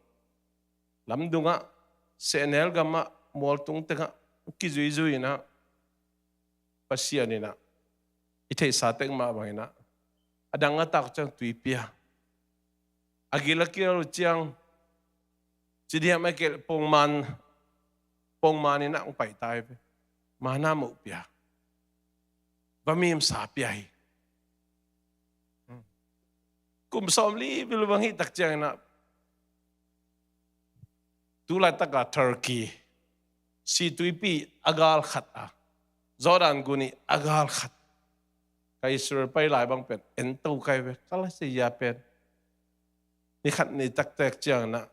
lam dunga senel gama moltung tenga ki zui na pasiani na ite sateng ma bangina adanga tak chang tuipia agila kiro chiang jadi mai ke pong man ina ang pai tai mana mo pia bamim sa pia hi kum som li bil bang hi tak chang na tula taka Turkey si tuipi agal khat Jordan guni agal khat kai sur pai lai bang pen en to kai ve kala se ya pen ni khat ni tak tek chang na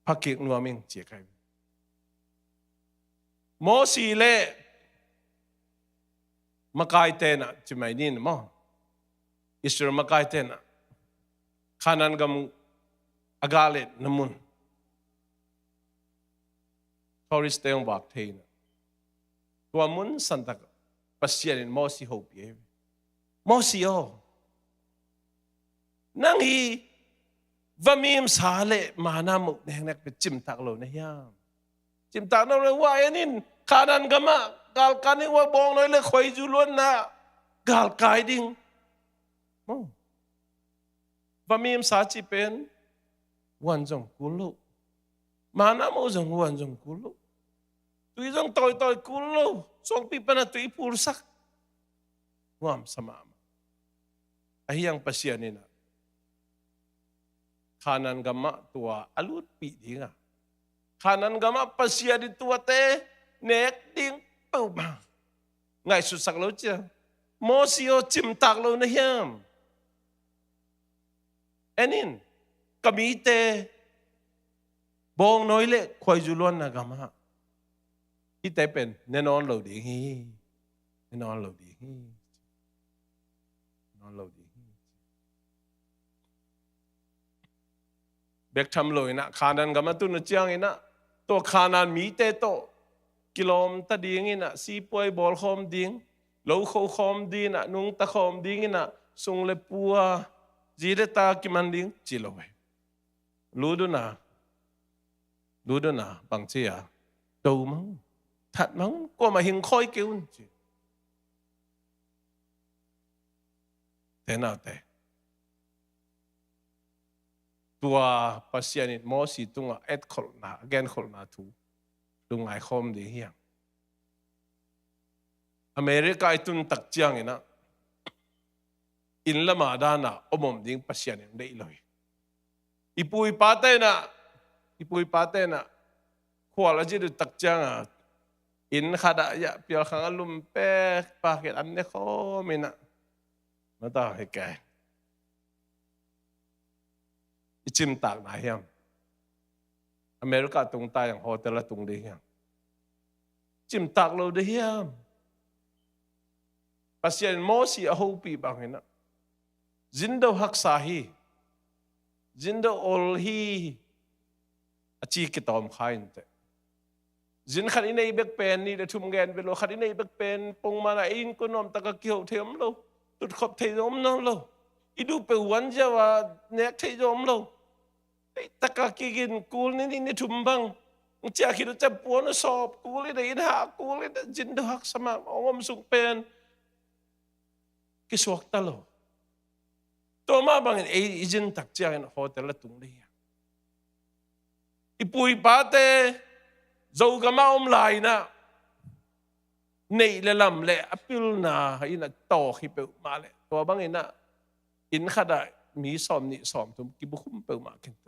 Pakik nuaming chia kai. Mo si le makai tena chimai nin mo. Israel makai tena. Kanan gam agalit namun. Koris teyong bak tena. Tua mun santak pasyanin mo si hope ye. Mo si o. Nang hi Vamim sale mana mo nehnek pe chim tak lo na hiam. Chim tak no le wa yanin kanan gama gal kanin wa bong noi le khoi ju luan na gal kai ding. Vamim sa chi pen wan jong kulo. Mana mo jong wan jong kulo. Tui jong toy kulo. Song pi pa na tui pursak. Wam sama. Ahiyang pasyanin na. Kanan gama tua alut pi dinga kanan gama pasya di tua te nek ding pau ba ngai su sak lo cha mo sio chim tak lo na hiam enin kami te bong noi le khoi ju lon na gama i te pen ne non lo di hi ne non lo di hi non lo diเบกทำเลยนะขานันกับมาตุนเจียงนะตัวขานันมีเตโตกิโลมตะดิ้งนะซีป่วยบอลคอมดิ้งโลเขาคอมดิ้งนะนุ่งตะคอมดิ้งนะทรงเลปัวจีเรตากิมันดิ้งจิโลเวรู้ดูนะบางทีอ่ะดูมั้งถัดมั้งก็มาหิงคอยเกี่ยวจีแต่น่าแต่ตัวปัสยานิมอสีตุงอ่ะเอ็ดขลนาแกนขลนาทูตุงไอคอมดีเฮียงอเมริกาตุนตักเจียงนะอินละมาดานะอมดิ้งปัสยานิได้เลยอีปุยปาเตนะขวาละจีดูตักเจียงอ่ะอินขดายะเปียขังอลุมเป๊กปากเกตอันเนี้ยเขาไม่นะมาต่อให้แกจิมตากนาเฮียมอเมริกาตรงใต้อย่างโฮเทลตรงดีเฮียมจิมตากเราดีเฮียมปัสยันโมสีอาหูปีบางเห็นนะจินดาวฮักษาฮีจินดาวอลฮีอาชีกิตอมขายน์เตจินขัดอินในเบกเป็นนี่เดทุมเงินเวลาขัดอินในเบกเป็นปงมานาอินกุนอมตะกะเกี่ยวเทียมโลตุดขบเทียมนั่นโลอีดูเปวันเจ้าว่าเน็กเทียมโลตะกะกินกูนี่ทุ่มบังจะคิดว่าจะปวนสอบกูเลยได้หากูเลยจินดหักสมาองมสุงเป็นกิสวกตลอดตัวมาบางไอ้จินตักเจ้าโฮเทลตุงเลยอีปุยปาเตเจ้ากมาลายนะในเล่มเล่อพิลนาอินะต่อขี้เปมาเลยตัวบางไอ้นะอินขัดมีสอมนี่สอมทุมกิบุคุมเปมาเก่งเต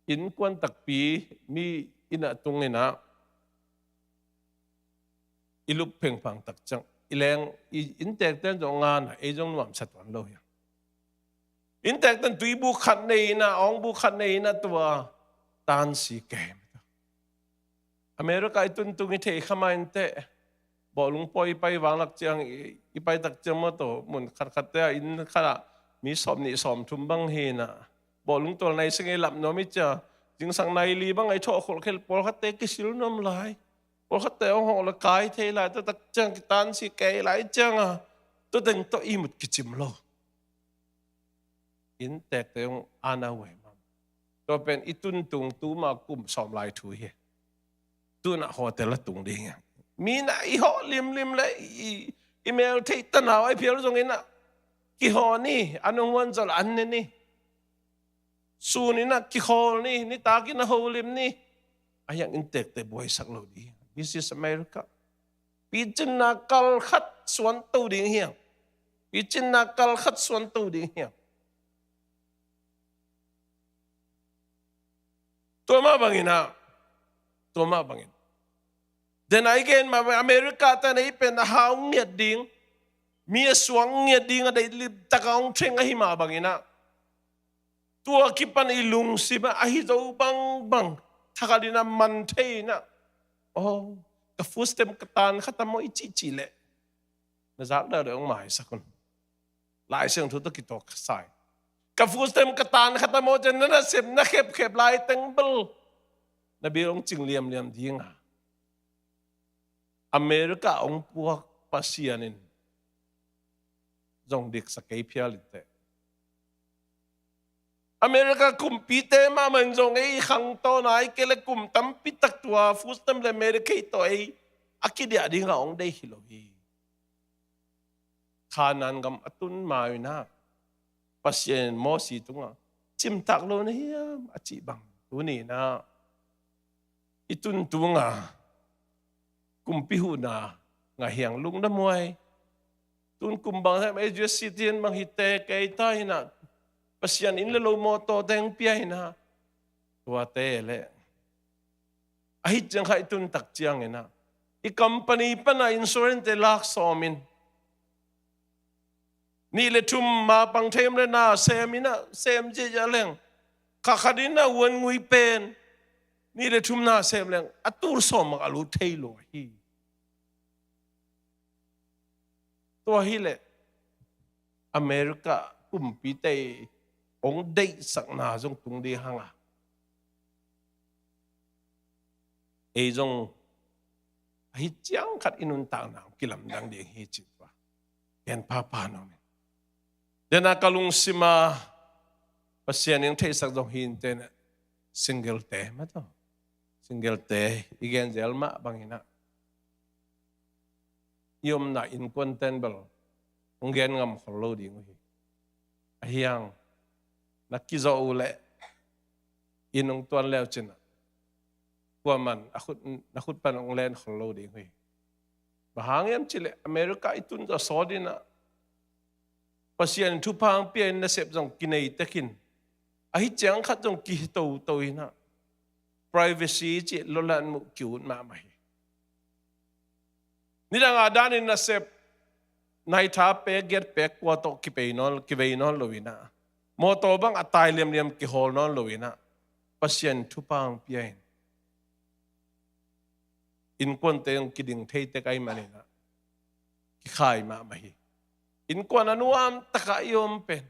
อินกวนตักปีมีอินะตรงนี้นะอิลุกเพ่งพังตักจังอิแรงอินแตกเต้นจงงานไอ้จงนวมสัตวันโลยอินแตกเต้นตุยบุขันในนะองบุขันในนะตัวตานสีแก่อเมริกาตุนตุงเทขมาอินเตบอกลุงปอยไปวางหลักเจียงอีไปตักเจียงมาโตหมุนขัดแต่อินขณะมีสอมนี่สอมทุมบังเฮนะบอกลุงตัวในสิ่งไอ้หลับน้อมิจ้าจึงสั่งในลีบังไอ้โชว์คนเข้าปอลขัดเตกิสิลน้ำลายปอลขัดเตเอาห่อละกายเทลายตัวตักเจียงกิตานสีแก่หลายเจียงอ่ะตัวเด่นตัวอีมุดกิจิมโลอินแตกแต่ยังอาณาเวมันตัวเป็นอีตุนตุงตูมากุมสอมลายถุยตัวน่ะห่อแต่ละตุงดีไงมีน่ะอีห่อลิมเลยอีเมลที่ตั้งเอาไอ้เพียวตรงนี้น่ะกี่ห่อนี่อันนู้นวันจะอันนี้สูนี่น่ะกี่ห่อนี่ตากินน่ะห่อลิมนี่ไอ้ยังอินเตกแต่บวยสักโลดี This is America ปีจินนักกัลขัดสวนตูดิ่งเหี้ยปีจินนักกัลขัดสวนตูดิ่งเหี้ยตัวมาบังอินะตัวมาบังอินเดนไอเกนมาอเมริกาแต่ไหนเป็นหาวเงียดดิ่งมีสวงเงียดดิ่งอะไรลิบตะกองเชงไอมาบังอินะตัวคิปันอีลุงสิมาไอโจบังถ้ากันดินามันเทนะโอ้กับฟูสเต็มกตานขัดตามอิจิเละนะจักได้เรื่องหมายสักคนหลายเสียงทุกตะกิตอกใส่กับฟูสเต็มกตานขัดตามโมเจนนั่นเสพนักเข็บลายเต็งเบลนบีองจิงเลียมดิ้งอ่ะอเมริกาองพวกปัสยานินจงเด็กสักเพียลิเตอเมริกาคุมปีเตมาเหมือนจงไอ้ขังโตนายเกลคุมตั้มปิตักตัวฟูสตัมเลอเมริกาตัวไอ้อากิเดียดิ้งอ่ะองได้ฮิโลฮีขานันกำอัตุนมาอยู่นะปัสยานมอสีตรงอ่ะจิมตักโลนี่อาจิบังตัวนี้นะอิตุนตัวงะกุมพิหูนางะเหียงลุงน้ำมวยตุนกุมบังให้เอเจสิเทียนบังฮิเตเกยตายนะปัสยันอินเลโลโมโตแดงเปียนะตัวเตะเลย ahit jang khai tun tak chiang ena I company pana insurance te lak somin ni le thum ma pang them le na semina sem je ja leng kha khadina wan ngui pen ni le thum na sem leng atur som ma alu thei lo hi to hi le America kum pi te ong dei sak na jong tung di hanga e jong hi chiang khat inun ta na kilam dang ding hi chi wa ken pa pa no me dena kalung sima pasien yang thei sak jong hin te na single te ma to single te igen jelma bangina yom na incontentable onggen ngam kholo ding hi ahiang nakizo ule inong tuan leo china kuaman akut pan ong len kholo ding hi bahangem chile America itun da sodina pasien thu pang pian na sep jong kinai takin ahi chang khat jong ki to ina privacy chi lolan mu kyun ma mai nidanga danin na sep nai tha pe get pe kwa to ki pe non loina moto bang atai lem ki hol non loina pasien thu pang pian in kon te yung kiding thei te kai manina ki khai ma mai in kon anuam taka yom pen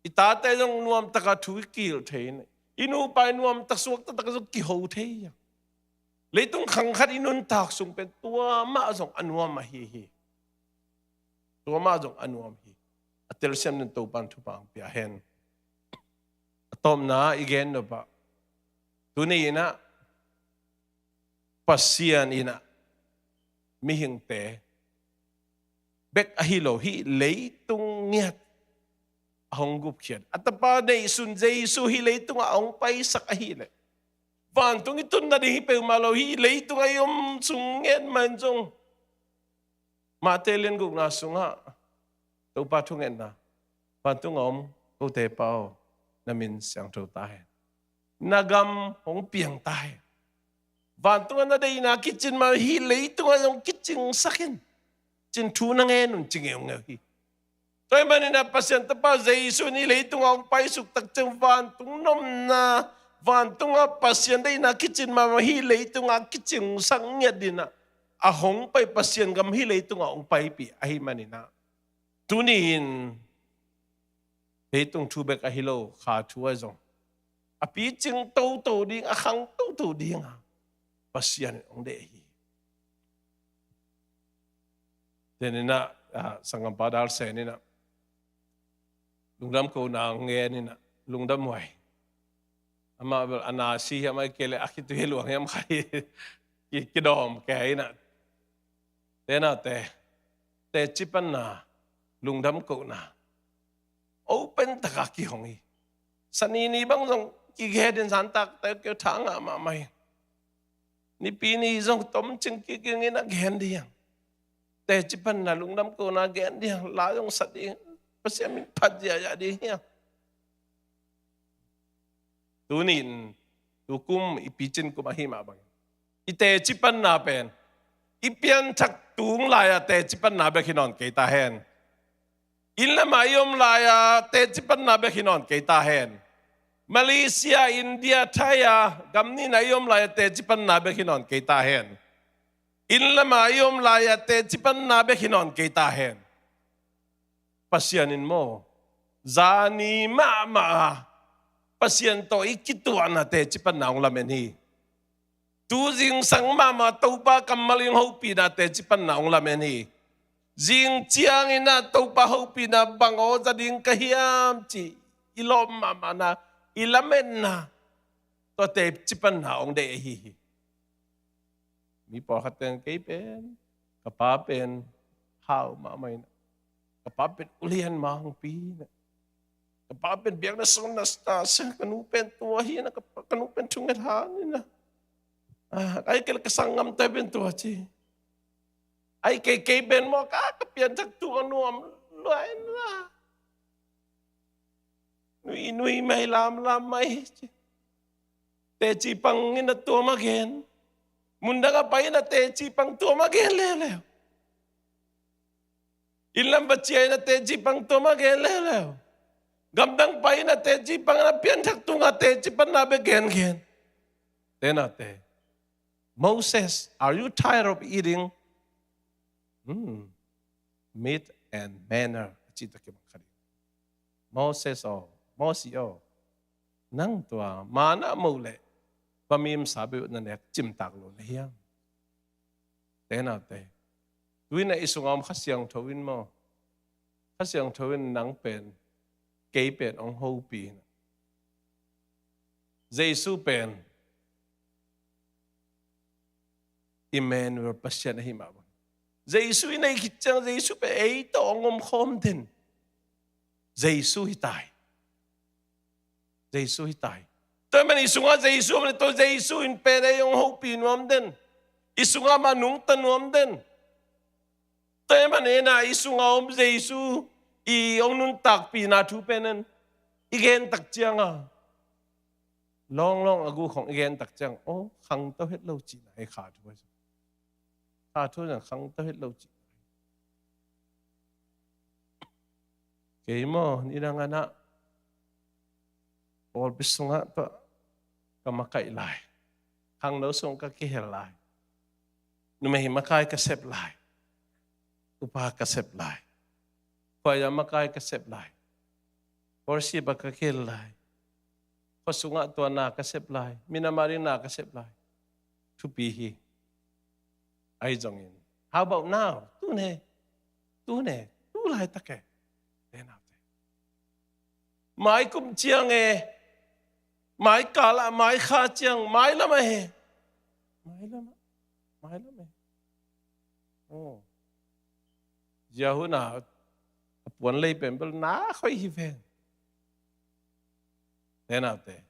ita te yung nuam taka thu kil thein inu pai nuam tasuk ta taka ki ho thei ya leitung khang khat inun tak sung pen tua ma jong anuam ma hi tua ma jong anuam hi atel sem nen to pan thu pang pia hen atom na igen no ba tu ni na pasian ina mihing te bek ahilo hi leitung ngiat ahong gup khian atapa nei sun jesu hi leitung aong pai sak ahile van tung itun na di pe malo hi leitung ayom sungen manjong matelen guk na sunga to pa thungen na van tung om ko te pao namin siang to tai nagam hong piang tai van tung na dei na kitchen ma hi lei tung ayong kitchen sakin chin thu na nge nun ching yong hi toy man na pasien ta pa jesu ni lei tung ang pai suk tak chang van tung nom na van tung a pasien dei na kitchen ma hi lei tung a kitchen sang nya dina a hong pai pasien gam hi lei tung ang pai pi a hi manina tunin lei tung thu bek a hi lo kha thu a jong a pi ching to ding a khang to ding a pasian ong de hi denina sangam padal se ni na lungdam ko na nge ni na lungdam wai ama bel anasi ama kele akitu helu yam khai ki dom ke na tena te chipan na lungdam ko na open taka ki hongi sanini bang jong ki geden santak te ke thanga ma mai ni pini jong tom ching ki ngi na gen diang te chipan na lungdam ko na gen diang la jong sadi pasien min phat ya di hiang tunin tukum ipichin ko mahima bang ite chipan na pen ipian thak tung la ya te chipan na be khinon ke ta hen in la mayom la ya te chipan na be khinon ke ta hen Malaysia India Thaya gamni na yom la ya te chipan na be khinon ke ta hen in la mayom la ya te chipan na be khinon ke ta hen pasianin mo zani ma pasien to ikituan na te chipan na ong lamen hi tu jing sang mama to pa kamaling hopi na te chipan na ong lamen hi jing chiang ina to pa hopi na bango za ding kahiam chi ilom mama na ilamen na to te chipan na ong de hi mi po khateng kay pen kapapen how mamay na kapapen ulihan mahang pi kapapen biang na son na sa kanupen tuwahi na kanupen tunget hangin na ay kaya kasangam tayo tuwa chi ay kay ben mo kakapian tak tuwa nuam luain na nui may lam may te chi pang in na tua magen munda ka pai na te chi pang tua magen le ilam ba chia na te chi pang tua magen le gamdang pai na te chi pang na pian thak tunga te chi pan na be gen te na te Moses, are you tired of eating meat and manna? Moses nang tua mana mo le pamim sabi na nek chimtak lo na hiyang. Tena te. Tuwin na isungam kasyang tawin mo. Kasyang tawin nang pen kay pen ang hopi. Jesu pen Emmanuel pasya na himawan. Jesu inay kitsyang Jesu pen ito ang umkom din. Jesu hitay. Jesu hitay. Ito man isunga Jesu man ito Jesu in pere yung hopi nuam din. Isunga manung tanuam din. Ito man ina isunga Jesu iyong nun takpi na tupenan. Igen taksyang long agu kong igen taksyang. Oh, khang tao hit lau chi na ay khatu. Khatu na khang tao hit lau chi. Kaya mo, hindi na nga na. All bisunga to kamakailay. Hang nosong kakihilay. Numahimakay kaseplay. Upah kaseplay. Kaya makay kaseplay. Porsi ba kakilay. Pasunga to na kaseplay. Minamarin na kaseplay. Tupihi. Ay jongin. How about now? Tune. Tulay take. Mai kum chiang mai kala mai kha chiang mai lama he mai lama oh Yahuna puan lei pembel na khoi hi ven tenate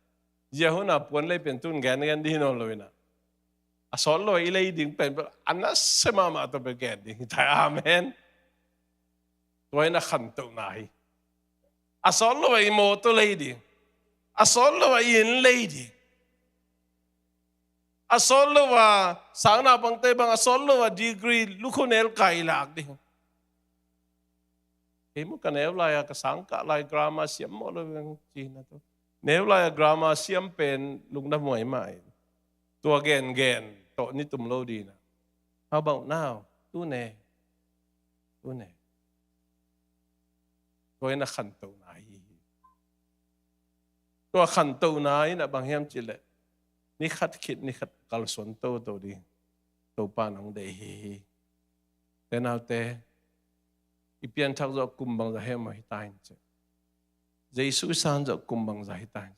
Yahuna puan lei pen tun gan di no loina asol lo ilei ding pembel anas semama to be gan ding ta amen toina khan to nai asol lo ay moto lady. Asol lo ay in lady. Asol lo sang na pang tebang asol lo degree lukunel kailak ding. Emo kanew laya kasangka lay grama siyam mo lo yung China to. New laya grama siyam pen lungna moy mai. To again to ni tumlo di na. How about now? Tune. Toy na kanto na hi. Toa kanto na hi na bangham chile. Ni khat kit ni khat kalson to di. To panang de hi. Tenaute ipian thak zo kumbang za hem hi tain che. Jesu san zo kumbang za hi tain.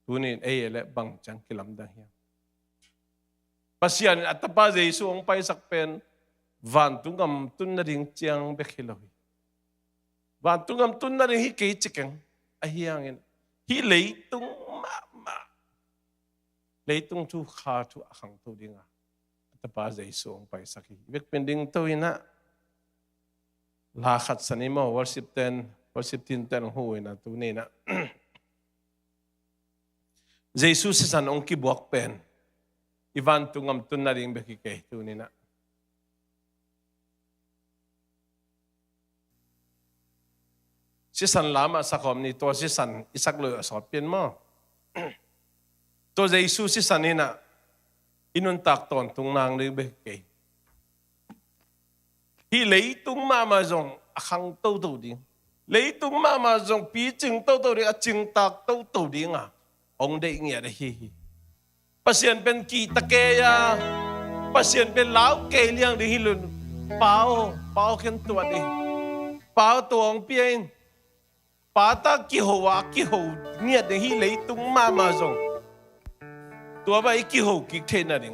Tunin ele bang chang kilam dang hi. Pasian atapa Jesu ang paisak pen van tungam tun na ding chiang bekhilohi. Van tungam tun na rin hi kay chikeng ahiyangin. Hi leitung ma. Leitung tu kha tu akang tu dinga. Atapa Jesu ang paisaki. Ibig pending to ina. Lakat sa nimo, worship 10 ang huwi na tu nina. Jesus is an ongki buwak pen. Ivan tungam tun na rin bekikay tu nina. Si san lama sa kom ni to si san isaklo sa pin mo. To Jesus si sanina inuntak ton tung nang libe kay. Hi leitung mama zong akang to ding. Leitung mama zong pi ching to ding at ching tak to ding ong de ngia de hi. Pasien pen kita kaya pasien pen lau kay liang di hilun. Pao ken tuwa di. Pao tuong piain. Pata kiho niya de hi leitung mama zong. Tua ba ikiho kikte na rin.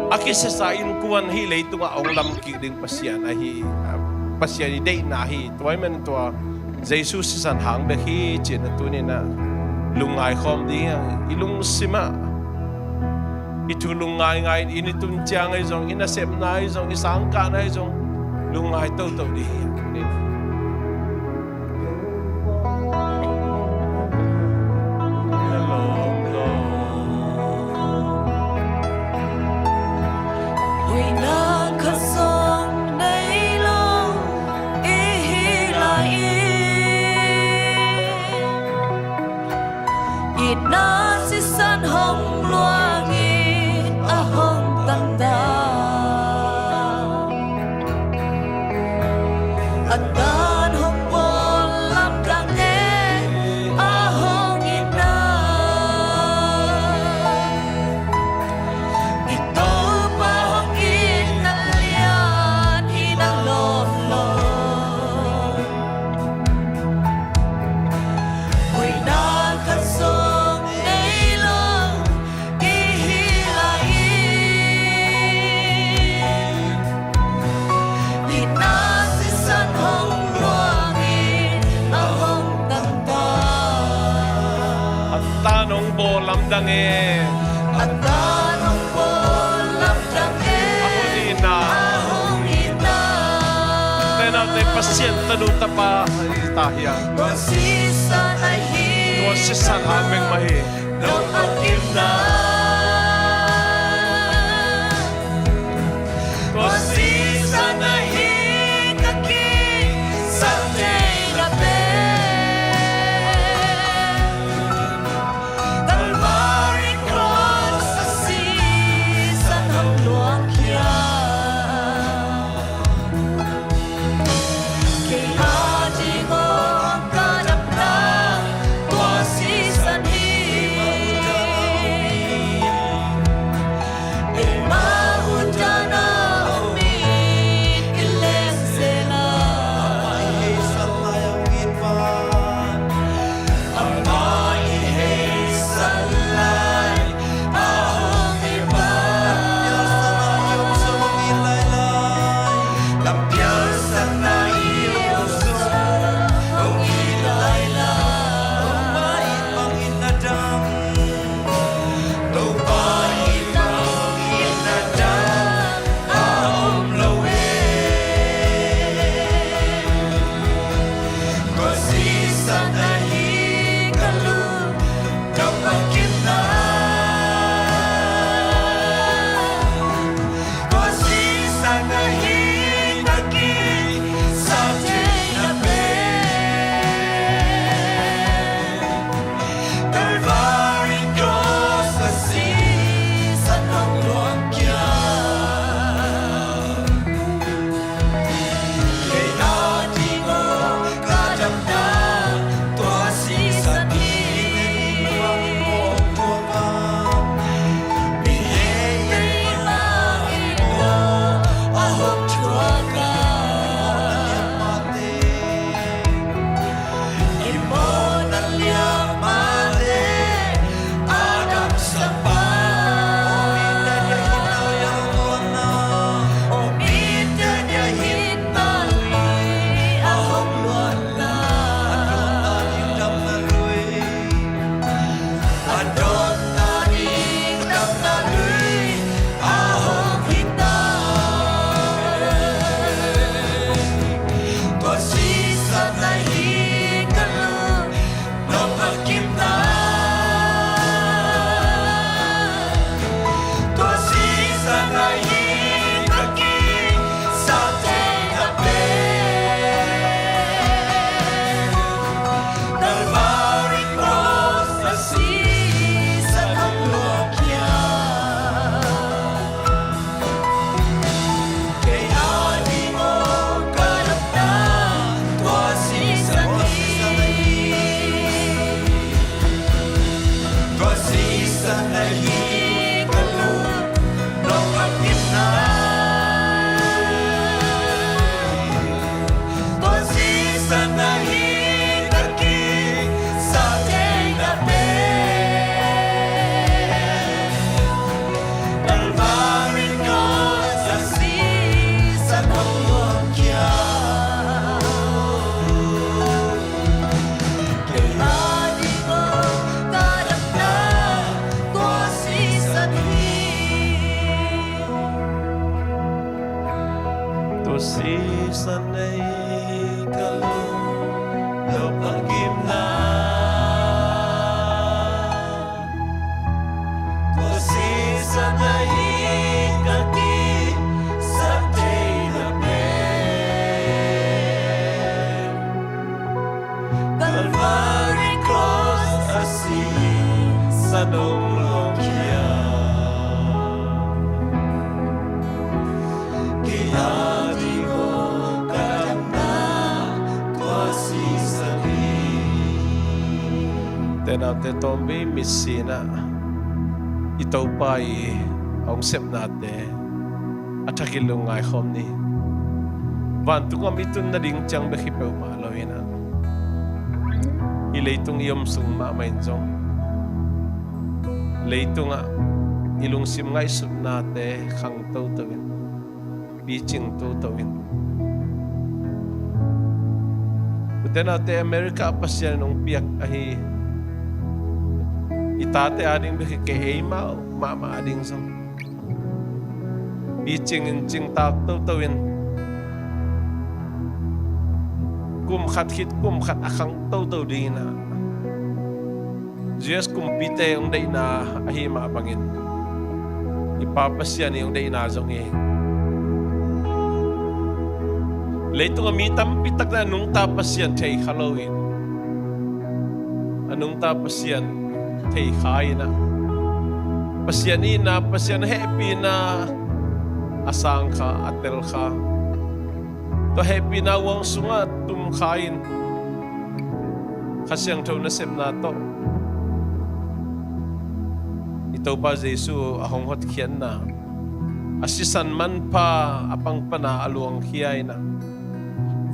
Aki sa in kuwan hi leitung ang lamkik ding pasyan ahi pasyan day na hi. Tuwa man tua Jesus san hang be hi chin tunin na lungay khom di ilung sima. Itulungay ngay initun chiang ay zong inasep na ay zong isangka na ay zong lungay to di. dang e Tanong mo lamdang ako ni na tena te pasien tanu tapa itahya Sisa na to sisan ameng mahi Nung akim na Sisa na hikaki Sa terape Kalvari cross sa sisa ng luwakya Kaya di mo ang ganap na Sisa ni tena te tombi misina itaw pa ang sep nate at hakilungai khom ni vantung amitun na ding chang bekipew malawina ileitung iyom sung ma mainjong leitung ilung sim ngai sup nate khang tau tawin biching tau tawin tena te America pasyan nung piak ahi itate ading be ke ei ma ading so bi ching in ching tak to in kum khat khit kum khat akhang to ding na Jesus kumpite yung day na ahima bangin ipapasyan yung day na zong Leito nga mitam pitag na anong tapas yan tay Halloween. Anong tapas yan tay kaya na. Pasyanin na, pasyan happy na asang ka, atel ka. To happy na wang sungat tumkain. Kasi ang taw na sem na to. Ito pa Jesu ahong hot kiyan na. Asisan man pa apang panaaluang hiyay na.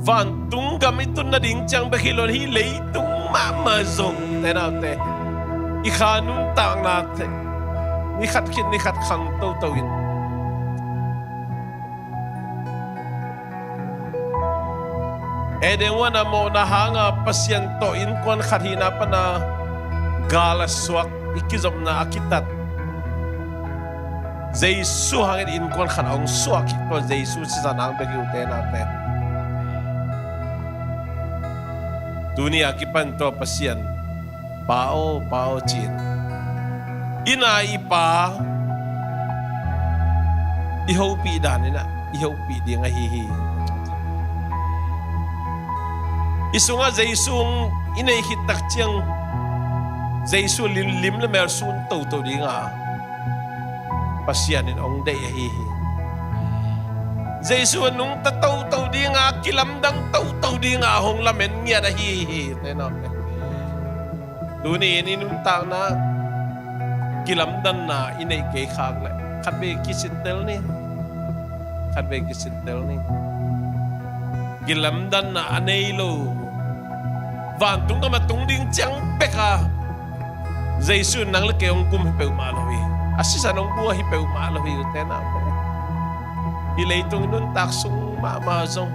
Van tung gamit na ding tiyang bakilon hilay tung mamazong tenate. Ikanong taang natin. Nikat kang tawin. Eden wana mo nahanga pasyento in kon kathina pa na galaswak ikizom na akitat. Jesu hangin in kon kanaong swak ito Jesu sa nang bagiute natin. Dunia kipan to pasyan pao chin inaipa ihopi danina ihopi di nga hihi isunga Jesu inaihitak tiyang Jesu lim le mersun to di nga pasyanin ong day hihi Jesu nung tataw di nga kilamdang taw di nga hong lamen niya na hihi. Duni inuntang na kilamdan na inay kay kagla. Kadbe kisintel ni. Kilamdan na anaylo. Vantung na matung ding tiyang peka. Jesu nang lakayong kumhipaw malawi. Asisa nung buhay hipaw malawi. Tenate. Ilay itong nun taksong mamazong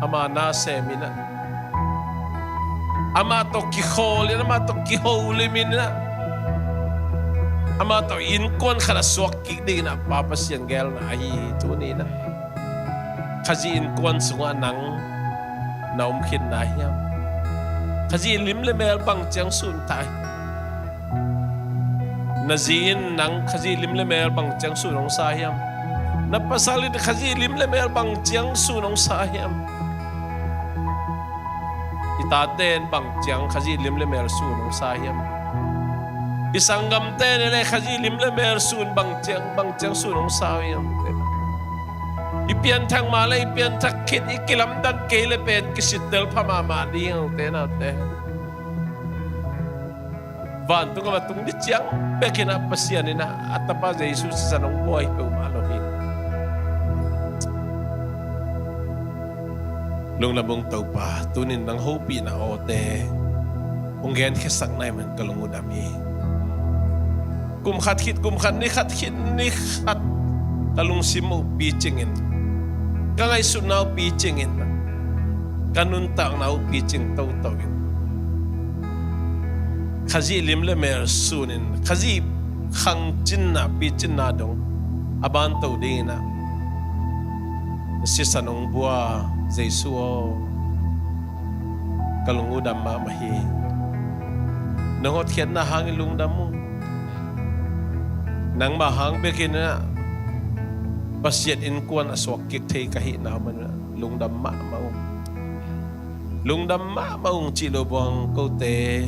ama na semina ama to kiholi mina ama to inkon kada swakik di na papasyan gel na ahi tuni na kasi inkon sunga nang naumkin na hiyam kasi limlemel bang tiyang suntay nazin nang kasi limlemel bang tiyang sunong sayam napasalit kasi limlemel bang tiyang sunong sayam. Itaten bang tiyang kasi limlemel sunong sayam. Isang gamten nila kasi limlemel sun bang tiyang sunong sayam. Ipian tang malay, ipian takit, ikilamdan kailepen kisitel pamamali ang tenate. Van tunga matung di tiyang bekinapasyan na at tapos Jesus sa nang buhay pa umalohin. Nung labong tao pa, tunin ng hopi na ote, kung ganyan kasak na yaman kalungod ami. Kumkat nikat, kalungsim mo pitchingin. Kangay sunaw pitchingin. Kanuntang na pitching tawin. Kasi limlemer sunin, kasi kang chin na pitchin na dong, abantaw din na. Siya nung buwa, Jesu kalungudam mamahi. Nangot kian na hangin lungdam mo. Nang mahang bekin na pasyat inkuan aswakik tay kahit naman lungdam maung. Lungdam maung chilo buang kote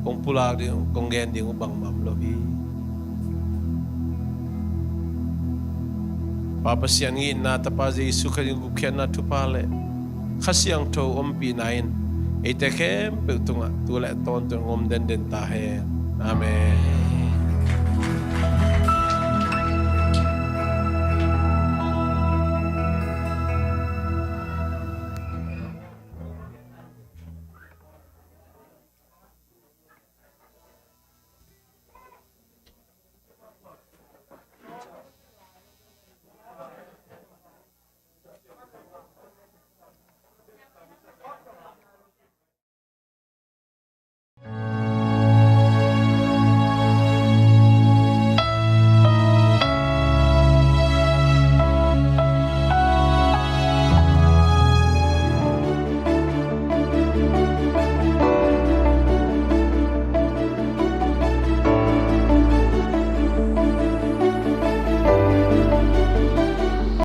kung pulag din kung gen din ubang mamlohi. Papasyanin na tapos Jesu kanyang gukyan na tupale. Kasi ang to umpinain. Itekem, tunga, tulad tonton umden tahe. Amen.